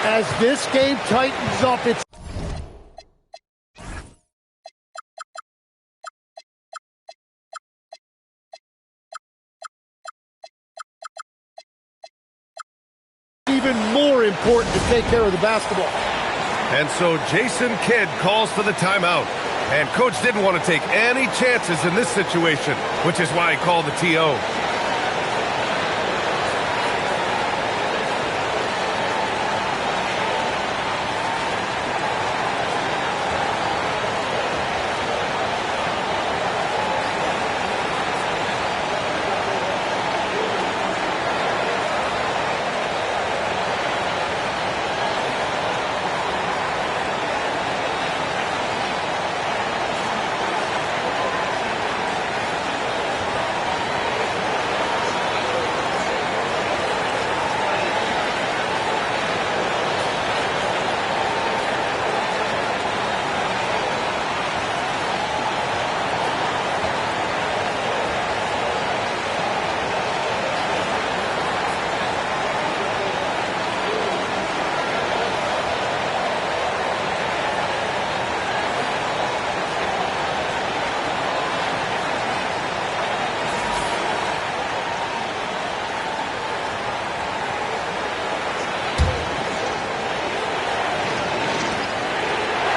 As this game tightens up, it's even more important to take care of the basketball. And so Jason Kidd calls for the timeout. And coach didn't want to take any chances in this situation, which is why he called the TO.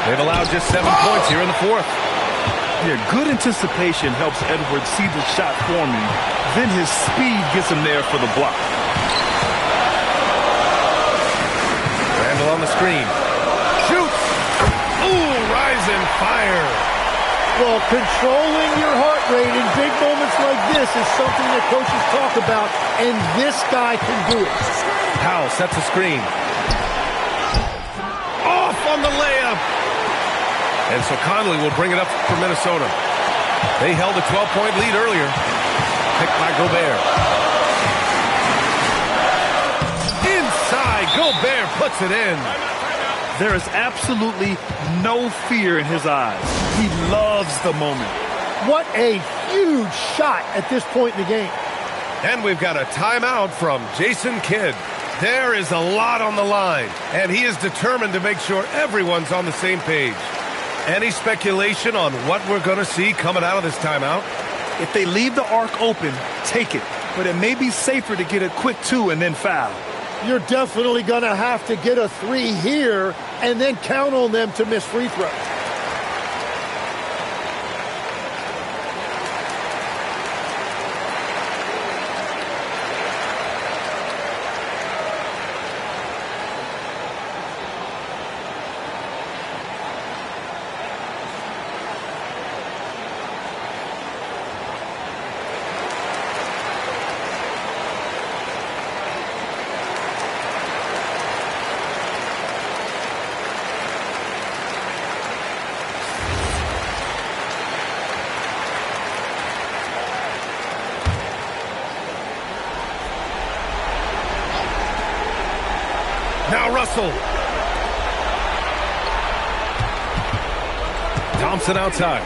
They've allowed just 7 points here in the fourth. Yeah, good anticipation helps Edwards see the shot forming. Then his speed gets him there for the block. Randle on the screen. Shoots! Ooh, rise and fire. Well, controlling your heart rate in big moments like this is something that coaches talk about, and this guy can do it. Powell sets a screen. Off on the layup. And so Conley will bring it up for Minnesota. They held a 12-point lead earlier. Picked by Gobert. Inside, Gobert puts it in. There is absolutely no fear in his eyes. He loves the moment. What a huge shot at this point in the game. And we've got a timeout from Jason Kidd. There is a lot on the line, and he is determined to make sure everyone's on the same page. Any speculation on what we're going to see coming out of this timeout? If they leave the arc open, take it. But it may be safer to get a quick 2 and then foul. You're definitely going to have to get a 3 here and then count on them to miss free throws. Now Russell. Thompson outside.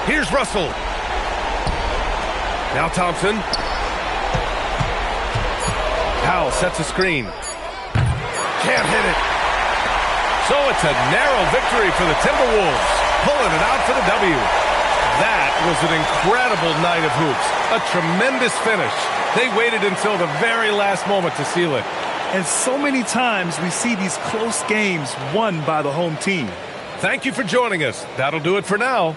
Here's Russell. Now Thompson. Powell sets a screen. Can't hit it. So it's a narrow victory for the Timberwolves, pulling it out for the W. That was an incredible night of hoops. A tremendous finish. They waited until the very last moment to seal it. And so many times we see these close games won by the home team. Thank you for joining us. That'll do it for now.